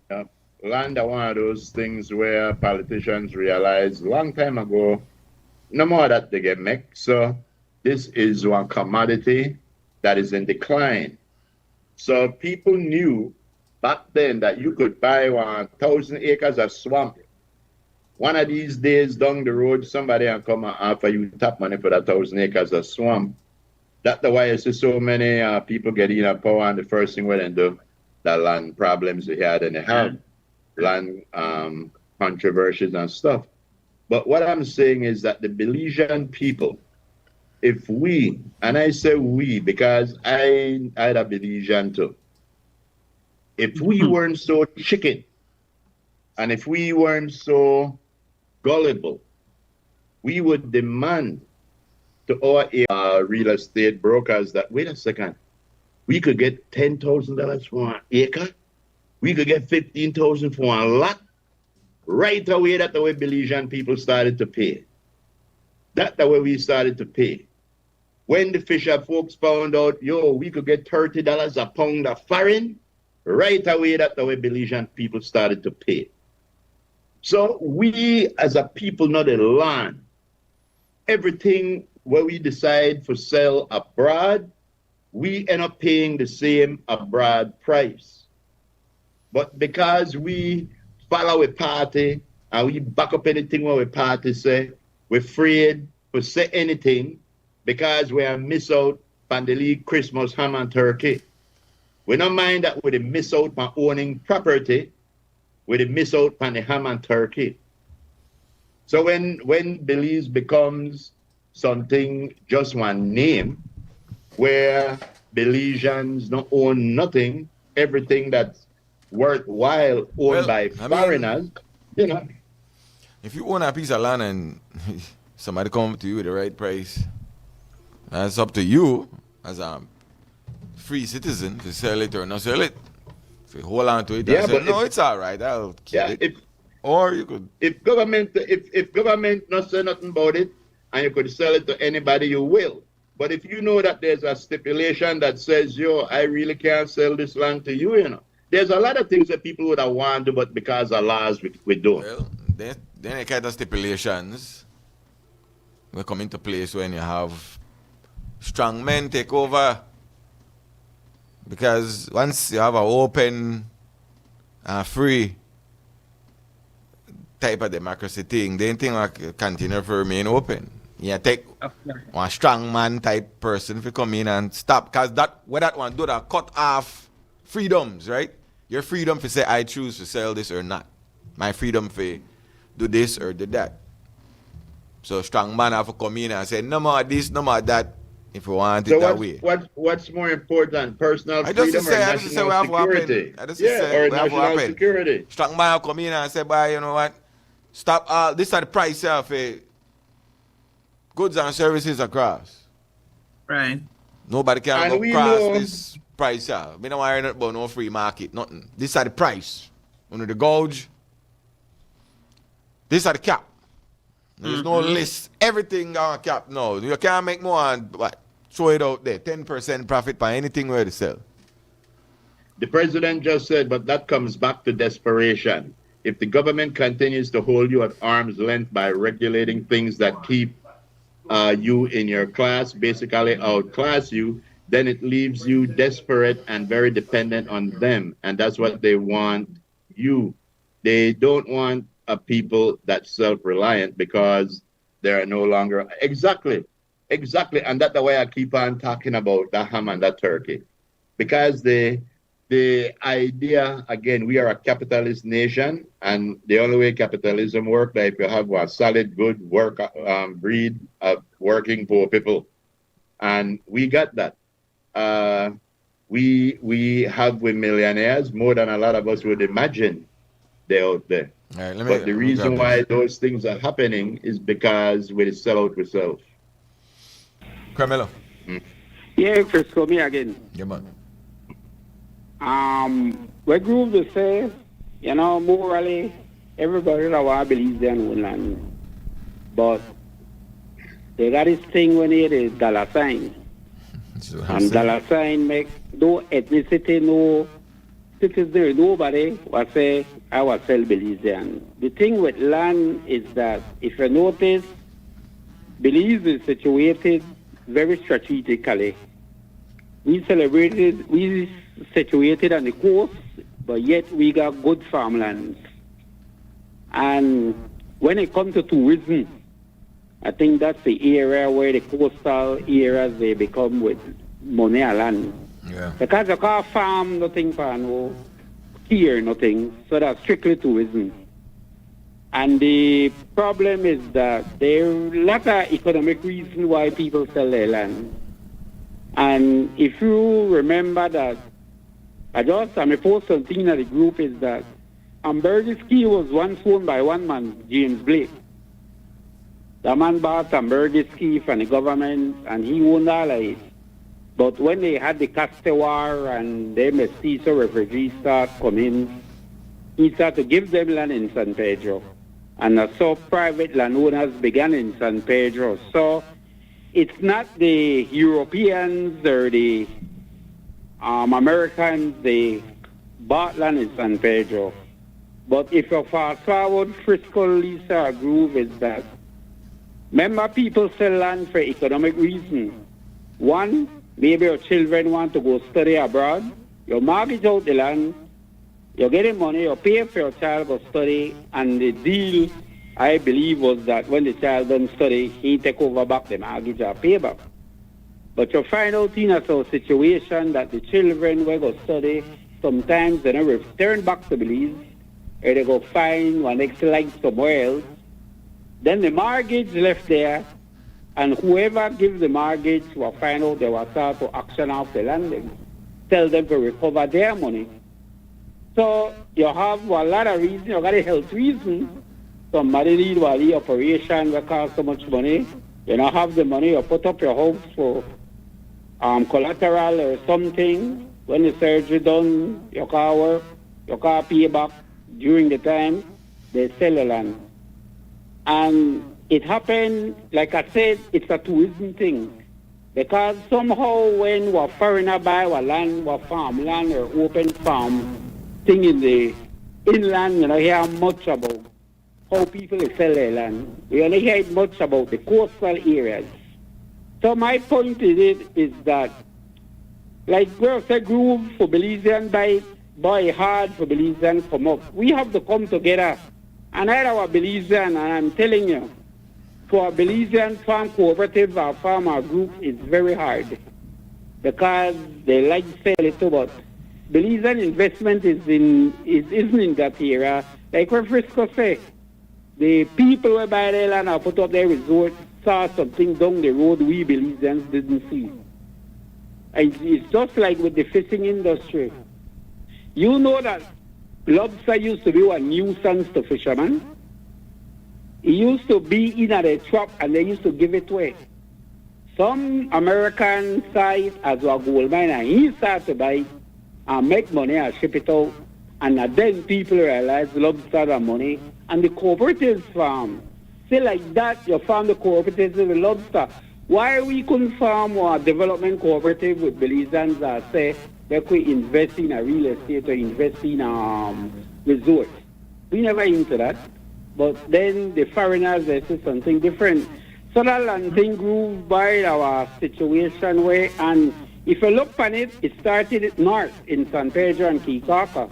Yeah. Land are one of those things where politicians realize long time ago, no more that they get make. So this is one commodity that is in decline. So people knew back then that you could buy 1,000 acres of swamp. One of these days down the road, somebody will come and offer you top money for that 1,000 acres of swamp. That's why you see so many people getting in power, and the first thing when they do, the land problems they had, and they have land controversies and stuff. But what I'm saying is that the Belizean people, if we, and I say we because I'm a Belizean too, if we weren't so chicken, and if we weren't so gullible, we would demand to our real estate brokers that, wait a second, we could get $10,000 for an acre. We could get $15,000 for a lot. Right away, that's the way Belizean people started to pay. That's the way we started to pay. When the Fisher folks found out, we could get $30 a pound of foreign, right away, that's the way Belizean people started to pay. So we as a people know the land. Everything where we decide for sell abroad, we end up paying the same abroad price. But because we follow a party and we back up anything what a party say, we're afraid to say anything because we are miss out on the league Christmas ham and turkey. We don't mind that we miss out on owning property, we miss out on the ham and turkey. So when Belize becomes something, just one name, where Belizeans don't own nothing, everything that's worthwhile owned by foreigners, you know. If you own a piece of land and somebody come to you with the right price, that's up to you as a free citizen to sell it or not sell it. If you hold on to it and say, no, it's all right, I'll keep it. Or you could... If government not say nothing about it, and you could sell it to anybody, you will. But if you know that there's a stipulation that says, yo, I really can't sell this land to you, you know. There's a lot of things that people would have wanted, but because of laws, we don't. Well, then the kind of stipulations will come into place when you have strong men take over. Because once you have an open and free type of democracy thing, then thing will continue to remain open. You take one strong man type person to come in and stop. Because what that one do, that cut off freedoms, right? Your freedom to say, I choose to sell this or not. My freedom to do this or do that. So strong man have to come in and say, no more this, no more that, if you want it that way. What's more important, personal freedom or national security? Or national security. Strong man come in and say, boy, you know what? Stop all, this is the price of goods and services across. Right. Nobody can go across this price. We don't worry about no free market, nothing. This is the price. Under the gauge, this is the cap. There's no list. Everything on a cap. No, you can't make more and what? Throw it out there. 10% profit by anything where to sell. The president just said, but that comes back to desperation. If the government continues to hold you at arm's length by regulating things that keep you in your class, basically outclass you, then it leaves you desperate and very dependent on them. And that's what they want you. They don't want a people that's self-reliant because they are no longer... Exactly. And that's the way I keep on talking about that ham and that turkey. Because the idea, again, we are a capitalist nation, and the only way capitalism works is if you have a solid, good breed of working poor people. And we got that. We have with millionaires more than a lot of us would imagine they're out there. Right, but the reason why those things are happening is because we sell out ourselves. Carmelo. Yeah, Frisco, me again. Yeah, man. We grew to say, you know, morally, everybody that want to believe they own land. But they got this thing when it is dollar sign. And dollar sign make no ethnicity, no citizen, nobody will say, I will sell Belizean. The thing with land is that, if you notice, Belize is situated very strategically. We situated on the coast, but yet we got good farmlands. And when it comes to tourism, I think that's the area where the coastal areas, they become with money and land. Yeah. Because you can't farm nothing for no here, nothing. So that's strictly tourism. And the problem is that there are a lot of economic reasons why people sell their land. And if you remember that, my post something in the group is that Ambergis was once owned by one man, James Blake. The man bought Ambergis from the government and he owned all of it. But when they had the Casta War and the Mestizo refugees start coming, he started to give them land in San Pedro. And so private landowners began in San Pedro. So it's not the Europeans or the Americans, they bought land in San Pedro. But if you fast forward, Frisco, Lisa, Groove is that, remember, people sell land for economic reasons. One, maybe your children want to go study abroad. You mortgage out the land, you get the money, you pay for your child to study, and the deal I believe was that when the child done study, he take over back the mortgage or pay back. But you find out in a situation that the children will go study, sometimes they never return back to Belize, or they go find one next life somewhere else. Then the mortgage left there, and whoever gives the mortgage will find out they will start to action off the landing, tell them to recover their money. So you have a lot of reasons, you got a health reason. Somebody need the operation that cost so much money. You don't have the money, you put up your house for collateral or something. When the surgery done, your car work, your car pay back during the time, they sell the land. And it happened, like I said, it's a tourism thing. Because somehow when a foreigner buy a land, a farmland or open farm thing in the inland, you don't hear much about how people sell their land. We only hear much about the coastal areas. So my point is that, like where I groove for Belizean buy hard for Belizean come up. We have to come together. And I our Belizean, and I'm telling you, for a Belizean farm cooperative or farmer group, it's very hard because they like to sell it too, but Belizean investment isn't in that area. Like what Frisco say, the people who buy their land or put up their resort saw something down the road we Belizeans didn't see. It's just like with the fishing industry. You know that lobster used to be a nuisance to fishermen. It used to be in a trap and they used to give it away. Some American side as a gold mine and he started to buy it and make money and ship it out. And then people realize lobster are money. And the cooperatives farm. Say like that, you farm the cooperatives with lobster. Why we couldn't farm a development cooperative with Belizeans that say they could invest in a real estate or invest in resorts? We never into that. But then the foreigners, they say something different. So that land thing grew by our situation way. And if you look on it, it started north in San Pedro and Kikaka.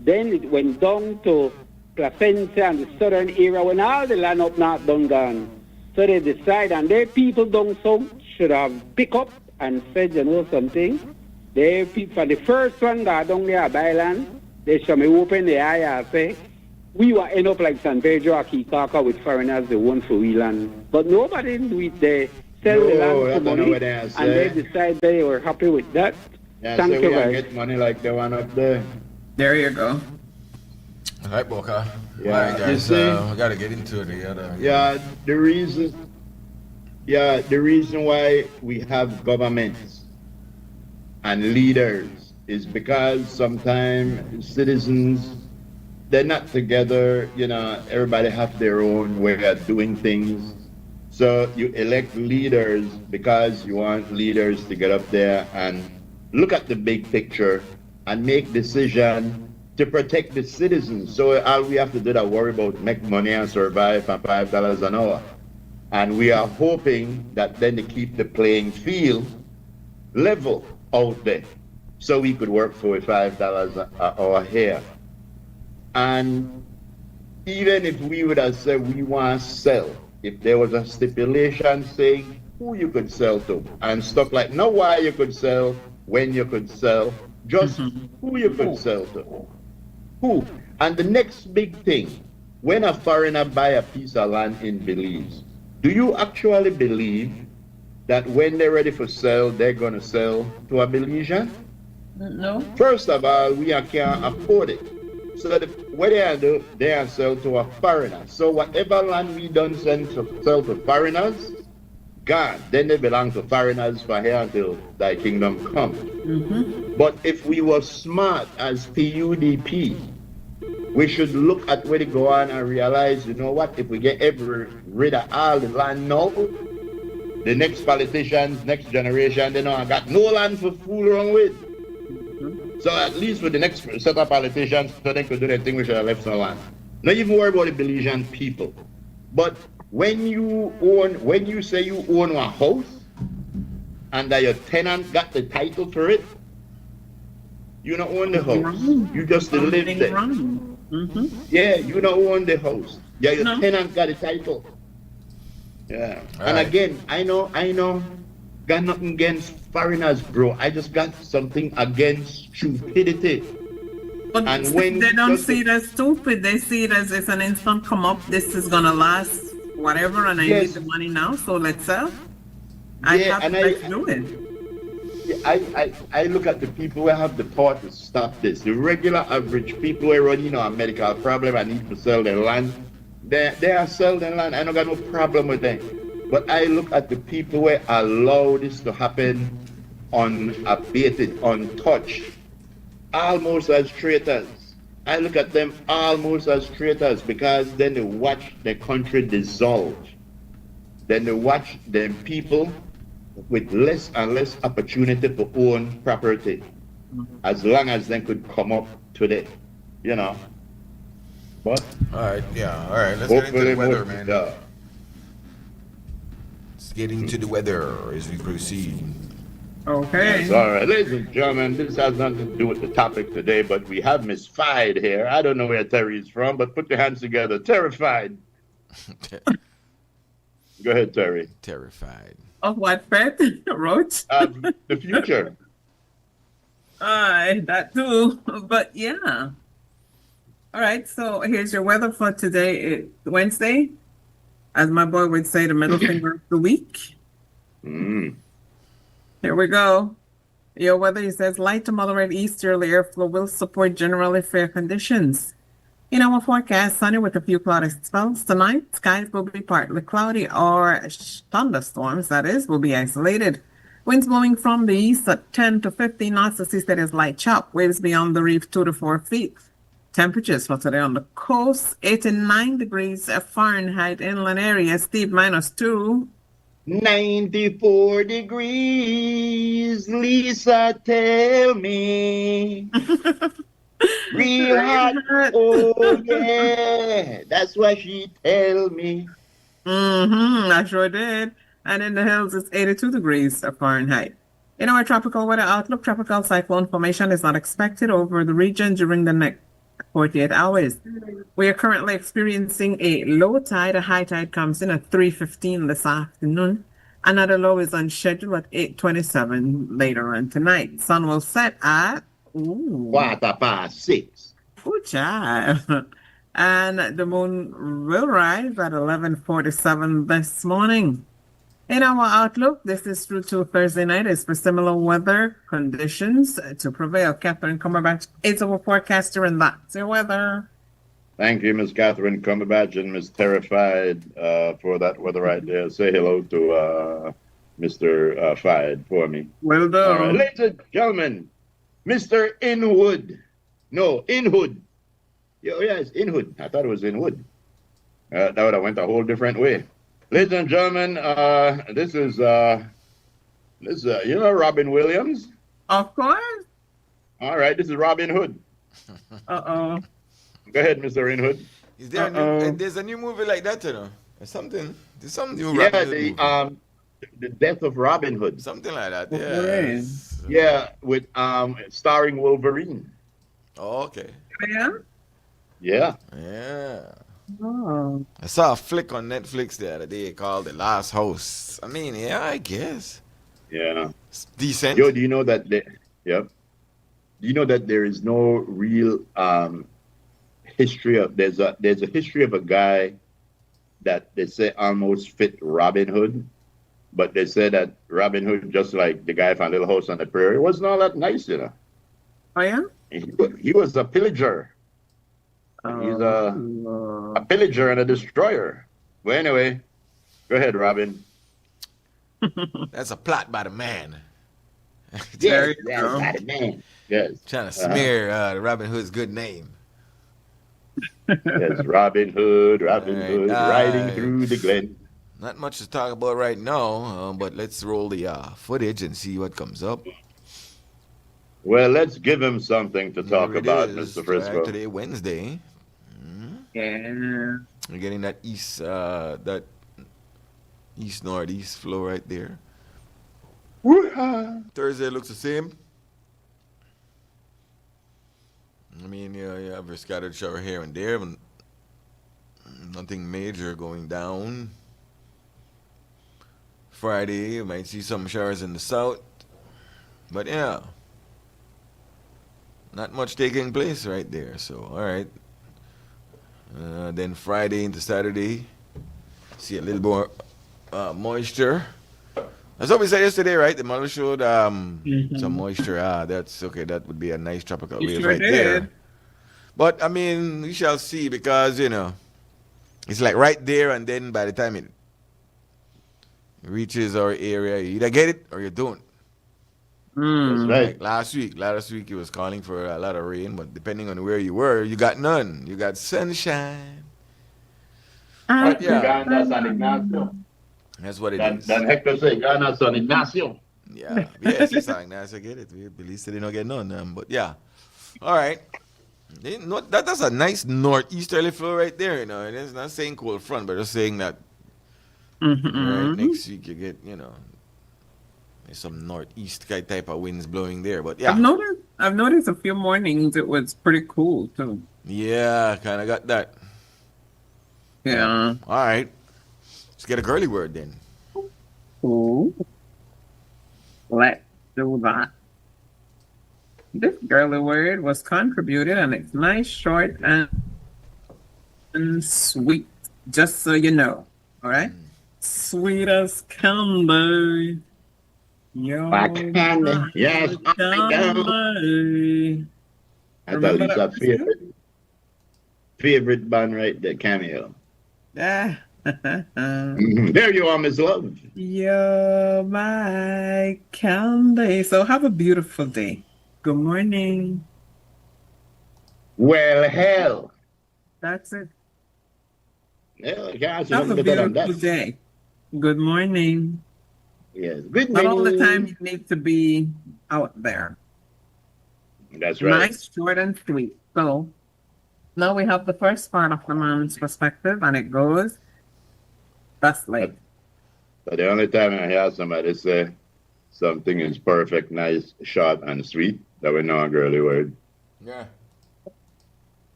Then it went down to Placencia and the southern area when all the land up north done gone. So they decide, and their people down south should have picked up and said, you know something, they for the first one that down there buy land, they should me open the eye and say, we will end up like San Pedro or Kikaka with foreigners, they want for we land. But nobody do it. They sell the land for money, and they decide they were happy with that. Yeah, Thank so you we don't very get money like the one up there. There you go. All right, Boca. Yeah, All right, guys. you see? We got to get into the other. The reason why we have governments and leaders is because sometimes citizens, they're not together, everybody have their own way of doing things. So you elect leaders because you want leaders to get up there and look at the big picture and make decisions to protect the citizens. So all we have to do is worry about make money and survive for $5 an hour. And we are hoping that then they keep the playing field level out there so we could work for $5 an hour here. And even if we would have said we want to sell, if there was a stipulation saying who you could sell to and stuff like, not why you could sell, when you could sell, just who you could sell to. Who? And the next big thing, when a foreigner buy a piece of land in Belize, do you actually believe that when they're ready for sale, they're going to sell to a Belizean? No. First of all, we can't afford it. So what they do, they sell to a foreigner. So whatever land we don't sell to foreigners, gone. Then they belong to foreigners for here until thy kingdom come. But if we were smart as PUDP, we should look at where they go on and realize, you know what, if we get rid of all the land now, the next politicians, next generation, they know I got no land for fool around with. So at least with the next set of politicians, so they could do their thing, we should have left some land. Not even worry about the Belizean people. But when you say you own a house and that your tenant got the title for it, you don't own the house. You just live there. Yeah, you don't own the house. Yeah, your No. tenant got a title. Yeah. All And right. again, I know, got nothing against foreigners, bro. I just got something against stupidity. But And see, they when don't just see it as stupid. They see it as it's an instant come up. This is gonna last whatever, and I need yes, the money now. So let's sell. I yeah, have and let's do it. I look at the people who have the power to stop this. The regular average people who run, a medical problem and need to sell their land, they are selling their land. I don't got no problem with them. But I look at the people who allow this to happen unabated, untouched, almost as traitors. I look at them almost as traitors because then they watch the country dissolve. Then they watch them people with less and less opportunity to own property, as long as they could come up today, But all right, yeah, all right. Let's get into the weather, man. Let's get into the weather as we proceed. Okay. Yes, all right, ladies and gentlemen, this has nothing to do with the topic today, but we have Miss Fide here. I don't know where Terry is from, but put your hands together. Terrified. Go ahead, Terry. Terrified. Of what, Fred? Roach? The future. That too. But yeah. All right. So here's your weather for today. It's Wednesday. As my boy would say, the middle finger of the week. Here we go. Your weather, he says, light to moderate easterly airflow will support generally fair conditions. In our forecast, sunny with a few cloudy spells tonight. Skies will be partly cloudy or thunderstorms, that is, will be isolated. Winds blowing from the east at 10 to 15 knots. The seastead is light chop. Waves beyond the reef 2 to 4 feet. Temperatures for today on the coast, 89 degrees Fahrenheit inland area. Steve, -2. 94 degrees, Lisa, tell me. Real hot, oh yeah, that's what she tell me. I sure did. And in the hills, it's 82 degrees Fahrenheit. In our tropical weather outlook, tropical cyclone formation is not expected over the region during the next 48 hours. We are currently experiencing a low tide. A high tide comes in at 3:15 this afternoon. Another low is on schedule at 8:27 later on tonight. Sun will set at 6. Good job. And the moon will rise at 11:47 this morning. In our outlook, this is through to Thursday night, is for similar weather conditions to prevail. Catherine Cumberbatch is our forecaster, and that's your weather. Thank you, Miss Catherine Cumberbatch and Miss Terrified for that weather right there. Say hello to Mr. Fide for me. Well done. All right, ladies and gentlemen, Mr. Inwood. No, Inhood. Yes, Inhood. I thought it was Inwood. That would have went a whole different way. Ladies and gentlemen, this is Robin Williams. Of course. All right, this is Robin Hood. Uh-oh. Go ahead, Mr. Inhood. Is there there's a new movie like that, Or something? There's some new Yeah, Robin Hood movie. the Death of Robin Hood. Something like that. Yeah. Yeah, with starring Wolverine. Oh, okay. Yeah. Yeah. Yeah. Oh. I saw a flick on Netflix the other day called The Last House. I mean, yeah, I guess. Yeah. It's decent. Yo, do you know that? Do you know that there is no real history of there's a history of a guy that they say almost fit Robin Hood, but they say that Robin Hood, just like the guy from Little House on the Prairie, wasn't all that nice, Oh yeah. He was a pillager. He's a pillager and a destroyer. Well, anyway, go ahead, Robin. That's a plot by the man. Yes, by the man. Yes. Trying to smear Robin Hood's good name. Yes, Robin Hood, riding through the glen. Not much to talk about right now, but let's roll the footage and see what comes up. Well, let's give him something to talk about, Mr. Frisco. Today, Wednesday. Yeah. We're getting that east northeast flow right there. Thursday looks the same. I mean, you have a scattered shower here and there, but Nothing major going down. Friday, you might see some showers in the south. But yeah, not much taking place right there. So, all right. Then Friday into Saturday, see a little more moisture. That's what we said yesterday, right? The model showed some moisture. That's okay. That would be a nice tropical You wave sure right did. there. But I mean, we shall see because it's like right there, and then by the time it reaches our area, you either get it or you don't. That's right. Like last week it was calling for a lot of rain, but depending on where you were, you got none. You got sunshine. But yeah, that's what it is. Dan Hector say, Ghana San Ignacio. Yeah, yes, it's San Ignacio. I get it. We believe they don't get none. But yeah, all right. That's a nice northeasterly flow right there. And it's not saying cold front, but just saying that right next week you get there's some northeast type of winds blowing there. But yeah, I've noticed a few mornings it was pretty cool too. Yeah, kind of got that. Yeah. All right. Let's get a girly word then. Ooh. Let's do that. This girly word was contributed and it's nice, short, and sweet. Just so you know. All right? Sweet as candy. Yo, Candy. Yes. candy. I thought you said favorite band right there, Cameo. Yeah. There you are, Miss Love. You're my candy. So have a beautiful day. Good morning. Well, hell. That's it. Yeah, I can't Have a better than beautiful that. day. Good morning. Yes. Good Not all the morning. time you need to be out there. That's right. Nice, short, and sweet. So now we have the first part of the man's perspective, and it goes thusly. But the only time I hear somebody say something is perfect, nice, short, and sweet, that we know a girly word. Yeah.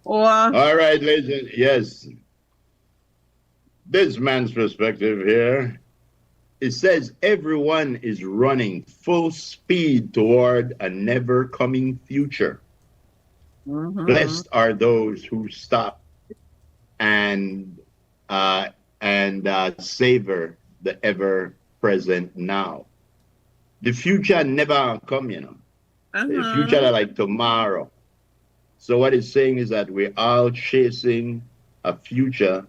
All right, ladies. Yes. This man's perspective here. It says everyone is running full speed toward a never coming future. Blessed are those who stop and savor the ever present now. The future never come, The future are like tomorrow. So what it's saying is that we're all chasing a future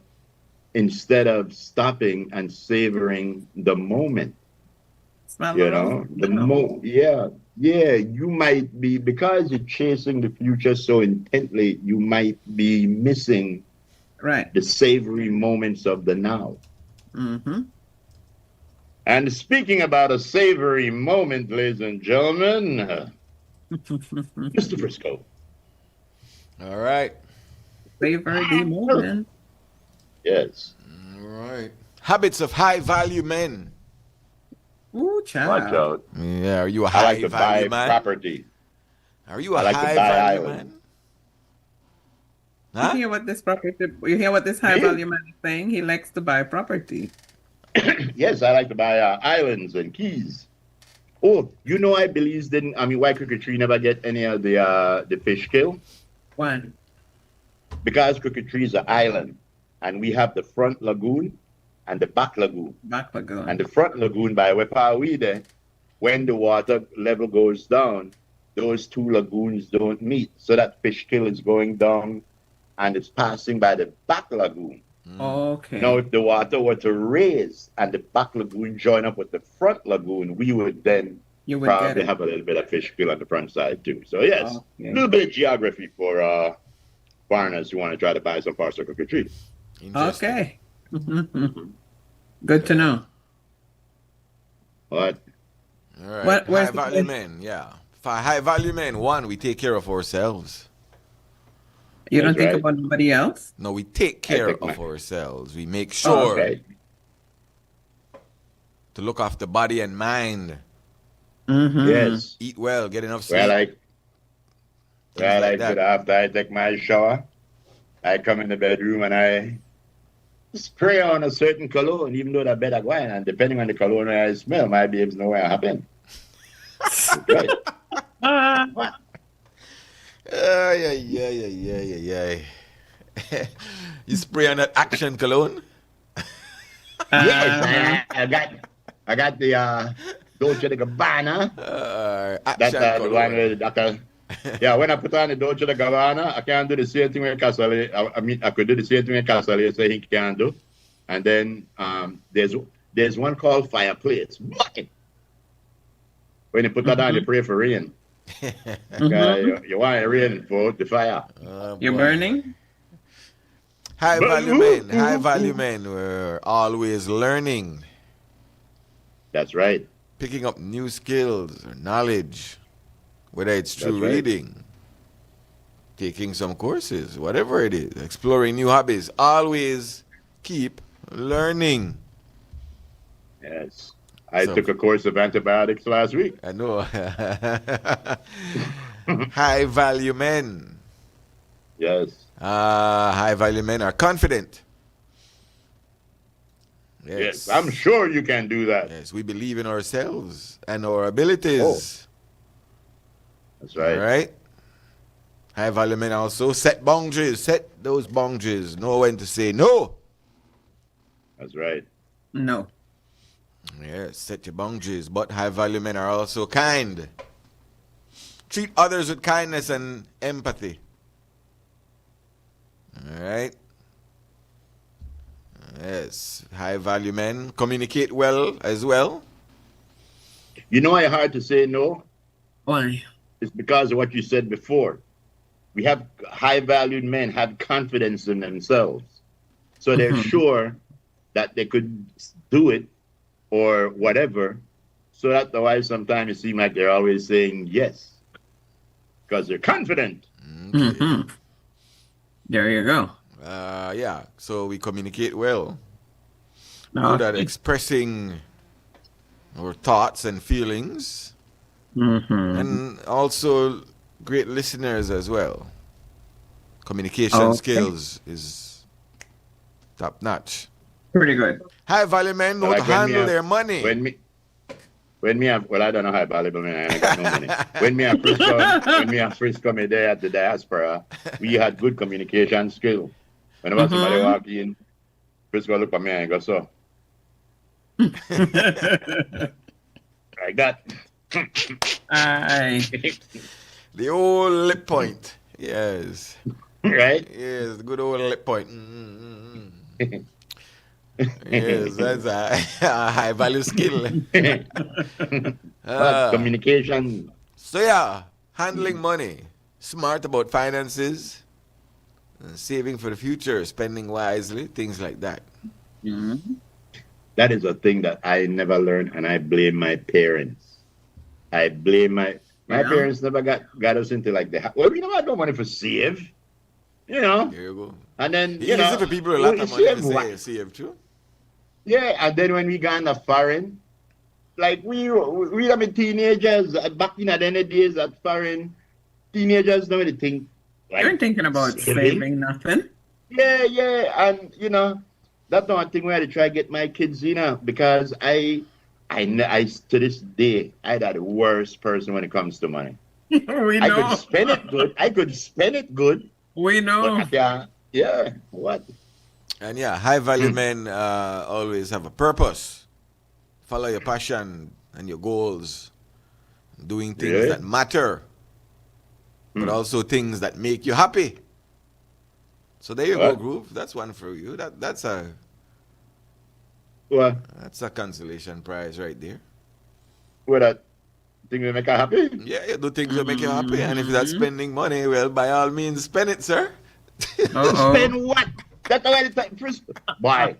instead of stopping and savoring the moment. You might be, because you're chasing the future so intently, you might be missing the savory moments of the now. And speaking about a savory moment, ladies and gentlemen, Mr. Frisco. All right. Savory moment. Yes. All right. Habits of high value men. Ooh, child. Watch out. Yeah, are you a I high like to value buy man? property. Are you a I like high to buy value island. man? You hear what this high value man is saying? He likes to buy property. Yes, I like to buy islands and keys. Oh, I Belize didn't. Why Crooked Tree never get any of the fish kill? Why? Because Crooked Tree is an island, and we have the front lagoon and the back lagoon. And the front lagoon, by Wepawi there, when the water level goes down, those two lagoons don't meet. So that fish kill is going down and it's passing by the back lagoon. Okay. Now, if the water were to raise and the back lagoon join up with the front lagoon, we would then probably have a little bit of fish kill on the front side too. So yes, a little bit of geography for foreigners who want to try to buy some parts of Crooked Tree. Okay. Good to know. What? All right. High value men, yeah. For high value men, one, we take care of ourselves. You don't think about nobody else? No, we take care of ourselves. We make sure to look after body and mind. Yes. Eat well, get enough sleep. After I take my shower, I come in the bedroom and I spray on a certain cologne, even though that bed I go in, and depending on the cologne I smell, my babes know where I happen. Right. Yeah. You spray on that action cologne? Yes, I got the Dolce & Gabbana. That's the one where the doctor. Yeah, when I put on the Dolce & Gabbana, I can't do the same thing with Casale. I could do the same thing with Casale, so he can't do. And then there's one called Fireplace. When you put that on, you pray for rain. You want rain for the fire. You're burning? High value men were always learning. That's right. Picking up new skills or knowledge, whether it's through That's right. reading, taking some courses, whatever it is, exploring new hobbies. Always keep learning. Yes. I took a course of antibiotics last week. I know. High value men. Yes. High value men are confident. Yes, I'm sure you can do that. Yes, we believe in ourselves and our abilities. Oh. That's right. All right. High value men also set boundaries. Set those boundaries. Know when to say no. That's right. No. Yes, set your boundaries. But high value men are also kind. Treat others with kindness and empathy. All right. Yes, high value men communicate well as well. You know why it's hard to say no? Why? It's because of what you said before. We have high valued men have confidence in themselves. So they're sure that they could do it or whatever. So that's why sometimes it seems like they're always saying yes. Because they're confident. Okay. There you go. Yeah, so we communicate well. No. Good at expressing our thoughts and feelings. And also great listeners as well. Communication skills is top notch. Pretty good. High value men know to handle their money. Well, I don't know high valuable men. I ain't got no money. When me and Frisco me there at the diaspora, we had good communication skills. Whenever somebody walk in, Frisco look at me and go so. Like that. The old lip point. Yes. Right? Yes, the good old lip point. Yes, that's a high value skill. Communication. So yeah, handling money, smart about finances, saving for the future, spending wisely, things like that. That is a thing that I never learned, and I blame my parents. I blame my parents never got us into like the well, we never had no money for save. You know. There you go. And then you know, for people with a lot of money to save too. Yeah, and then when we got in the foreign, like we have been teenagers back in the days at foreign, teenagers don't really think. Like, you're thinking about saving nothing. Yeah, and you know, that's the one thing where I try to get my kids, you know, because I to this day I'm the worst person when it comes to money. We know. I could spend it good. We know. But, yeah. What? And yeah, high value men always have a purpose. Follow your passion and your goals. Doing things that matter. But also things that make you happy. So there you go, Groove. That's one for you. That's a consolation prize right there. What that thing that make you happy? Yeah, you do things that make you happy. And if that's spending money, well, by all means, spend it, sir. Spend what? That's the way it's first. Why?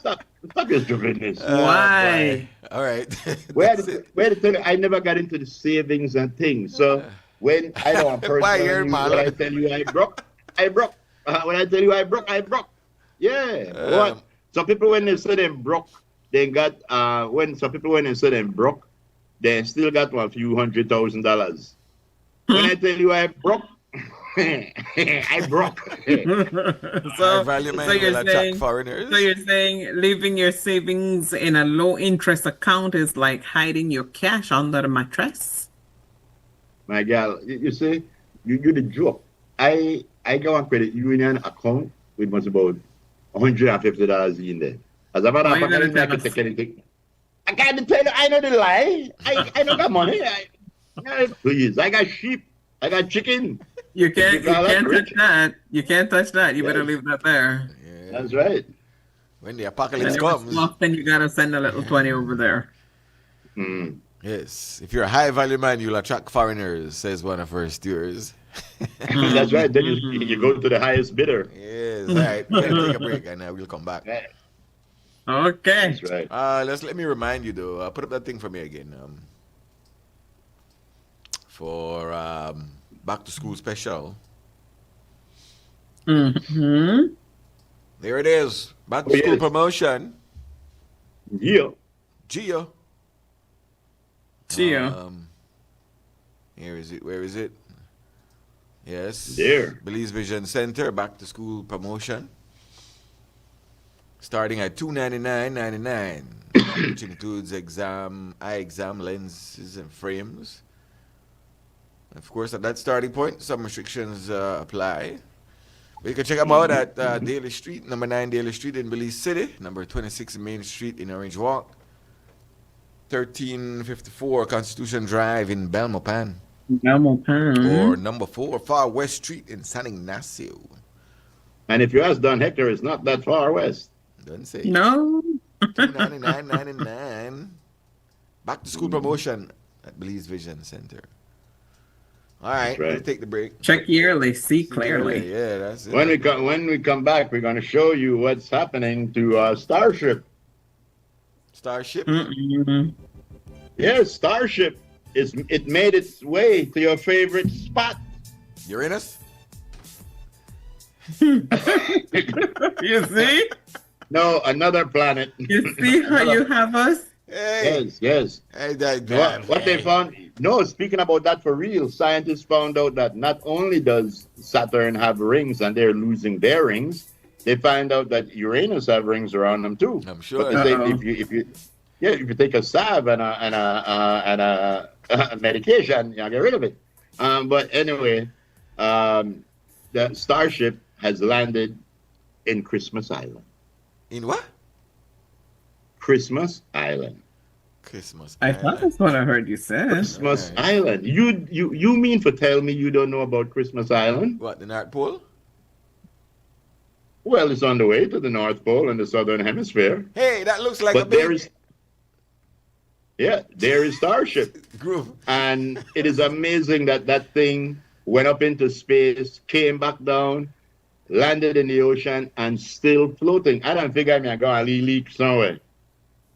Stop your stupidness. Why? All right. Where to tell you, I never got into the savings and things. So when I know a person, when I tell you I broke, I broke. When I tell you I broke, I broke. Yeah. What? Some people when they say they broke, they got when some people when they say they broke, they still got a few $100,000. When I tell you I broke, I broke. So, value man so you're will attract saying, foreigners. so you're saying leaving your savings in a low interest account is like hiding your cash under the mattress? My gal, you see, you the joke. I got one credit union account with was about $150 in there. As a matter Why of you fact, I gotta didn't tell take us? anything. I can't tell you, I know the lie. I don't got money. Please, I got sheep. I got chicken. You can't call that touch rich? that. You can't touch that. You better Yes. leave that there. That's right. When the And apocalypse if it's comes. lost, then you gotta send a little 20 over there. Yes. If you're a high value man, you'll attract foreigners, says one of our stewards. That's right. Then you go to the highest bidder. Yes. All right. We're going to take a break and we'll come back. Okay. That's right. Let me remind you though. Put up that thing for me again. For back to school special. Mm-hmm. There it is. Back to school promotion. Geo. Geo. Geo. Here is it. Where is it? Yes. There. Belize Vision Center back to school promotion. Starting at $299.99, which includes eye exam lenses and frames. Of course, at that starting point, some restrictions apply. But you can check them out at Daly Street, number 9 Daly Street in Belize City, number 26 Main Street in Orange Walk, 1354 Constitution Drive in Belmopan, or number 4 Far West Street in San Ignacio. And if you ask Don Hector, it's not that far west. Doesn't say. No. $299.99. Back to school promotion at Belize Vision Center. All right, right. we'll take the break. Check yearly, see clearly. Yeah, that's it. When we come back, we're going to show you what's happening to Starship. Starship? Yes, Starship. It made its way to your favorite spot. Uranus? You see? No, another planet. You see how you have us? Hey. Yes. Hey, what they found, no, speaking about that for real, scientists found out that not only does Saturn have rings and they're losing their rings, they find out that Uranus have rings around them too. I'm sure. But they say if you take a salve and a medication, you'll get rid of it. But anyway, the Starship has landed in Christmas Island. In what? Christmas Island. Christmas I Island. thought that's what I heard you say. Christmas Island. You mean to tell me you don't know about Christmas Island? What, the North Pole? Well, it's on the way to the North Pole in the Southern Hemisphere. Hey, that looks like But a big there is Starship. groove. And it is amazing that thing went up into space, came back down, landed in the ocean, and still floating. I don't figure I'm going to leak somewhere.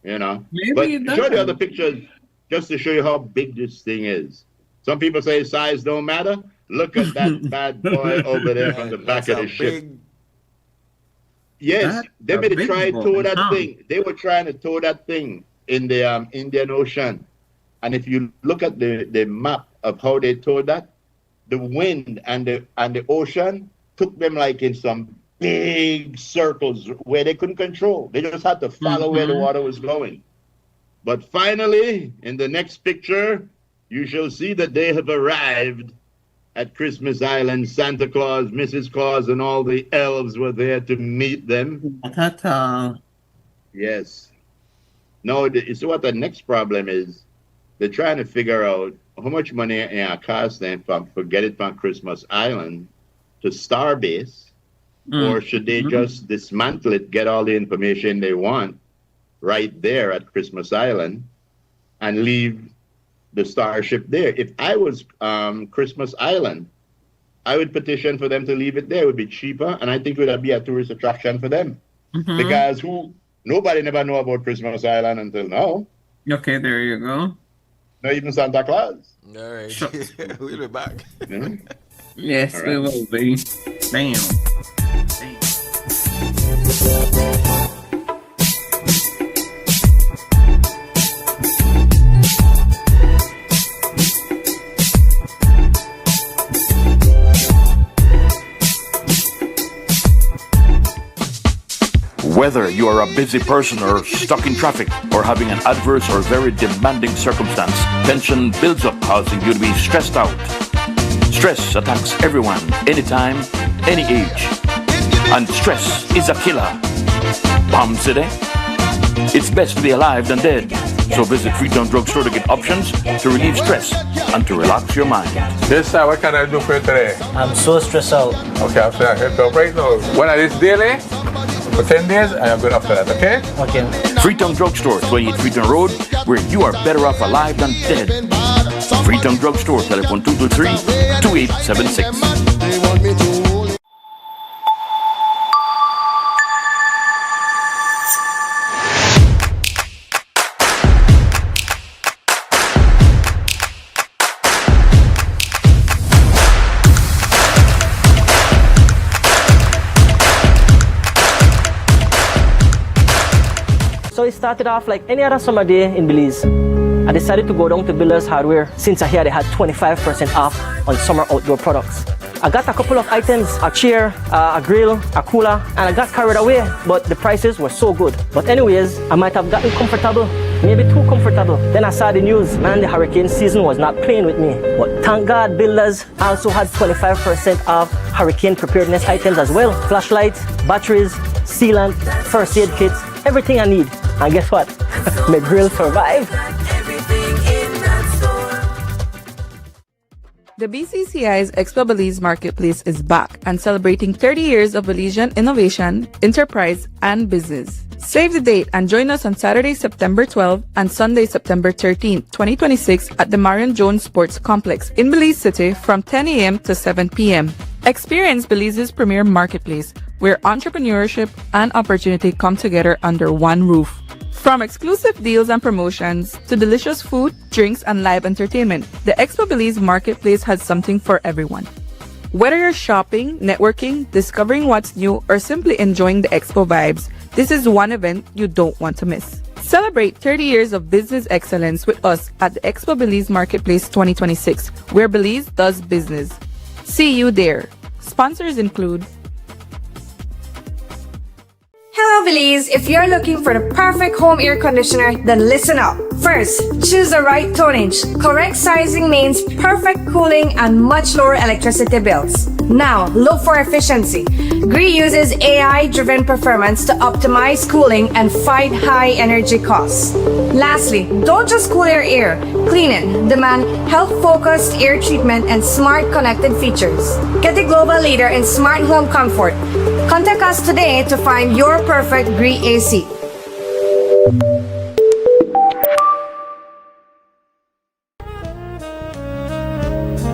You know? Maybe But it show the doesn't. other pictures just to show you how big this thing is. Some people say size don't matter. Look at that bad boy over there on the back of the ship. Yes, That's they a made a big try to boy, tow that huh? thing. They were trying to tow that thing in the Indian Ocean. And if you look at the map of how they towed that, the wind and the ocean took them like in some big circles where they couldn't control. They just had to follow where the water was going. But finally, in the next picture, you shall see that they have arrived at Christmas Island. Santa Claus, Mrs. Claus, and all the elves were there to meet them. Ta-ta. Yes. No, it's what the next problem is. They're trying to figure out how much money it costs them for get it from Christmas Island to Starbase, or should they just dismantle it, get all the information they want right there at Christmas Island, and leave the Starship there. If I was Christmas Island, I would petition for them to leave it there. It would be cheaper, and I think it would be a tourist attraction for them. Because nobody never know about Christmas Island until now. Okay, there you go. Not even Santa Claus. All right. We'll be back. Yes, All we right. will be. Damn. Whether you are a busy person or stuck in traffic or having an adverse or very demanding circumstance, tension builds up, causing you to be stressed out. Stress attacks everyone, anytime, any age. And stress is a killer. Palm City? It's best to be alive than dead. So visit Freetown Drugstore to get options to relieve stress and to relax your mind. Yes, sir. What can I do for you today? I'm so stressed out. Okay, I'm saying I can help right now. When I this daily, for 10 days, I am good after that, okay? Okay. Freetown Drugstore, 28 Freetown Road, where you are better off alive than dead. Freetown Drugstore, telephone 223-2876. So it started off like any other summer day in Belize. I decided to go down to Builders Hardware since I hear they had 25% off on summer outdoor products. I got a couple of items, a chair, a grill, a cooler, and I got carried away, but the prices were so good. But anyways, I might have gotten comfortable, maybe too comfortable. Then I saw the news, man, the hurricane season was not playing with me. But thank God Builders also had 25% off hurricane preparedness items as well. Flashlights, batteries, sealant, first aid kits, everything I need. And guess what? My grill survived. The BCCI's Expo Belize Marketplace is back and celebrating 30 years of Belizean innovation, enterprise, and business. Save the date and join us on Saturday, September 12 and Sunday, September 13, 2026 at the Marion Jones Sports Complex in Belize City from 10 a.m. to 7 p.m. Experience Belize's premier marketplace where entrepreneurship and opportunity come together under one roof. From exclusive deals and promotions to delicious food, drinks, and live entertainment, the Expo Belize Marketplace has something for everyone. Whether you're shopping, networking, discovering what's new, or simply enjoying the Expo vibes, this is one event you don't want to miss. Celebrate 30 years of business excellence with us at the Expo Belize Marketplace 2026, where Belize does business. See you there. Sponsors include Hello Belize, if you're looking for the perfect home air conditioner, then listen up. First, choose the right tonnage. Correct sizing means perfect cooling and much lower electricity bills. Now, look for efficiency. GREE uses AI-driven performance to optimize cooling and fight high energy costs. Lastly, don't just cool your air, clean it. Demand health-focused air treatment and smart connected features. Get the global leader in smart home comfort. Contact us today to find your perfect GREE AC.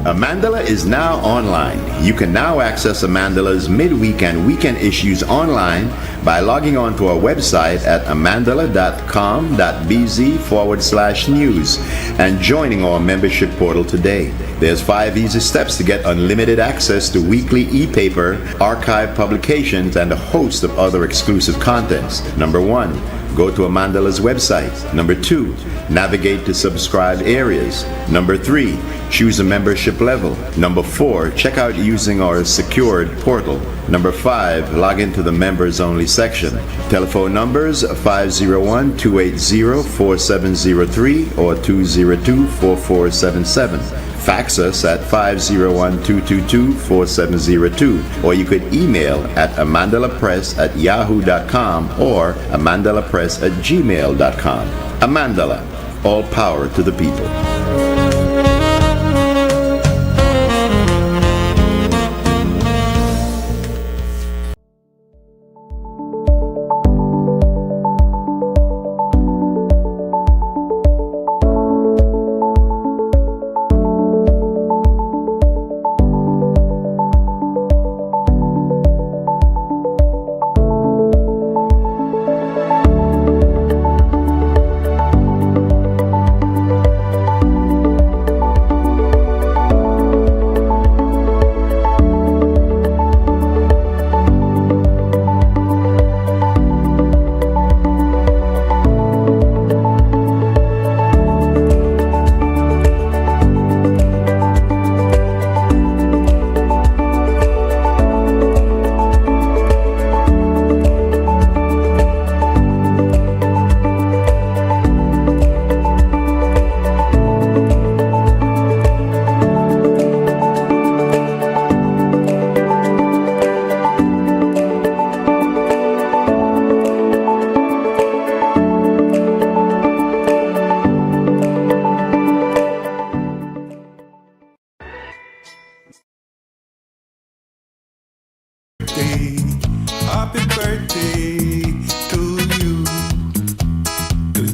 Amandala is now online. You can now access Amandala's midweek and weekend issues online by logging on to our website at amandala.com.bz/news and joining our membership portal today. There's 5 easy steps to get unlimited access to weekly e-paper, archive publications, and a host of other exclusive contents. Number 1, go to Amandala's website. Number 2, navigate to subscribed areas. Number 3, choose a membership level. Number 4, check out using our secured portal. Number 5, log into the members only section. Telephone numbers 501-280-4703 or 202-4477. Fax us at 501-222-4702, or you could email at amandalapress@yahoo.com or amandalapress@gmail.com. Amandala, all power to the people.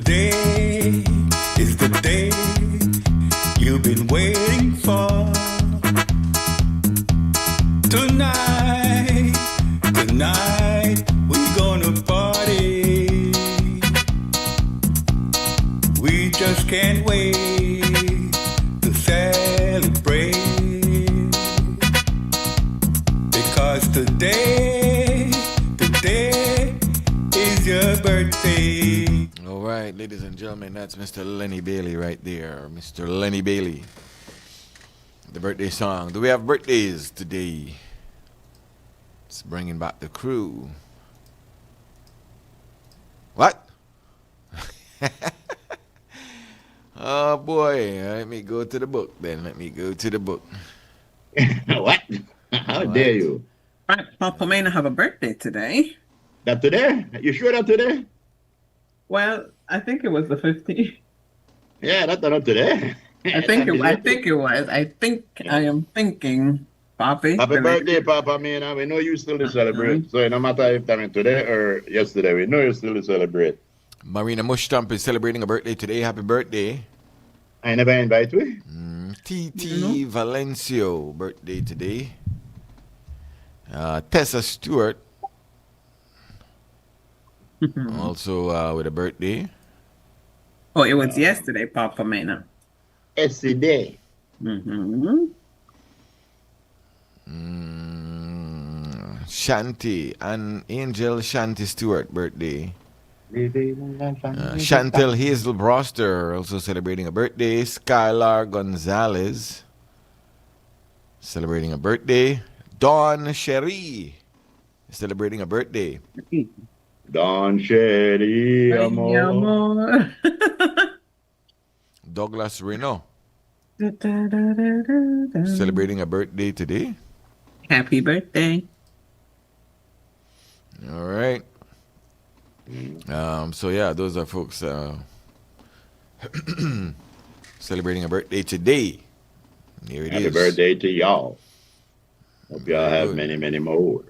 today is the day you've been waiting for. Tonight, we're gonna party. We just can't wait to celebrate. Because today is your birthday. All right, ladies and gentlemen, that's Mr. Lenny Bailey right there. Mr. Lenny Bailey. The birthday song. Do we have birthdays today? It's bringing back the crew. What? Oh boy, let me go to the book then. Let me go to the book. What? How dare you? Papa may not have a birthday today. That today? You sure that today? Well, I think it was the 15th. Yeah, that's not today. I think it was. I am thinking, Papi. Happy birthday, Papa. Man, we know you still to celebrate. So no matter if it's today or yesterday, we know you still to celebrate. Marina Mushtamp is celebrating a birthday today. Happy birthday. I never invite you. T.T. Valencio, birthday today. Tessa Stewart, also with a birthday. Oh, it was yesterday, Papa Mena. Yesterday. Shanti and Angel Shanti Stewart, birthday. Chantel Hazel Broster, also celebrating a birthday. Skylar Gonzalez, celebrating a birthday. Dawn Sherry, celebrating a birthday. Dawn Sherry, amor. Douglas Reno, celebrating a birthday today. Happy birthday. All right. So yeah, those are folks celebrating a birthday today. Here it is. Happy birthday to y'all. Hope y'all have many, many more.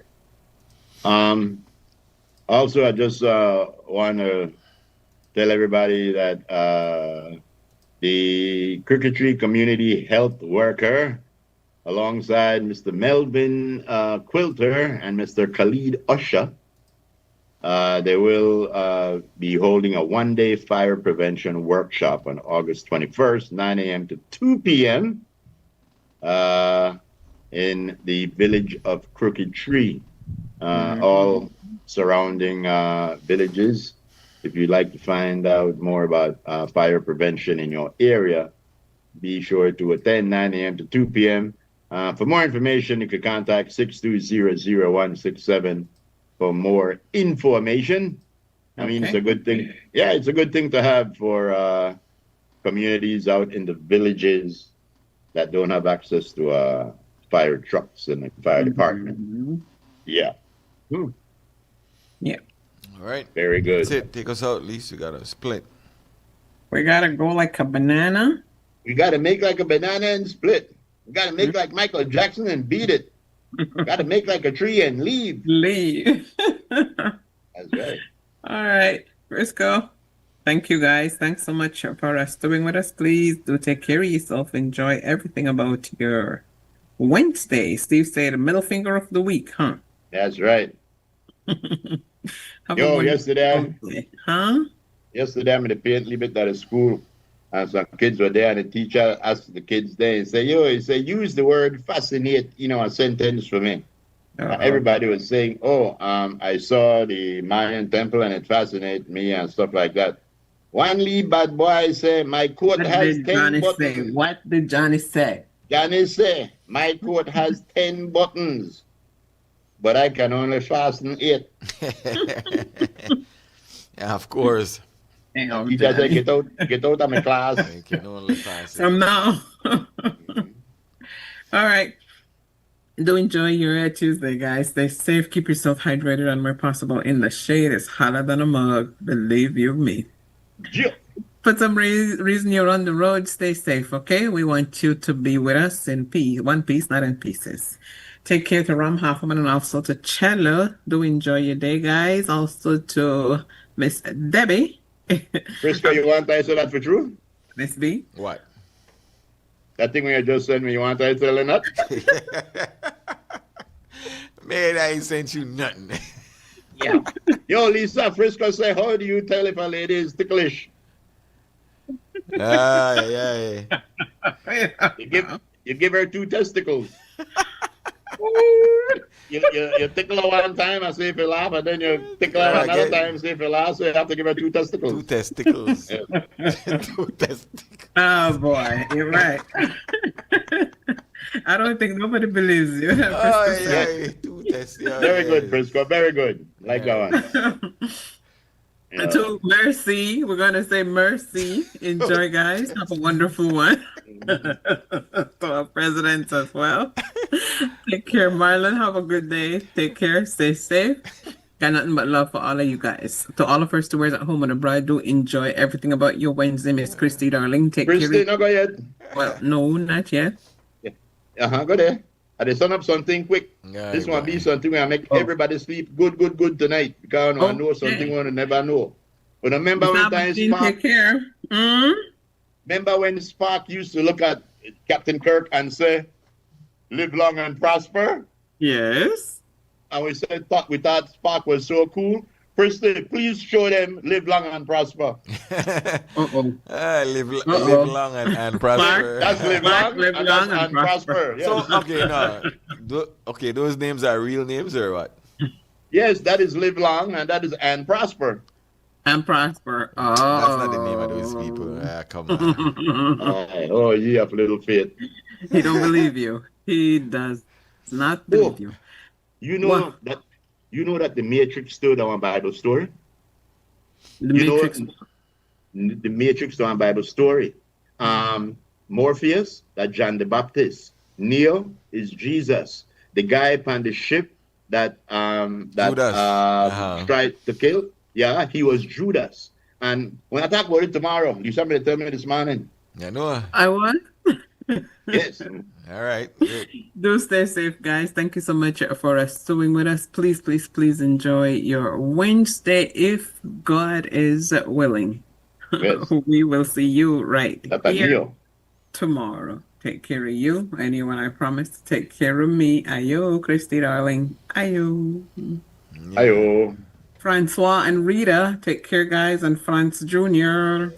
Also, I just want to tell everybody that the Cricketry Community Health Worker, alongside Mr. Melvin Quilter and Mr. Khalid Usher, they will be holding a one-day fire prevention workshop on August 21st, 9 a.m. to 2 p.m. In the village of Crooked Tree, all surrounding villages. If you'd like to find out more about fire prevention in your area, be sure to attend 9 a.m. to 2 p.m. For more information, you can contact 620-0167 for more information. I mean, it's a good thing. Yeah, it's a good thing to have for communities out in the villages that don't have access to fire trucks and the fire department. Yeah. Yeah. All right. Very good. That's it. Take us out, at least. You got to split. We got to go like a banana. We got to make like a banana and split. We got to make like Michael Jackson and beat it. Got to make like a tree and leave. That's right. All right, Frisco. Thank you, guys. Thanks so much for staying with us. Please do take care of yourself. Enjoy everything about your Wednesday. Steve said the middle finger of the week, huh? That's right. Yo, yesterday, yesterday I'm in the paint limit at the school, and some kids were there, and the teacher asked the kids there and say, he said, use the word fascinate, a sentence for me. Everybody was saying, I saw the Mayan temple and it fascinated me and stuff like that. One lead bad boy say, my coat has 10 buttons. What did Johnny say? Johnny say, my coat has 10 buttons, but I can only fasten 8. Yeah, of course. He just say, get out of my class. I can only fasten. From now. All right. Do enjoy your Tuesday, guys. Stay safe. Keep yourself hydrated and where possible in the shade. It's hotter than a mug. Believe you me. Yeah. For some reason you're on the road, stay safe, okay? We want you to be with us in peace. One piece, not in pieces. Take care to Ram Hoffman and also to Cello. Do enjoy your day, guys. Also to Miss Debbie Frisco, you want to say that for true? Miss B? What? That thing when you just sent me, you want to tell her that? Man, I ain't sent you nothing. Yeah. Yo, Lisa, Frisco say, how do you tell if a lady is ticklish? Yeah. You give her 2 testicles. you tickle her one time and see if you laugh, and then you tickle her another time and see if you laugh, so you have to give her 2 testicles. 2 testicles. Yeah. 2 testicles. Oh boy, you're right. I don't think nobody believes you. Yeah. 2 testicles. Very good, Frisco. Very good. Like that one. To Mercy, we're going to say Mercy. Enjoy, guys. Have a wonderful one. To our presidents as well. Take care, Marlon. Have a good day. Take care. Stay safe. Got nothing but love for all of you guys. To all of our stewards at home and abroad, do enjoy everything about your Wednesday, Miss Christy, darling. Take care. Christy, not go yet. Well, no, not yet. Go there. I just turn up something quick. Yeah, this one be something where I make everybody sleep good tonight. Because I know something one never know. But remember when time Spark... Take care. Remember when Spark used to look at Captain Kirk and say, live long and prosper? Yes. And we thought Spark was so cool. Firstly, please show them live long and prosper. Live long and prosper. That's live long and prosper. Yes. So, okay, no. Those names are real names or what? Yes, that is live long and prosper. And prosper. Oh. That's not the name of those people. Come on. You have little faith. He don't believe you. He does not believe you. You know that the Matrix stood on Bible story? The Matrix stood on Bible story. Morpheus, that John the Baptist. Neo is Jesus. The guy upon the ship that tried to kill, he was Judas. And when I talk about it tomorrow, you somebody tell me this morning. Yeah, no. I won. Yes. All right. Do stay safe, guys. Thank you so much for stewing with us. Please, please, please enjoy your Wednesday if God is willing. Yes. We will see you right here tomorrow. Take care of you. Anyone I promise to take care of me. Ayo, Christy, darling. Ayo. Ayo. Francois and Rita, take care, guys. And Franz Jr.